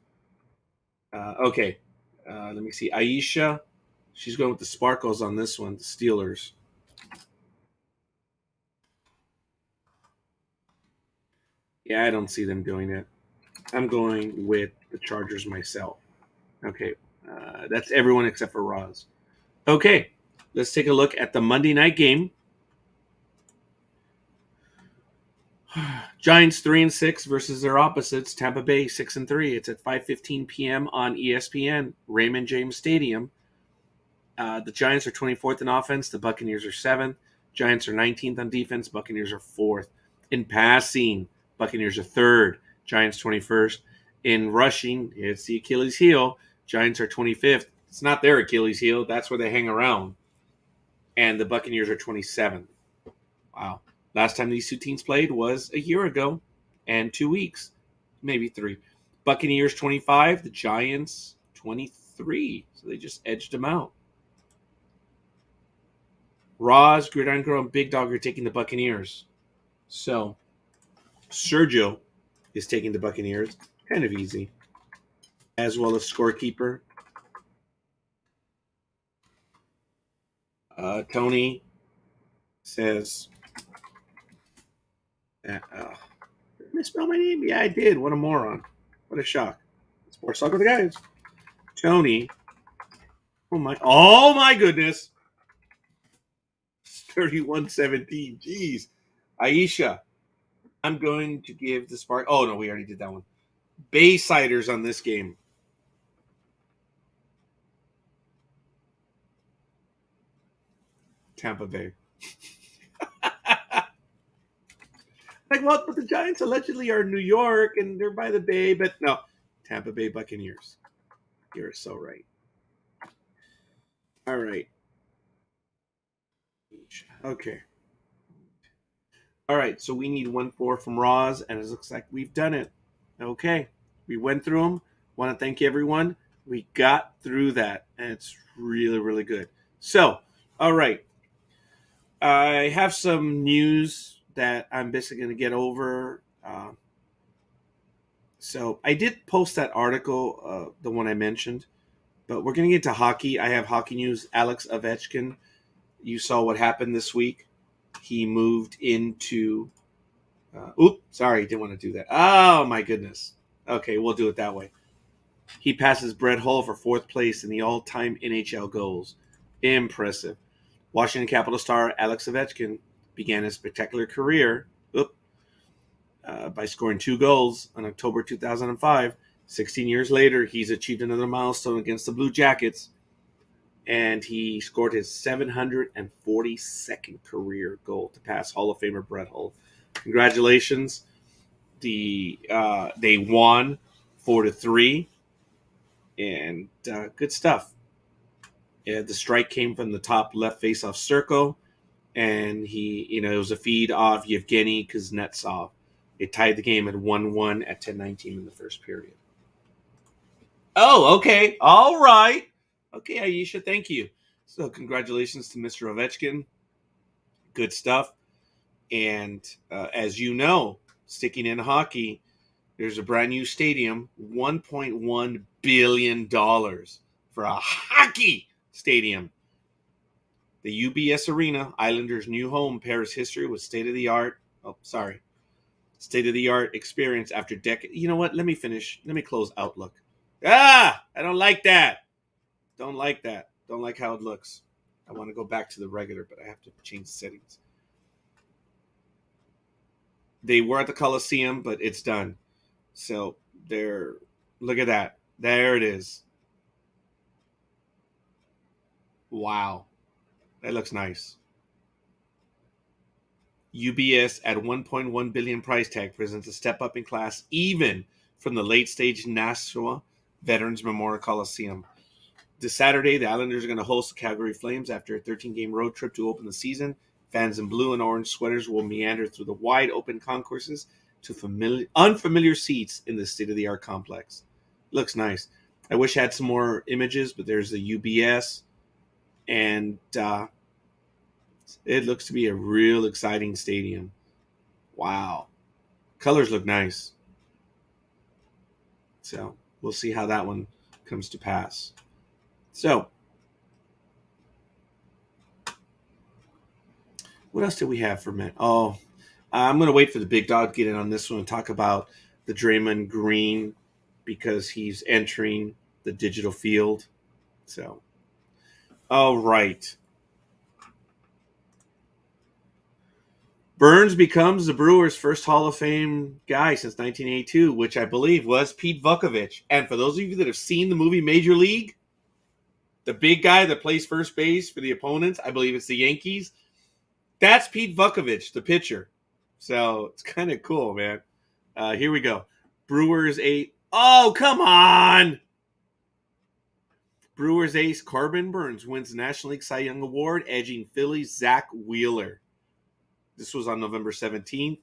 Okay, let me see. Aisha, she's going with the Sparkles on this one, the Steelers. Yeah, I don't see them doing it. I'm going with the Chargers myself. Okay, that's everyone except for Roz. Okay, let's take a look at the Monday night game. Giants 3-6 versus their opposites, Tampa Bay 6-3. It's at 5:15 p.m. on ESPN, Raymond James Stadium. The Giants are 24th in offense. The Buccaneers are 7th. Giants are 19th on defense. Buccaneers are 4th. In passing, Buccaneers are 3rd. Giants 21st. In rushing, it's the Achilles heel. Giants are 25th. It's not their Achilles heel. That's where they hang around. And the Buccaneers are 27th. Wow. Last time these two teams played was a year ago and 2 weeks, maybe 3. Buccaneers 25, the Giants 23. So they just edged them out. Roz, Gridiron Girl, and Big Dog are taking the Buccaneers. So Sergio is taking the Buccaneers. Kind of easy. As well as Scorekeeper. Tony says, did I misspell my name? Yeah, I did. What a moron. What a shock. Sports Talk with the guys. Tony. Oh my goodness. 31-17. Jeez. Aisha. I'm going to give the Spark. Oh, no, we already did that one. Baysiders on this game. Tampa Bay. Like, well, but the Giants allegedly are in New York and they're by the Bay, but no. Tampa Bay Buccaneers. You're so right. All right. Okay. All right, so we need 1-4 from Roz, and it looks like we've done it. Okay. We went through them. Want to thank everyone. We got through that, and it's really, really good. So, all right. I have some news that I'm basically going to get over. So I did post that article, the one I mentioned, but we're going to get to hockey. I have hockey news. Alex Ovechkin, you saw what happened this week. He moved into. Sorry, didn't want to do that. Oh my goodness. Okay, we'll do it that way. He passes Brett Hull for 4th place in the all-time NHL goals. Impressive. Washington Capital star Alex Ovechkin began his spectacular career by scoring 2 goals on October 2005. 16 years later, he's achieved another milestone against the Blue Jackets, and he scored his 742nd career goal to pass Hall of Famer Brett Hull. Congratulations. They won 4-3, and good stuff. Yeah, the strike came from the top left face-off circle, and it was a feed off Yevgeny Kuznetsov. It tied the game at 1-1 at 10:19 in the first period. Oh, okay. All right. Okay, Aisha, thank you. So congratulations to Mr. Ovechkin. Good stuff. And as you know, sticking in hockey, there's a brand new stadium, $1.1 billion for a hockey stadium. The UBS Arena, Islanders' new home, pairs history with state-of-the-art experience after decades. You know what? Let me finish. Let me close Outlook. I don't like that. Don't like that. Don't like how it looks. I want to go back to the regular, but I have to change the settings. They were at the Coliseum, but it's done. So look at that. There it is. Wow. That looks nice. UBS at 1.1 billion price tag presents a step up in class even from the late stage Nassau Veterans Memorial Coliseum. This Saturday, the Islanders are going to host the Calgary Flames after a 13-game road trip to open the season. Fans in blue and orange sweaters will meander through the wide open concourses to unfamiliar seats in the state-of-the-art complex. Looks nice. I wish I had some more images, but there's the UBS and It looks to be a real exciting stadium. Wow. Colors look nice. So we'll see how that one comes to pass. So, what else did we have for men? Oh, I'm going to wait for the big dog to get in on this one and talk about the Draymond Green because he's entering the digital field. So, all right. Burns becomes the Brewers' first Hall of Fame guy since 1982, which I believe was Pete Vukovich. And for those of you that have seen the movie Major League, the big guy that plays first base for the opponents, I believe it's the Yankees, that's Pete Vukovich, the pitcher. So it's kind of cool, man. Here we go. Brewers 8. Oh, come on! Brewers ace Corbin Burns wins the National League Cy Young Award, edging Phillies' Zach Wheeler. This was on November 17th.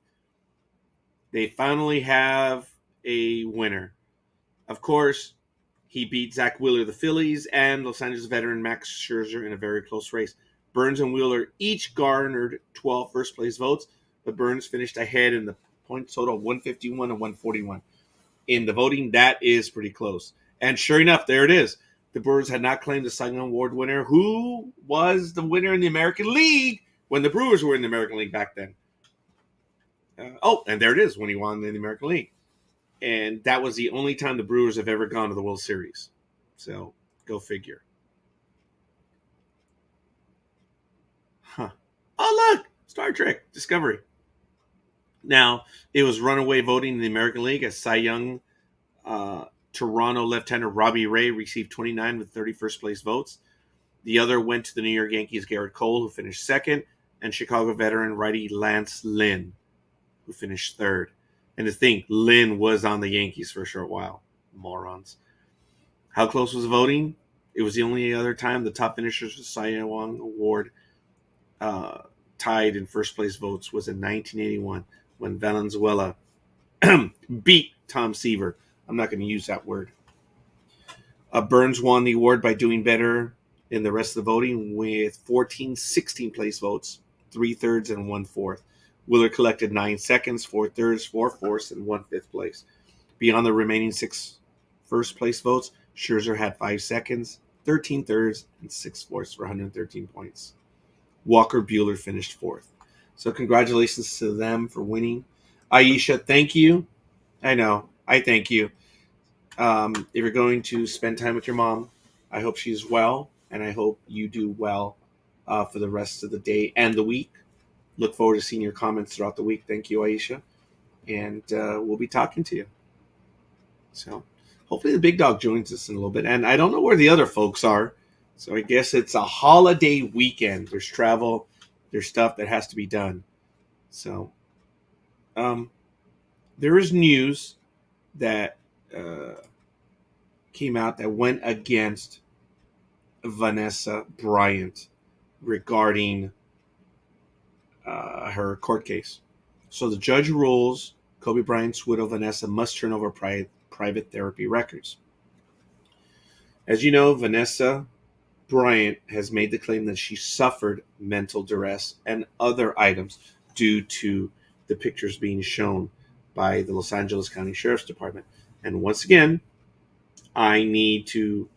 They finally have a winner. Of course, he beat Zach Wheeler, the Phillies, and Los Angeles veteran Max Scherzer in a very close race. Burns and Wheeler each garnered 12 first-place votes, but Burns finished ahead in the points total of 151 and 141. In the voting, that is pretty close. And sure enough, there it is. The Brewers had not claimed the Cy Young Award winner, who was the winner in the American League when the Brewers were in the American League back then. And there it is when he won in the American League. And that was the only time the Brewers have ever gone to the World Series. So, go figure. Huh. Oh, look! Star Trek Discovery. Now, it was runaway voting in the American League as Cy Young Toronto left-hander Robbie Ray received 29 with 31st place votes. The other went to the New York Yankees' Garrett Cole, who finished second, and Chicago veteran righty Lance Lynn, who finished third. And to think, Lynn was on the Yankees for a short while. Morons. How close was the voting? It was the only other time the top finishers for the Cy Young Award tied in first place votes was in 1981 when Valenzuela beat Tom Seaver. I'm not going to use that word. Burns won the award by doing better in the rest of the voting with 14 16 place votes, 3/3 and 1/4. Wheeler collected 9 seconds, 4/3, 4/4, and 1/5 place. Beyond the remaining 6 first place votes, Scherzer had 5 seconds, 13/3, and 6/4 for 113 points. Walker Buehler finished 4th. So congratulations to them for winning. Aisha, thank you. I know. I thank you. If you're going to spend time with your mom, I hope she's well, and I hope you do well for the rest of the day and the week. Look forward to seeing your comments throughout the week. Thank you, Aisha. And we'll be talking to you. So hopefully the big dog joins us in a little bit. And I don't know where the other folks are. So I guess it's a holiday weekend. There's travel. There's stuff that has to be done. So there is news that came out that went against Vanessa Bryant regarding her court case. So the judge rules Kobe Bryant's widow, Vanessa, must turn over private therapy records. As you know, Vanessa Bryant has made the claim that she suffered mental duress and other items due to the pictures being shown by the Los Angeles County Sheriff's Department. And once again, I need to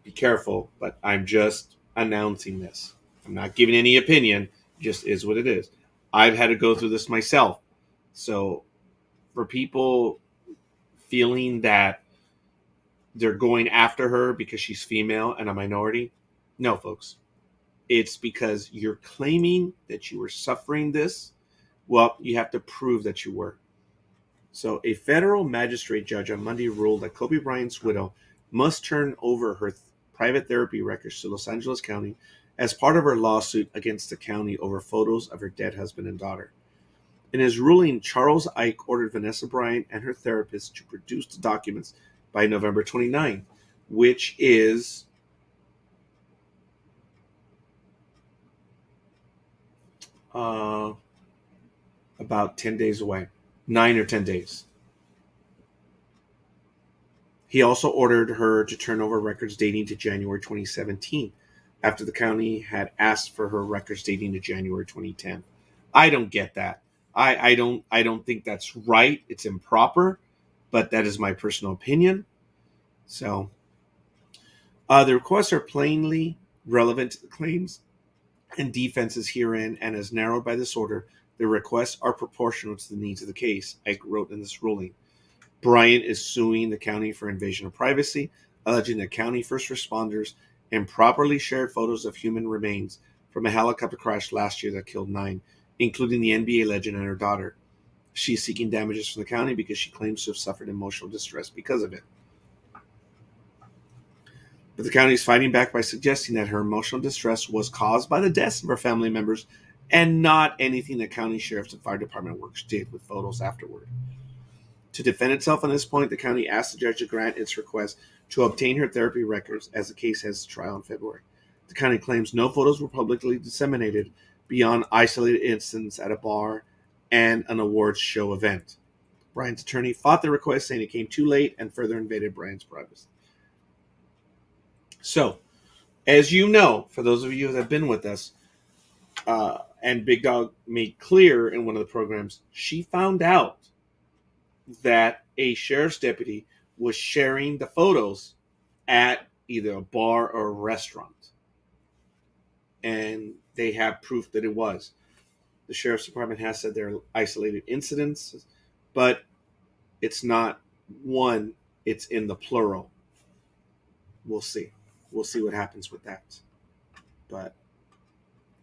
be careful, but I'm just announcing this. I'm not giving any opinion, just is what it is. I've had to go through this myself. So for people feeling that they're going after her because she's female and a minority, no, folks. It's because you're claiming that you were suffering this. Well, you have to prove that you were. So a federal magistrate judge on Monday ruled that Kobe Bryant's widow must turn over her private therapy records to Los Angeles County as part of her lawsuit against the county over photos of her dead husband and daughter. In his ruling, Charles Ike ordered Vanessa Bryant and her therapist to produce the documents by November 29, which is about 10 days away, 9 or 10 days. He also ordered her to turn over records dating to January 2017, after the county had asked for her records dating to January 2010. I don't get that. I don't think that's right. It's improper, but that is my personal opinion. So the requests are plainly relevant to the claims and defenses herein, and as narrowed by this order, the requests are proportional to the needs of the case. I wrote in this ruling. Bryant is suing the county for invasion of privacy, alleging that county first responders improperly shared photos of human remains from a helicopter crash last year that killed 9, including the NBA legend and her daughter. She is seeking damages from the county because she claims to have suffered emotional distress because of it. But the county is fighting back by suggesting that her emotional distress was caused by the deaths of her family members and not anything that county sheriff's and fire department workers did with photos afterward. To defend itself on this point, the county asked the judge to grant its request to obtain her therapy records as the case has trial in February. The county claims no photos were publicly disseminated beyond isolated incidents at a bar and an awards show event. Bryant's attorney fought the request, saying it came too late and further invaded Bryant's privacy. So, as you know, for those of you that have been with us, and Big Dawg made clear in one of the programs, she found out that a sheriff's deputy was sharing the photos at either a bar or a restaurant. And they have proof that it was. The sheriff's department has said they're isolated incidents, but it's not one, it's in the plural. We'll see. We'll see what happens with that. But,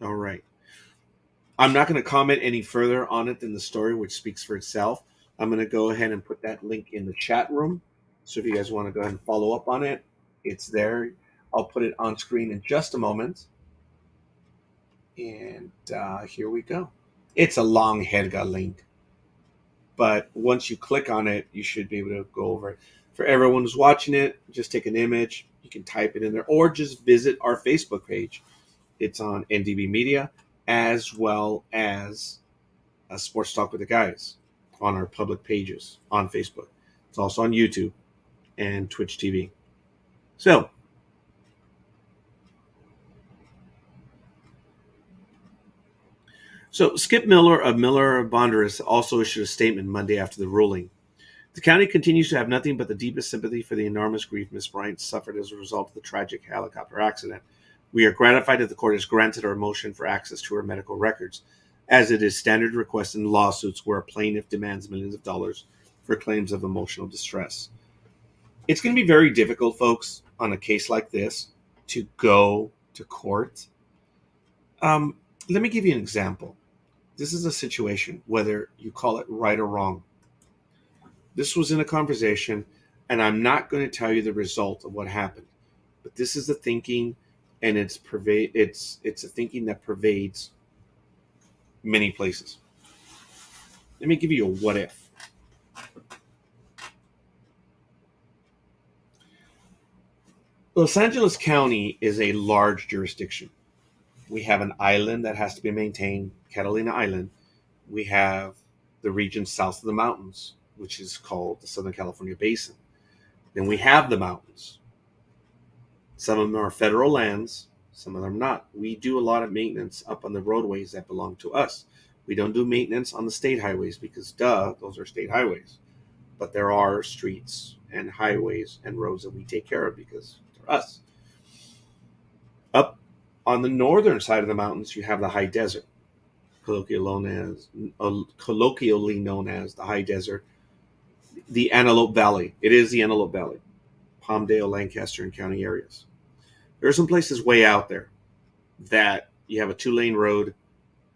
all right. I'm not going to comment any further on it than the story, which speaks for itself. I'm going to go ahead and put that link in the chat room. So if you guys want to go ahead and follow up on it, it's there. I'll put it on screen in just a moment. And here we go. It's a long Helga link. But once you click on it, you should be able to go over it. For everyone who's watching it, just take an image. You can type it in there. Or just visit our Facebook page. It's on NDB Media, as well as Sports Talk with the Guys on our public pages on Facebook. It's also on YouTube and Twitch TV. So, Skip Miller of Miller Bondurant also issued a statement Monday after the ruling. The county continues to have nothing but the deepest sympathy for the enormous grief Ms. Bryant suffered as a result of the tragic helicopter accident. We are gratified that the court has granted our motion for access to her medical records, as it is standard request in lawsuits where a plaintiff demands millions of dollars for claims of emotional distress. It's going to be very difficult, folks, on a case like this to go to court. Let me give you an example. This is a situation, whether you call it right or wrong. This was in a conversation, and I'm not going to tell you the result of what happened, but this is the thinking, and it's a thinking that pervades many places. Let me give you a what if. Los Angeles County is a large jurisdiction. We have an island that has to be maintained, Catalina Island. We have the region south of the mountains, which is called the Southern California Basin. Then we have the mountains. Some of them are federal lands, some of them not. We do a lot of maintenance up on the roadways that belong to us. We don't do maintenance on the state highways because, those are state highways. But there are streets and highways and roads that we take care of because they're us. Up on the northern side of the mountains, you have the high desert, colloquially known as the high desert, the Antelope Valley. It is the Antelope Valley, Palmdale, Lancaster, and county areas. There are some places way out there that you have a 2-lane road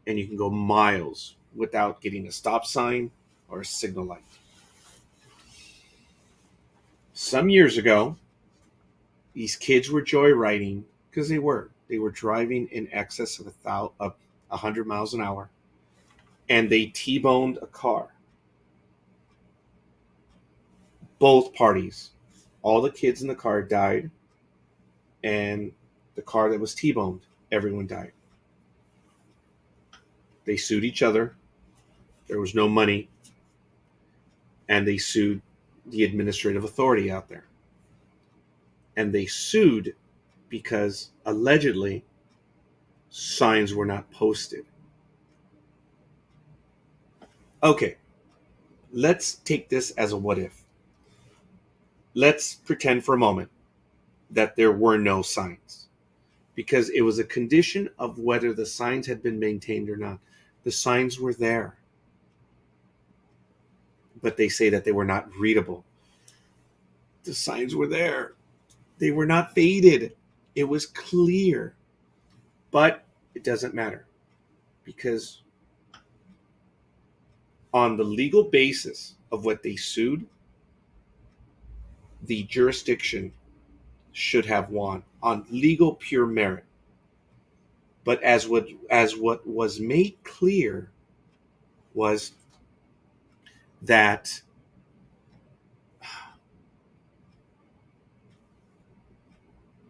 and you can go miles without getting a stop sign or a signal light. Some years ago, these kids were joyriding because they were driving in excess of 100 miles an hour, and they T-boned a car. Both parties, all the kids in the car died, and the car that was T-boned, everyone died. They sued each other. There was no money, and they sued the administrative authority out there. And they sued because allegedly signs were not posted. Okay, let's take this as a what if. Let's pretend for a moment that there were no signs, because it was a condition of whether the signs had been maintained or not. The signs were there, but they say that they were not readable. The signs were there. They were not faded. It was clear. But it doesn't matter, because on the legal basis of what they sued, the jurisdiction should have won on legal pure merit. But as what was made clear was that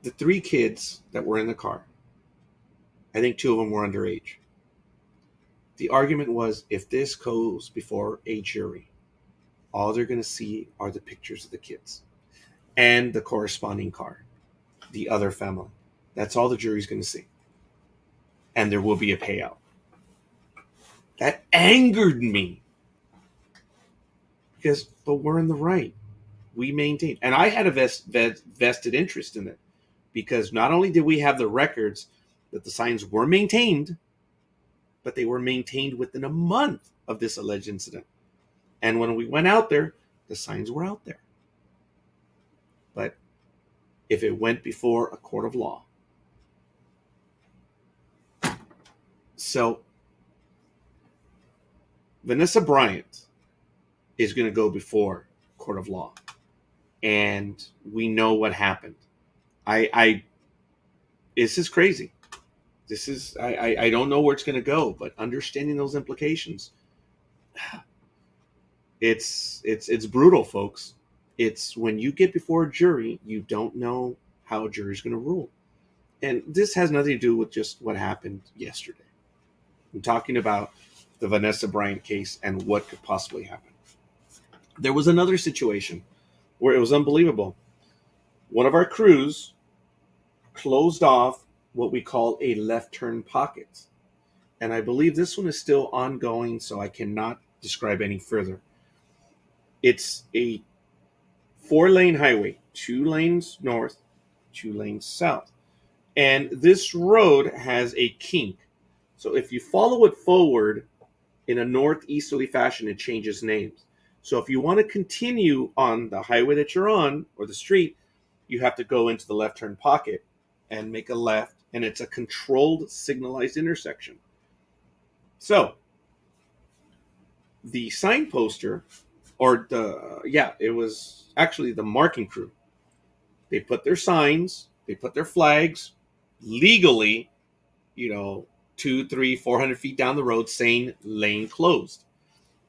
the 3 kids that were in the car, I think 2 of them were underage. The argument was, if this goes before a jury, all they're going to see are the pictures of the kids and the corresponding car, the other family. That's all the jury's going to see. And there will be a payout. That angered me. But we're in the right. We maintained. And I had a vested interest in it. Because not only did we have the records that the signs were maintained, but they were maintained within a month of this alleged incident. And when we went out there, the signs were out there. But if it went before a court of law. So Vanessa Bryant is going to go before court of law. And we know what happened. This is crazy. I don't know where it's going to go, but understanding those implications, it's brutal, folks. It's when you get before a jury, you don't know how a jury's going to rule. And this has nothing to do with just what happened yesterday. I'm talking about the Vanessa Bryant case and what could possibly happen. There was another situation where it was unbelievable. One of our crews closed off what we call a left turn pocket. And I believe this one is still ongoing, so I cannot describe any further. It's a 4-lane highway, 2 lanes north, 2 lanes south. And this road has a kink. So if you follow it forward in a northeasterly fashion, it changes names. So if you want to continue on the highway that you're on, or the street, you have to go into the left turn pocket and make a left, and it's a controlled signalized intersection. So the sign poster, it was actually the marking crew. They put their signs, they put their flags legally, 200, 300, 400 feet down the road saying lane closed.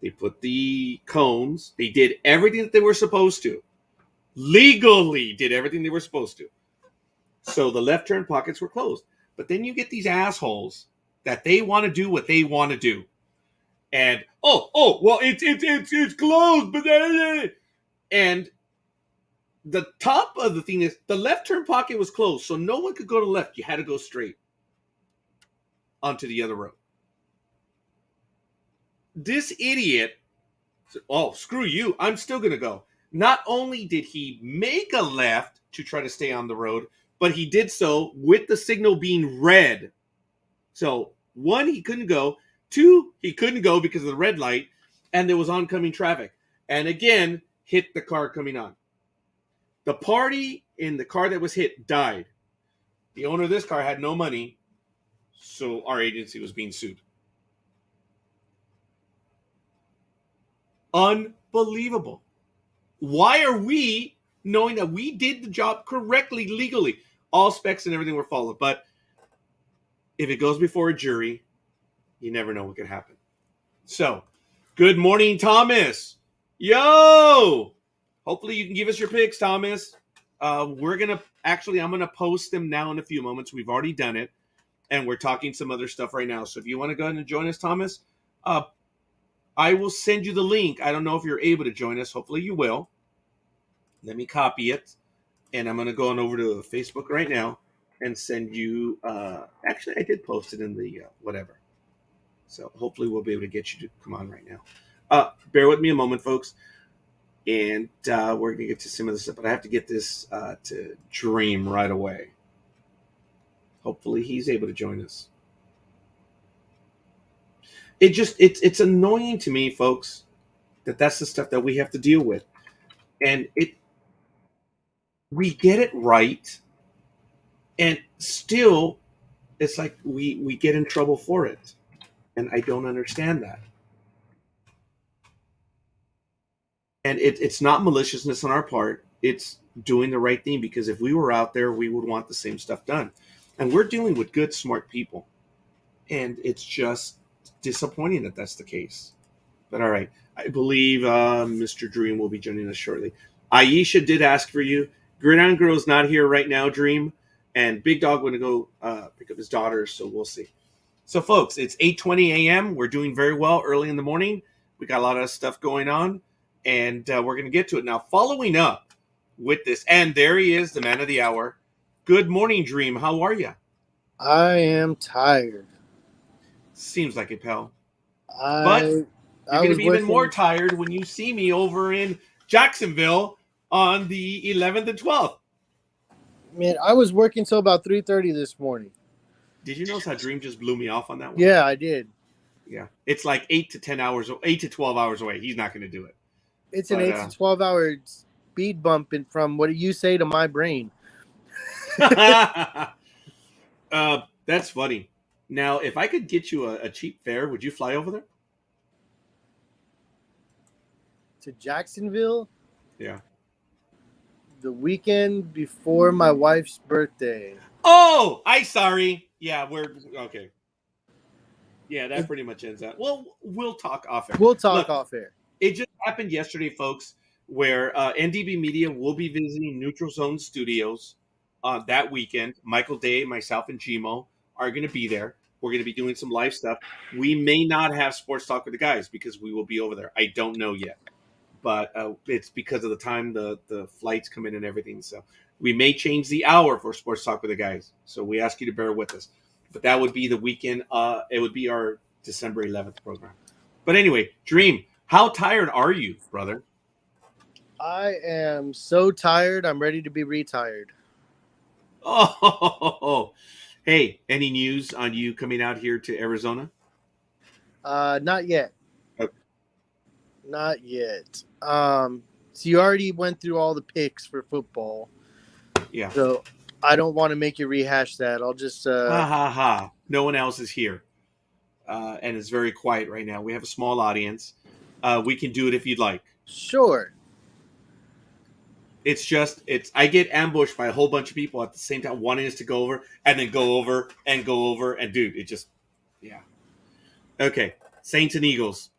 They put the cones. They did everything that they were supposed to. Legally did everything they were supposed to. So the left turn pockets were closed. But then you get these assholes that they want to do what they want to do. And, it's closed. But and the top of the thing is the left turn pocket was closed. So no one could go to the left. You had to go straight onto the other road. This idiot said, screw you. I'm still going to go. Not only did he make a left to try to stay on the road, but he did so with the signal being red. So 1, he couldn't go. 2, he couldn't go because of the red light, and there was oncoming traffic. And again, hit the car coming on. The party in the car that was hit died. The owner of this car had no money, so our agency was being sued. Unbelievable. Why are we, knowing that we did the job correctly, legally, all specs and everything were followed, but if it goes before a jury, you never know what could happen. So, good morning, Thomas. Yo! Hopefully you can give us your picks, Thomas. I'm going to post them now in a few moments. We've already done it, and we're talking some other stuff right now. So if you want to go ahead and join us, Thomas, I will send you the link. I don't know if you're able to join us. Hopefully you will. Let me copy it. And I'm going to go on over to Facebook right now. and send you. Actually, I did post it in the whatever. So hopefully we'll be able to get you to come on right now. Bear with me a moment, folks, and we're going to get to some of this stuff. But I have to get this to Dreem right away. Hopefully he's able to join us. It's annoying to me, folks, that's the stuff that we have to deal with, and we get it right, and still it's like we get in trouble for it, and I don't understand that. And it's not maliciousness on our part. It's doing the right thing, because if we were out there, we would want the same stuff done. And we're dealing with good, smart people. And it's just disappointing that that's the case. But all right. I believe Mr. Dreem will be joining us shortly. Aisha did ask for you. Gridiron Girl's not here right now, Dreem. And Big Dawg going to go pick up his daughter, so we'll see. So, folks, it's 8:20 a.m. We're doing very well early in the morning. We got a lot of stuff going on. And we're going to get to it now. Following up with this, and there he is, the man of the hour. Good morning, Dreem. How are you? I am tired. Seems like it, pal. But you're going to be even more tired when you see me over in Jacksonville on the 11th and 12th. Man, I was working till about 3:30 this morning. Did you notice how Dreem just blew me off on that one? Yeah, I did. Yeah. It's like 8 to 12 hours away. He's not going to do it. It's an 8 to 12 hour speed bump from what do you say to my brain? That's funny. Now, if I could get you a cheap fare, would you fly over there? To Jacksonville? Yeah. The weekend before my wife's birthday. Oh, sorry. Yeah, we're okay. Yeah, that pretty much ends that. Well, we'll talk off air. We'll talk off air. It just happened yesterday, folks, where NDB Media will be visiting Neutral Zone Studios that weekend. Michael Day, myself, and Gmo are going to be there. We're going to be doing some live stuff. We may not have Sports Talk with the guys because we will be over there. I don't know yet. But it's because of the time the flights come in and everything. So we may change the hour for Sports Talk with the guys. So we ask you to bear with us. But that would be the weekend. It would be our December 11th program. But anyway, Dreem, how tired are you, brother? I am so tired. I'm ready to be retired. Oh, hey, any news on you coming out here to Arizona? Not yet. Okay. Not yet. So you already went through all the picks for football. Yeah. So I don't want to make you rehash that. I'll just No one else is here. And it's very quiet right now. We have a small audience. We can do it if you'd like. Sure. I get ambushed by a whole bunch of people at the same time wanting us to go over and then go over. And dude, it just, yeah. Okay. Saints and Eagles.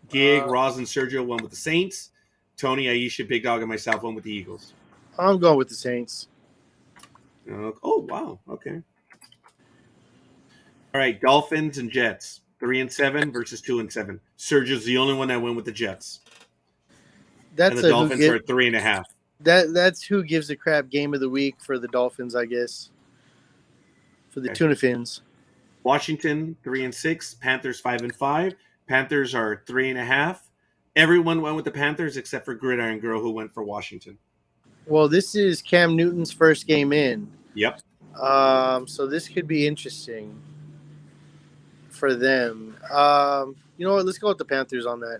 Gig, Roz, and Sergio went with the Saints. Tony, Aisha, Big Dog, and myself went with the Eagles. I'm going with the Saints. Oh, wow. Okay. All right. Dolphins and Jets. 3-7 versus 2-7. Sergio's the only one that went with the Jets. And the Dolphins are at 3.5. That's who gives a crap game of the week for the Dolphins, I guess. For the Tuna Fins. Washington 3-6. Panthers 5-5. Panthers are 3.5. Everyone went with the Panthers except for Gridiron Girl, who went for Washington. Well, this is Cam Newton's first game in. Yep. So this could be interesting for them. You know what? Let's go with the Panthers on that.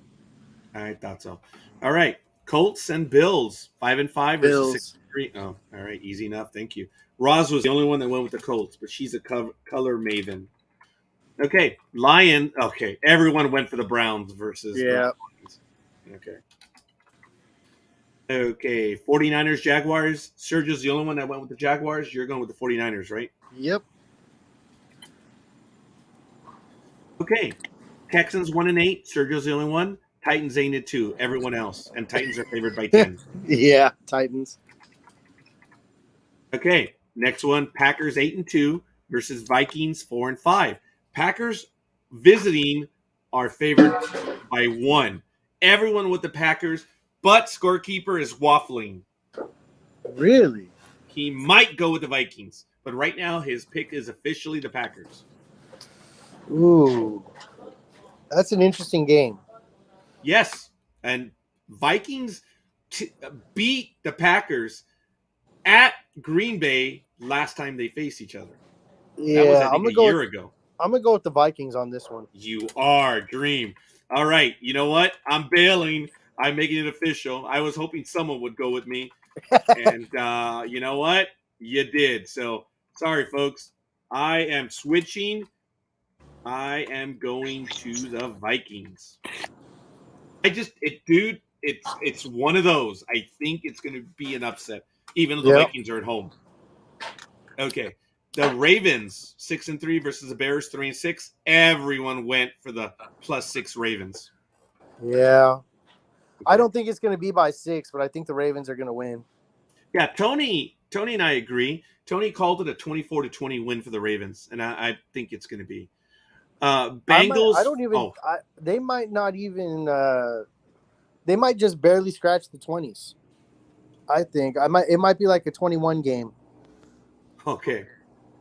I thought so. All right. Colts and Bills. 5-5 versus 6-3. Oh, all right. Easy enough. Thank you. Roz was the only one that went with the Colts, but she's a color maven. Okay. Lion. Okay. Everyone went for the Browns versus the Lions. Okay. Okay. 49ers, Jaguars. Sergio's the only one that went with the Jaguars. You're going with the 49ers, right? Yep. Okay. Texans 1-8. Sergio's the only one. Titans 8-2. Everyone else. And Titans are favored by 10. Yeah, Titans. Okay. Next one. Packers 8-2 versus Vikings 4-5. Packers visiting are favored by 1. Everyone with the Packers, but Scorekeeper is waffling. Really? He might go with the Vikings, But right now, his pick is officially the Packers. Ooh, that's an interesting game. Yes, and Vikings beat the Packers at Green Bay last time they faced each other. Yeah, That was, I think, a year ago. I'm gonna go with the Vikings on this one. You are Dreem. All right, you know what? I'm bailing. I'm making it official. I was hoping someone would go with me, and you know what? You did. So sorry, folks. I am switching. I am going to the Vikings. Dude, it's one of those. I think it's going to be an upset, even though the Vikings are at home. Okay, the Ravens 6-3 versus the Bears 3-6. Everyone went for the +6 Ravens. Yeah, I don't think it's going to be by 6, but I think the Ravens are going to win. Yeah, Tony and I agree. Tony called it a 24-20 win for the Ravens, and I think it's going to be. Bengals. They might not even. They might just barely scratch the 20s. I think it might be like a 21 game. Okay.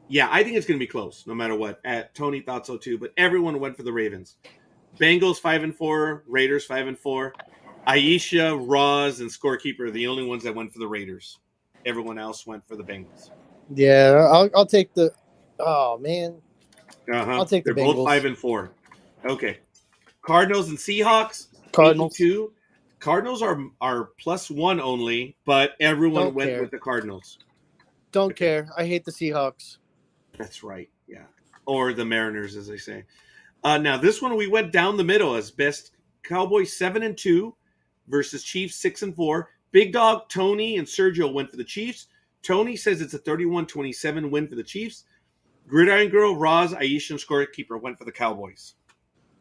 Yeah, I think it's going to be close, no matter what. Tony thought so too, but everyone went for the Ravens. Bengals 5-4, Raiders 5-4. Aisha, Roz, and Scorekeeper are the only ones that went for the Raiders. Everyone else went for the Bengals. Yeah, I'll take the. Oh man. I'll take the They're Bengals. Both 5-4. Okay. Cardinals and Seahawks. Cardinals. 8-2. Cardinals are +1 only, but everyone went with the Cardinals. Don't care. I hate the Seahawks. That's right. Yeah. Or the Mariners, as they say. Now, this one we went down the middle as best. Cowboys 7-2 versus Chiefs 6-4. Big Dog, Tony, and Sergio went for the Chiefs. Tony says it's a 31-27 win for the Chiefs. Gridiron Girl, Roz, Aisha, and Scorekeeper went for the Cowboys.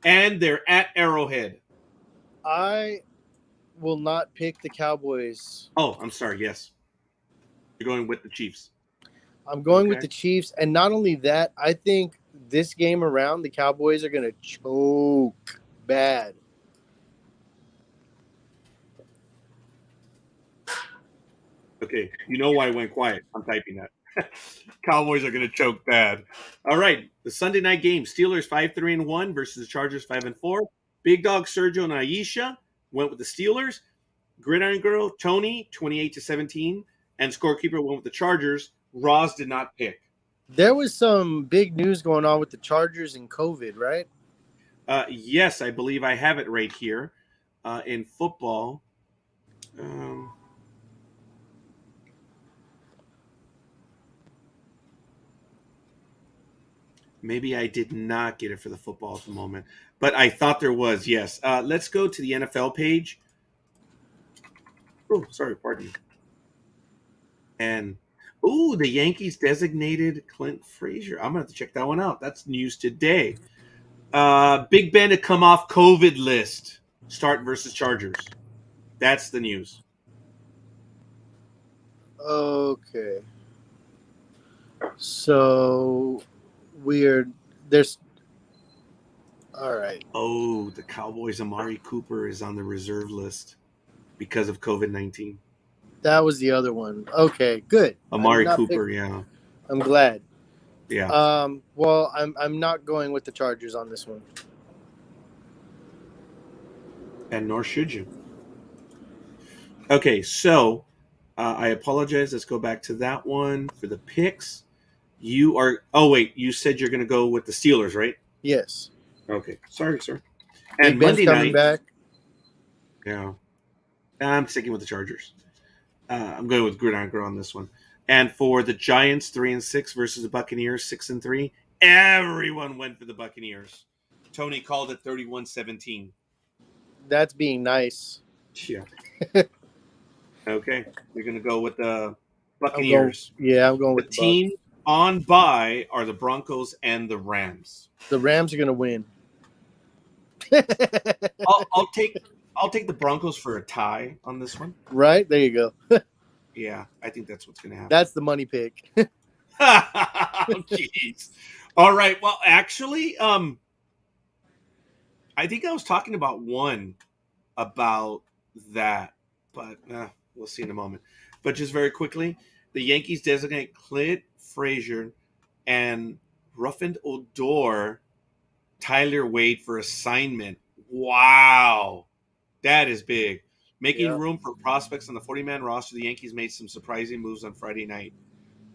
And they're at Arrowhead. I will not pick the Cowboys. Oh, I'm sorry. Yes. You're going with the Chiefs. I'm going with the Chiefs. And not only that, I think this game around, the Cowboys are going to choke bad. Okay. You know why I went quiet. I'm typing that. Cowboys are going to choke bad. All right. The Sunday night game, Steelers 5-3-1 versus the Chargers 5-4. Big Dog, Sergio, and Aisha went with the Steelers. Gridiron Girl, Tony, 28-17. And Scorekeeper went with the Chargers. Roz did not pick. There was some big news going on with the Chargers and COVID, right? Yes, I believe I have it right here. In football, maybe I did not get it for the football at the moment, but I thought there was. Yes. Let's go to the NFL page. Oh, sorry, pardon me. And the Yankees designated Clint Frazier. I'm gonna have to check that one out. That's news today. Big Ben to come off COVID list. Start versus Chargers. That's the news. Okay. So there's all right. Oh, the Cowboys' Amari Cooper is on the reserve list because of COVID-19. That was the other one. Okay, good. Amari Cooper, yeah. I'm glad. Yeah. Well, I'm not going with the Chargers on this one. And nor should you. Okay, so I apologize. Let's go back to that one for the picks. You are. Oh wait, you said you're going to go with the Steelers, right? Yes. Okay. Sorry, sir. And Monday night. Back. Yeah. I'm sticking with the Chargers. I'm going with Gridiron Girl on this one. And for the Giants, 3-6 versus the Buccaneers, 6-3. Everyone went for the Buccaneers. Tony called it 31-17. That's being nice. Yeah. Okay. You're going to go with the Buccaneers. I'm going with the team on bye are the Broncos and the Rams. The Rams are going to win. I'll take the Broncos for a tie on this one. Right? There you go. Yeah, I think that's what's going to happen. That's the money pick. Jeez. All right. Well, actually, I think I was talking about that, but we'll see in a moment. But just very quickly, the Yankees designate Clint Frazier and Ruffin Odor Tyler Wade for assignment. Wow. That is big. Making Yeah. room for prospects on the 40-man roster, the Yankees made some surprising moves on Friday night.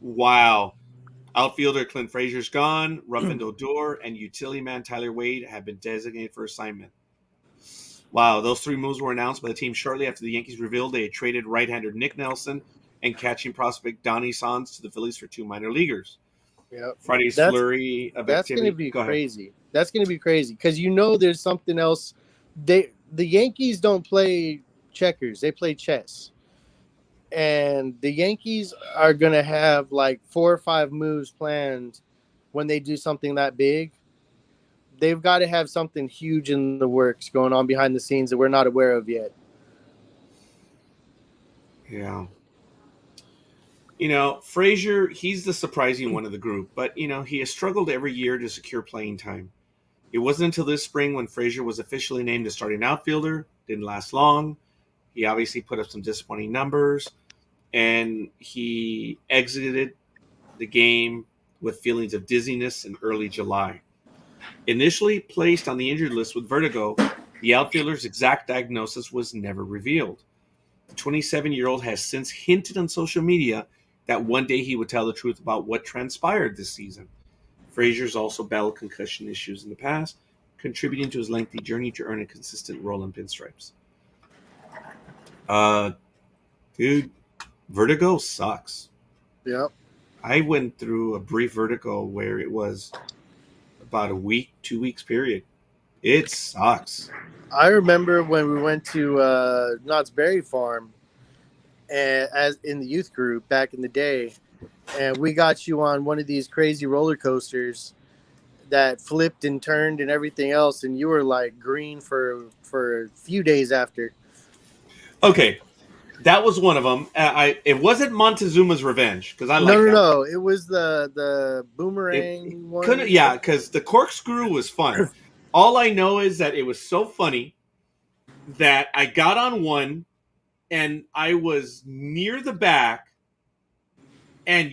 Wow. Outfielder Clint Frazier's gone. Ruffin Odor and utility man Tyler Wade have been designated for assignment. Wow, those three moves were announced by the team shortly after the Yankees revealed they had traded right-hander Nick Nelson and catching prospect Donnie Sans to the Phillies for 2 minor leaguers. Yep. Friday's That's- flurry of That's activity. going to be Go ahead. crazy. That's going to be crazy because there's something else. The Yankees don't play checkers; they play chess. And the Yankees are going to have like 4 or 5 moves planned when they do something that big. They've got to have something huge in the works going on behind the scenes that we're not aware of yet. Yeah. Frazier, he's the surprising one of the group, but, he has struggled every year to secure playing time. It wasn't until this spring when Frazier was officially named a starting outfielder. Didn't last long. He obviously put up some disappointing numbers, and he exited the game with feelings of dizziness in early July. Initially placed on the injured list with vertigo, the outfielder's exact diagnosis was never revealed. The 27-year-old has since hinted on social media that one day he would tell the truth about what transpired this season. Frazier's also battled concussion issues in the past, contributing to his lengthy journey to earn a consistent role in pinstripes. Dude, vertigo sucks. Yep. I went through a brief vertigo where it was about a week, 2 weeks period. It sucks. I remember when we went to Knott's Berry Farm and as in the youth group back in the day, and we got you on one of these crazy roller coasters that flipped and turned and everything else, and you were like green for a few days after. Okay, that was one of them. It wasn't Montezuma's Revenge because I like that. No. It was the boomerang one. Yeah, because the corkscrew was fun. All I know is that it was so funny that I got on one and I was near the back, and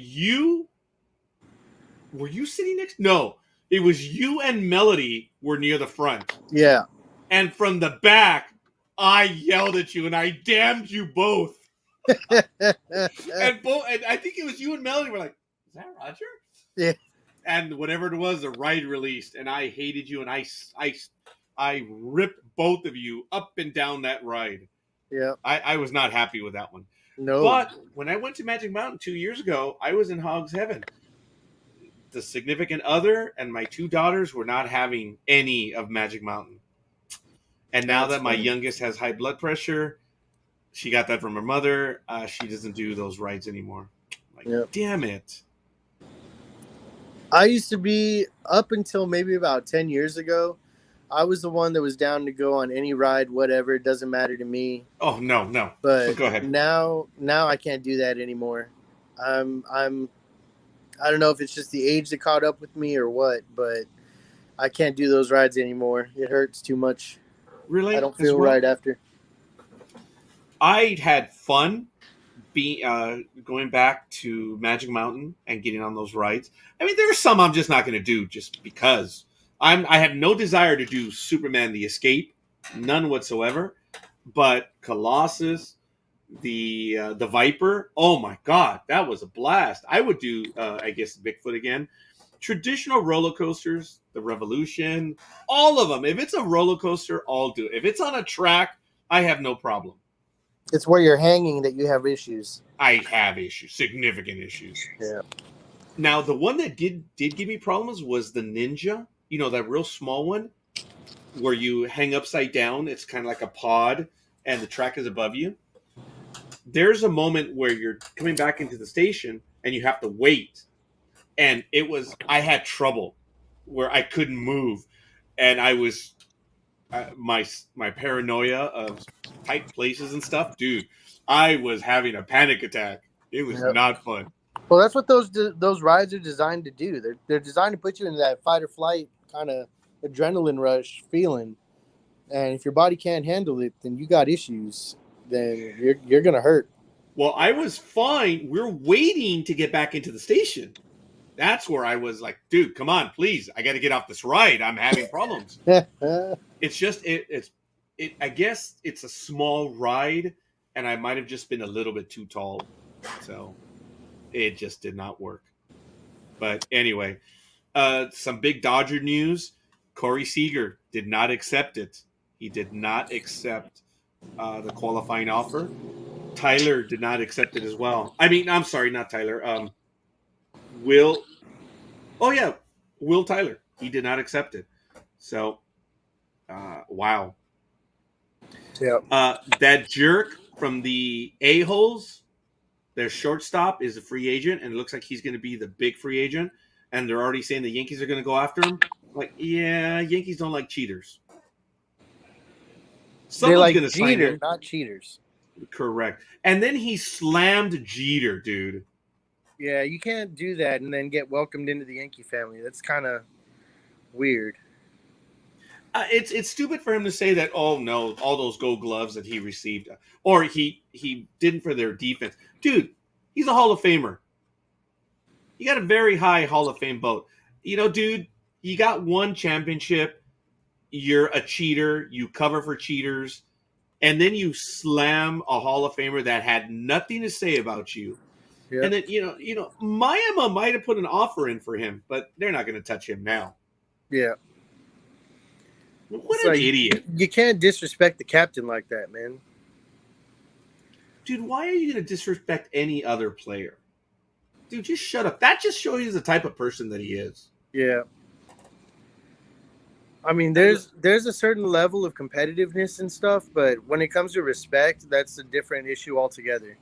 were you sitting next? No, it was you and Melody were near the front. Yeah. And from the back, I yelled at you and I damned you both. and I think it was you and Melody were like, "Is that Roger?" Yeah. And whatever it was, the ride released, and I hated you, and I ripped both of you up and down that ride. Yeah. I was not happy with that one. No. But when I went to Magic Mountain 2 years ago, I was in Hog's Heaven. The significant other and my 2 daughters were not having any of Magic Mountain. And now that my youngest has high blood pressure, she got that from her mother. She doesn't do those rides anymore. Damn it. I used to be, up until maybe about 10 years ago, I was the one that was down to go on any ride, whatever. It doesn't matter to me. Oh, no. But go ahead. Now I can't do that anymore. I don't know if it's just the age that caught up with me or what, but I can't do those rides anymore. It hurts too much. Really? I don't feel right after. I had fun going back to Magic Mountain and getting on those rides. I mean, there are some I'm just not going to do just because. I have no desire to do Superman the Escape, none whatsoever. But Colossus, the Viper, oh my God, that was a blast. I would do, I guess, Bigfoot again. Traditional roller coasters, the Revolution, all of them. If it's a roller coaster, I'll do it. If it's on a track, I have no problem. It's where you're hanging that you have issues. I have issues, significant issues. Yeah. Now, the one that did give me problems was the Ninja. You know, that real small one where you hang upside down. It's kind of like a pod, and the track is above you. There's a moment where you're coming back into the station, and you have to wait. And I had trouble where I couldn't move. And I was, my paranoia of tight places and stuff, dude, I was having a panic attack. It was not fun. Well, that's what those rides are designed to do. They're designed to put you in that fight or flight kind of adrenaline rush feeling. And if your body can't handle it, then you got issues. Then you're gonna hurt. Well, I was fine. We're waiting to get back into the station. That's where I was like, dude, come on, please. I got to get off this ride. I'm having problems. It's just it's I guess it's a small ride, and I might have just been a little bit too tall, so it just did not work. But anyway, some big Dodger news. Corey Seager did not accept it. He did not accept the qualifying offer. Tyler did not accept it as well. I mean, I'm sorry, not Tyler. Will. Oh yeah, Will Tyler. He did not accept it. So, wow. Yeah. That jerk from the A-holes, their shortstop, is a free agent, and it looks like he's going to be the big free agent. And they're already saying the Yankees are going to go after him. Like, yeah, Yankees don't like cheaters. They like going to sign Jeter, him. not cheaters. Correct. And then he slammed Jeter, dude. Yeah, you can't do that and then get welcomed into the Yankee family. That's kind of weird. It's stupid for him to say that. Oh no, all those Gold Gloves that he received, or he didn't for their defense, dude. He's a Hall of Famer. You got a very high Hall of Fame vote. You know, dude, you got one championship. You're a cheater. You cover for cheaters, and then you slam a Hall of Famer that had nothing to say about you. Yep. And then you know, Miami might have put an offer in for him, but they're not going to touch him now. Yeah. What an idiot. You can't disrespect the captain like that, man. Dude, why are you going to disrespect any other player? Dude, just shut up. That just shows you the type of person that he is. Yeah. I mean, there's a certain level of competitiveness and stuff, but when it comes to respect, that's a different issue altogether.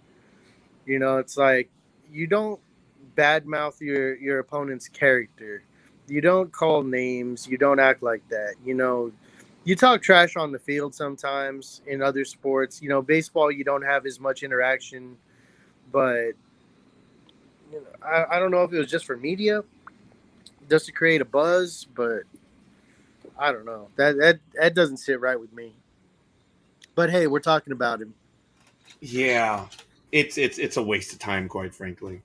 You know, it's like you don't badmouth your opponent's character. You don't call names. You don't act like that. You know, you talk trash on the field sometimes in other sports. You know, baseball, you don't have as much interaction. But, you know, I don't know if it was just for media, just to create a buzz, but I don't know. That doesn't sit right with me. But, hey, we're talking about him. Yeah. It's a waste of time, quite frankly.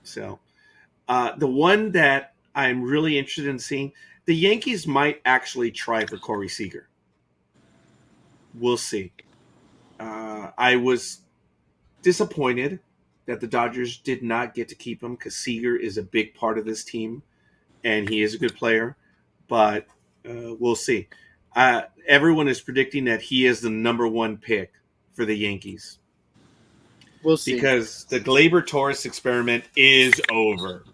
So, the one that I'm really interested in seeing, the Yankees might actually try for Corey Seager. We'll see. I was disappointed that the Dodgers did not get to keep him because Seager is a big part of this team, and he is a good player. But we'll see. Everyone is predicting that he is the number one pick for the Yankees. We'll see. Because the Gleyber Torres experiment is over.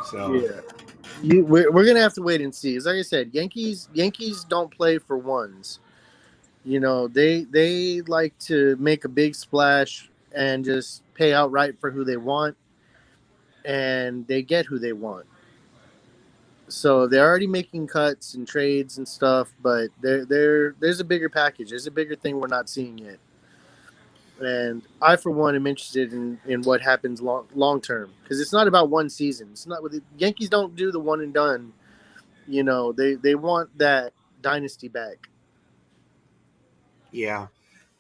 So yeah, we're gonna have to wait and see. As like I said, Yankees don't play for ones. You know, they like to make a big splash and just pay outright for who they want, and they get who they want. So they're already making cuts and trades and stuff, but there's a bigger package. There's a bigger thing we're not seeing yet. And I, for one, am interested in what happens long term, because it's not about one season. It's not the Yankees don't do the one and done. You know, they want that dynasty back. Yeah,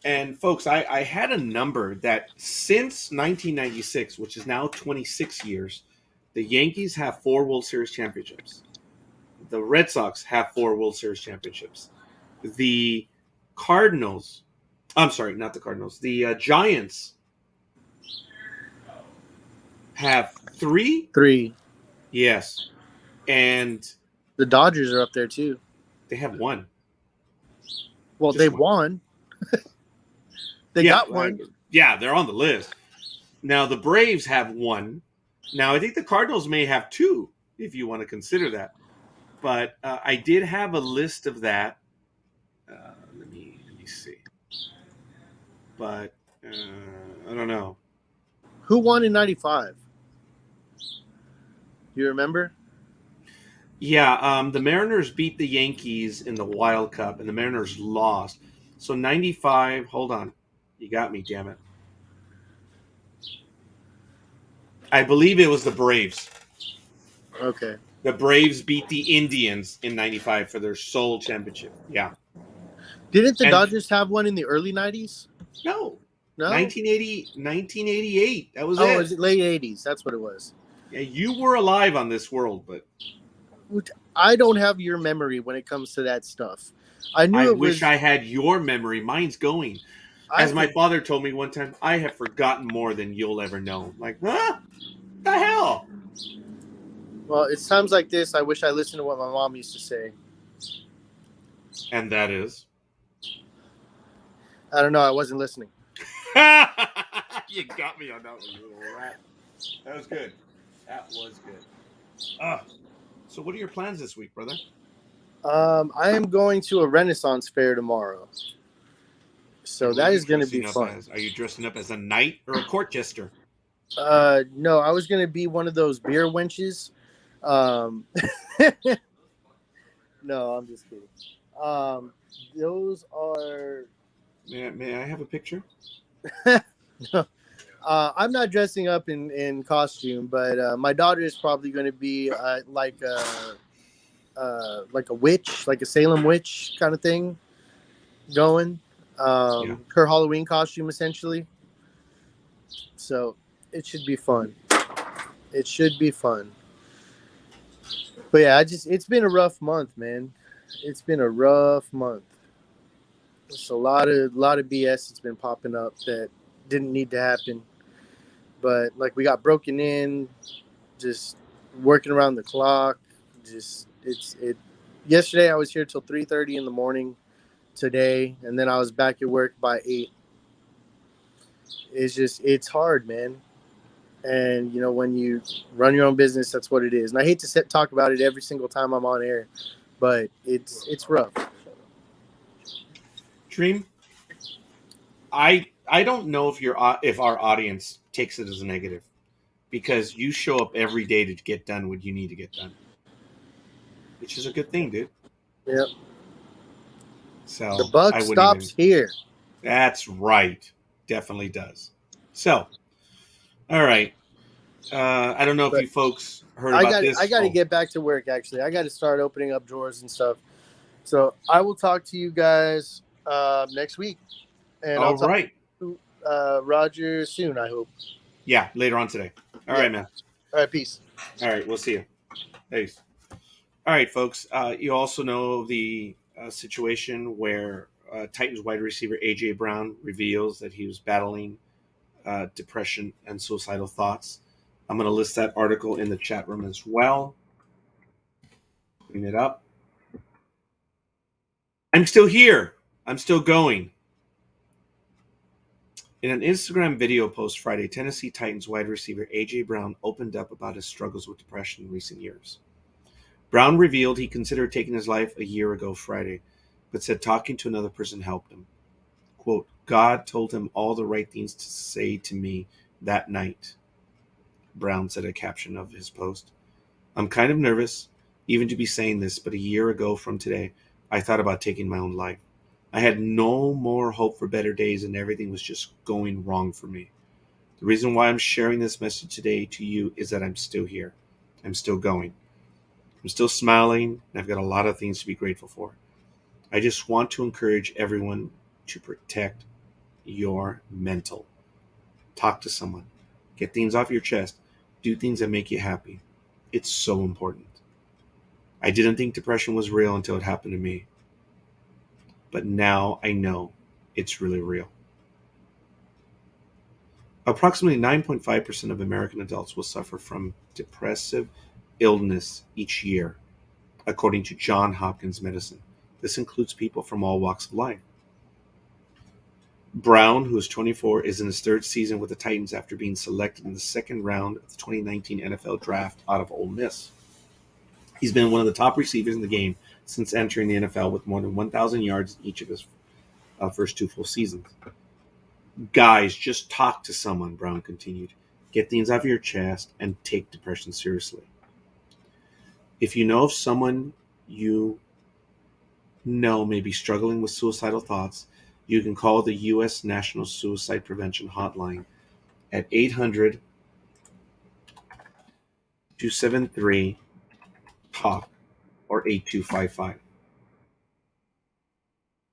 and folks, I had a number that since 1996, which is now 26 years, the Yankees have 4 World Series championships. The Red Sox have 4 World Series championships. The Cardinals. I'm sorry, not the Cardinals. The Giants have 3. 3. Yes. And the Dodgers are up there too. They have 1. Well, Just they one. won. They got 1. Yeah, they're on the list. Now, the Braves have 1. Now, I think the Cardinals may have 2, if you want to consider that. But I did have a list of that. Let me see. But I don't know. Who won in 95? You remember? Yeah, the Mariners beat the Yankees in the Wild Cup, and the Mariners lost. So 95, hold on. You got me, damn it. I believe it was the Braves. Okay. The Braves beat the Indians in 95 for their sole championship. Yeah. Didn't the Dodgers have one in the early 90s? No. No. 1988. That was Oh, it. was it late 80s? That's what it was. Yeah, you were alive on this world, but I don't have your memory when it comes to that stuff. I knew I it wish was. I had your memory. Mine's going. As my father told me one time, I have forgotten more than you'll ever know. I'm like, huh? The hell? Well, it's times like this I wish I listened to what my mom used to say. And that is? I don't know. I wasn't listening. You got me on that one, you little rat. That was good. That was good. So what are your plans this week, brother? I am going to a Renaissance fair tomorrow. So that is going to be fun. Are you dressing up as a knight or a court jester? No, I was going to be one of those beer wenches. No, I'm just kidding. Those are... May I have a picture? No. I'm not dressing up in costume, but my daughter is probably going to be like a witch, like a Salem witch kind of thing going. Her Halloween costume, essentially. So it should be fun. It should be fun. But yeah, it's been a rough month, man. It's been a rough month. It's a lot of BS that's been popping up that didn't need to happen. But like we got broken in, just working around the clock. Yesterday I was here till 3:30 in the morning today, and then I was back at work by 8. It's hard, man. And you know, when you run your own business, that's what it is. And I hate to talk about it every single time I'm on air, but it's rough. Dreem, I don't know if our audience takes it as a negative, because you show up every day to get done what you need to get done, which is a good thing, dude. Yep. So the buck stops here. That's right. Definitely does. So, all right. I don't know if you folks heard about this. I got to get back to work, actually. I got to start opening up drawers and stuff. So I will talk to you guys next week. And I'll talk to Roger soon, I hope. Yeah, later on today. All right, man. All right, peace. All right, we'll see you. Peace. All right, folks. You also know the situation where Titans wide receiver A.J. Brown reveals that he was battling depression and suicidal thoughts. I'm going to list that article in the chat room as well. Bring it up. I'm still here. I'm still going. In an Instagram video post Friday, Tennessee Titans wide receiver A.J. Brown opened up about his struggles with depression in recent years. Brown revealed he considered taking his life a year ago Friday, but said talking to another person helped him. Quote, God told him all the right things to say to me that night, Brown said a caption of his post. I'm kind of nervous, even to be saying this, but a year ago from today, I thought about taking my own life. I had no more hope for better days, and everything was just going wrong for me. The reason why I'm sharing this message today to you is that I'm still here. I'm still going. I'm still smiling, and I've got a lot of things to be grateful for. I just want to encourage everyone to protect your mental. Talk to someone. Get things off your chest. Do things that make you happy. It's so important. I didn't think depression was real until it happened to me. But now I know it's really real. Approximately 9.5% of American adults will suffer from depressive illness each year, according to Johns Hopkins Medicine. This includes people from all walks of life. Brown, who is 24, is in his third season with the Titans after being selected in the second round of the 2019 NFL Draft out of Ole Miss. He's been one of the top receivers in the game since entering the NFL with more than 1,000 yards in each of his first 2 full seasons. Guys, just talk to someone, Brown continued. Get things off your chest and take depression seriously. If you know of someone you know may be struggling with suicidal thoughts, you can call the U.S. National Suicide Prevention Hotline at 800-273-TALK or 8255.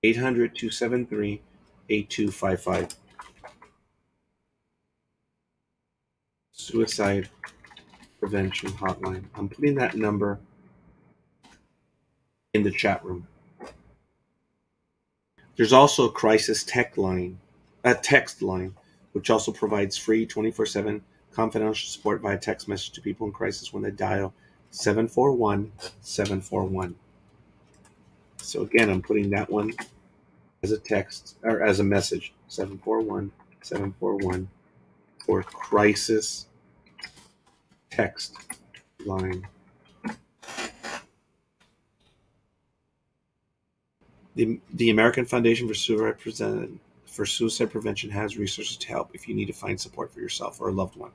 800-273-8255. Suicide Prevention Hotline. I'm putting that number in the chat room. There's also a crisis text line, which also provides free 24/7 confidential support via text message to people in crisis when they dial 741-741. So again, I'm putting that one as a text or as a message, 741-741 for crisis text line. The American Foundation for Suicide Prevention has resources to help if you need to find support for yourself or a loved one.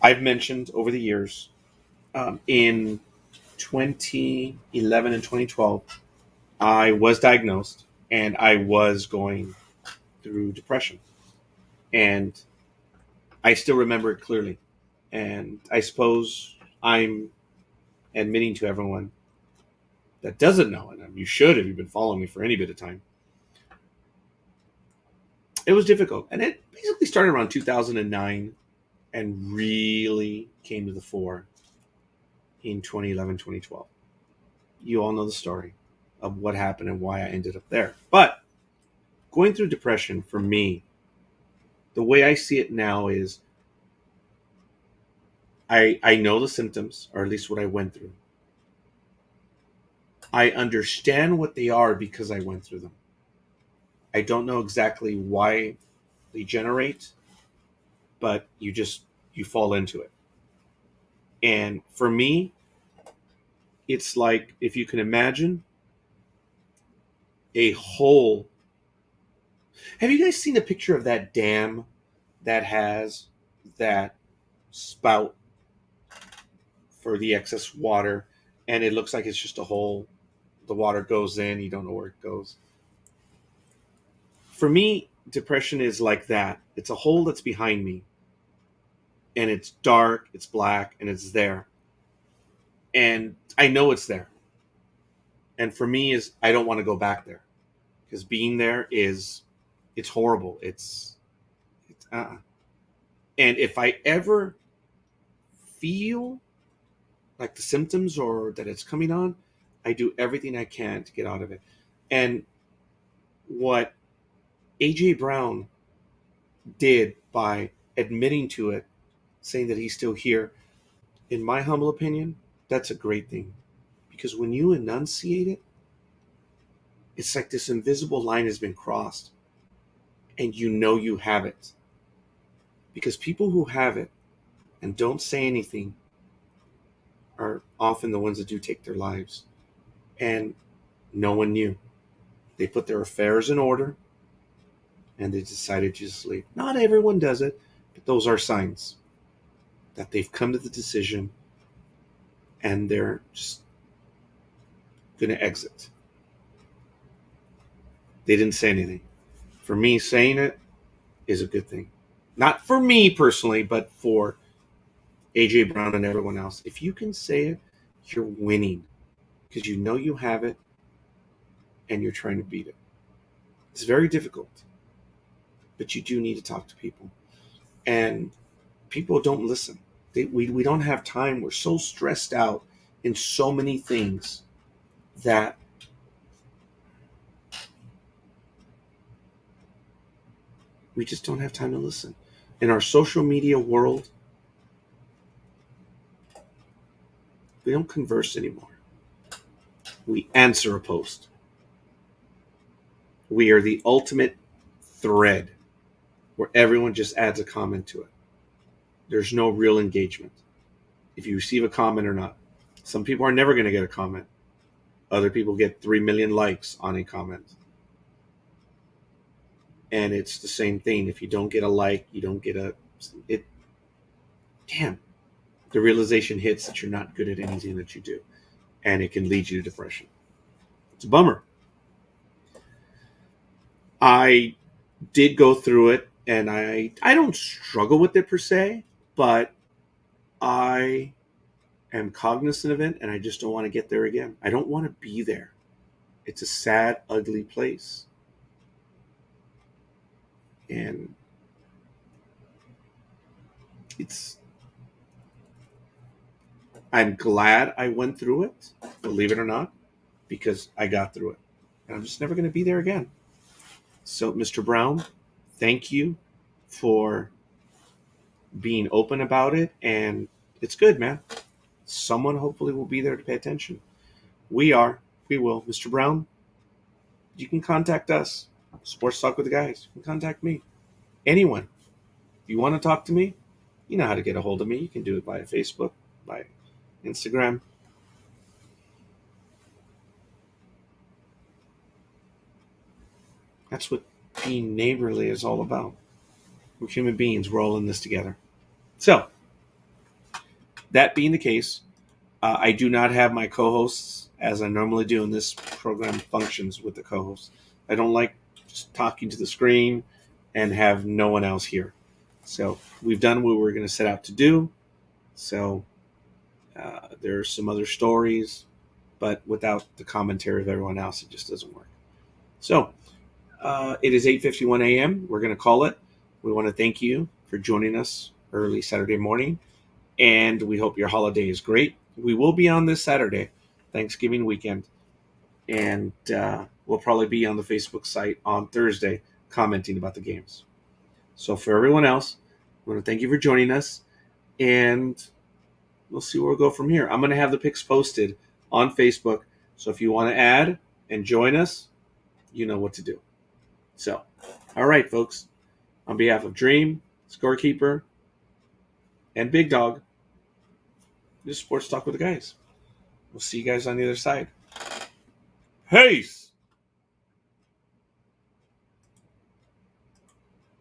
I've mentioned over the years, in 2011 and 2012, I was diagnosed and I was going through depression. And I still remember it clearly. And I suppose I'm admitting to everyone that doesn't know, and you should if you've been following me for any bit of time. It was difficult. And it basically started around 2009 and really came to the fore in 2011, 2012. You all know the story of what happened and why I ended up there. But going through depression for me, the way I see it now is I know the symptoms, or at least what I went through. I understand what they are because I went through them. I don't know exactly why they generate, but you fall into it. And for me, it's like, if you can imagine a hole. Have you guys seen a picture of that dam that has that spout for the excess water, and it looks like it's just a hole? The water goes in, you don't know where it goes. For me, depression is like that. It's a hole that's behind me, and it's dark, it's black, and it's there. And I know it's there. And for me, is I don't want to go back there, because being there it's horrible. It's And if I ever feel like the symptoms or that it's coming on, I do everything I can to get out of it. And what AJ Brown did by admitting to it, saying that he's still here, in my humble opinion, that's a great thing. Because when you enunciate it, it's like this invisible line has been crossed, and you know you have it. Because people who have it and don't say anything are often the ones that do take their lives. And no one knew. They put their affairs in order, and they decided to just leave. Not everyone does it, but those are signs that they've come to the decision and they're just going to exit. They didn't say anything. For me, saying it is a good thing. Not for me personally, but for AJ Brown and everyone else. If you can say it, you're winning, because you know you have it and you're trying to beat it. It's very difficult, but you do need to talk to people. And people don't listen. We don't have time. We're so stressed out in so many things that we just don't have time to listen. In our social media world, we don't converse anymore. We answer a post. We are the ultimate thread where everyone just adds a comment to it. There's no real engagement. If you receive a comment or not. Some people are never going to get a comment. Other people get 3 million likes on a comment. And it's the same thing. If you don't get a like, you don't get damn. The realization hits that you're not good at anything that you do. And it can lead you to depression. It's a bummer. I did go through it, and I don't struggle with it per se, but I am cognizant of it, and I just don't want to get there again. I don't want to be there. It's a sad, ugly place. And I'm glad I went through it, believe it or not, because I got through it. And I'm just never going to be there again. So, Mr. Brown, thank you for being open about it. And it's good, man. Someone hopefully will be there to pay attention. We will. Mr. Brown, you can contact us. Sports Talk with the Guys. You can contact me. Anyone. If you want to talk to me, you know how to get a hold of me. You can do it via Facebook, by Instagram. That's what being neighborly is all about. We're human beings. We're all in this together. So, that being the case, I do not have my co-hosts as I normally do, and this program functions with the co-hosts. I don't like just talking to the screen and have no one else here. So we've done what we're going to set out to do. So there's some other stories, but without the commentary of everyone else, it just doesn't work. So it is 8:51 a.m. We're going to call it. We want to thank you for joining us early Saturday morning, and we hope your holiday is great. We will be on this Saturday, Thanksgiving weekend, and we'll probably be on the Facebook site on Thursday commenting about the games. So for everyone else, I want to thank you for joining us, and we'll see where we'll go from here. I'm going to have the picks posted on Facebook, so if you want to add and join us, you know what to do. So, all right, folks, on behalf of Dreem, Scorekeeper, and Big Dawg, this is Sports Talk with the Guys. We'll see you guys on the other side. Peace!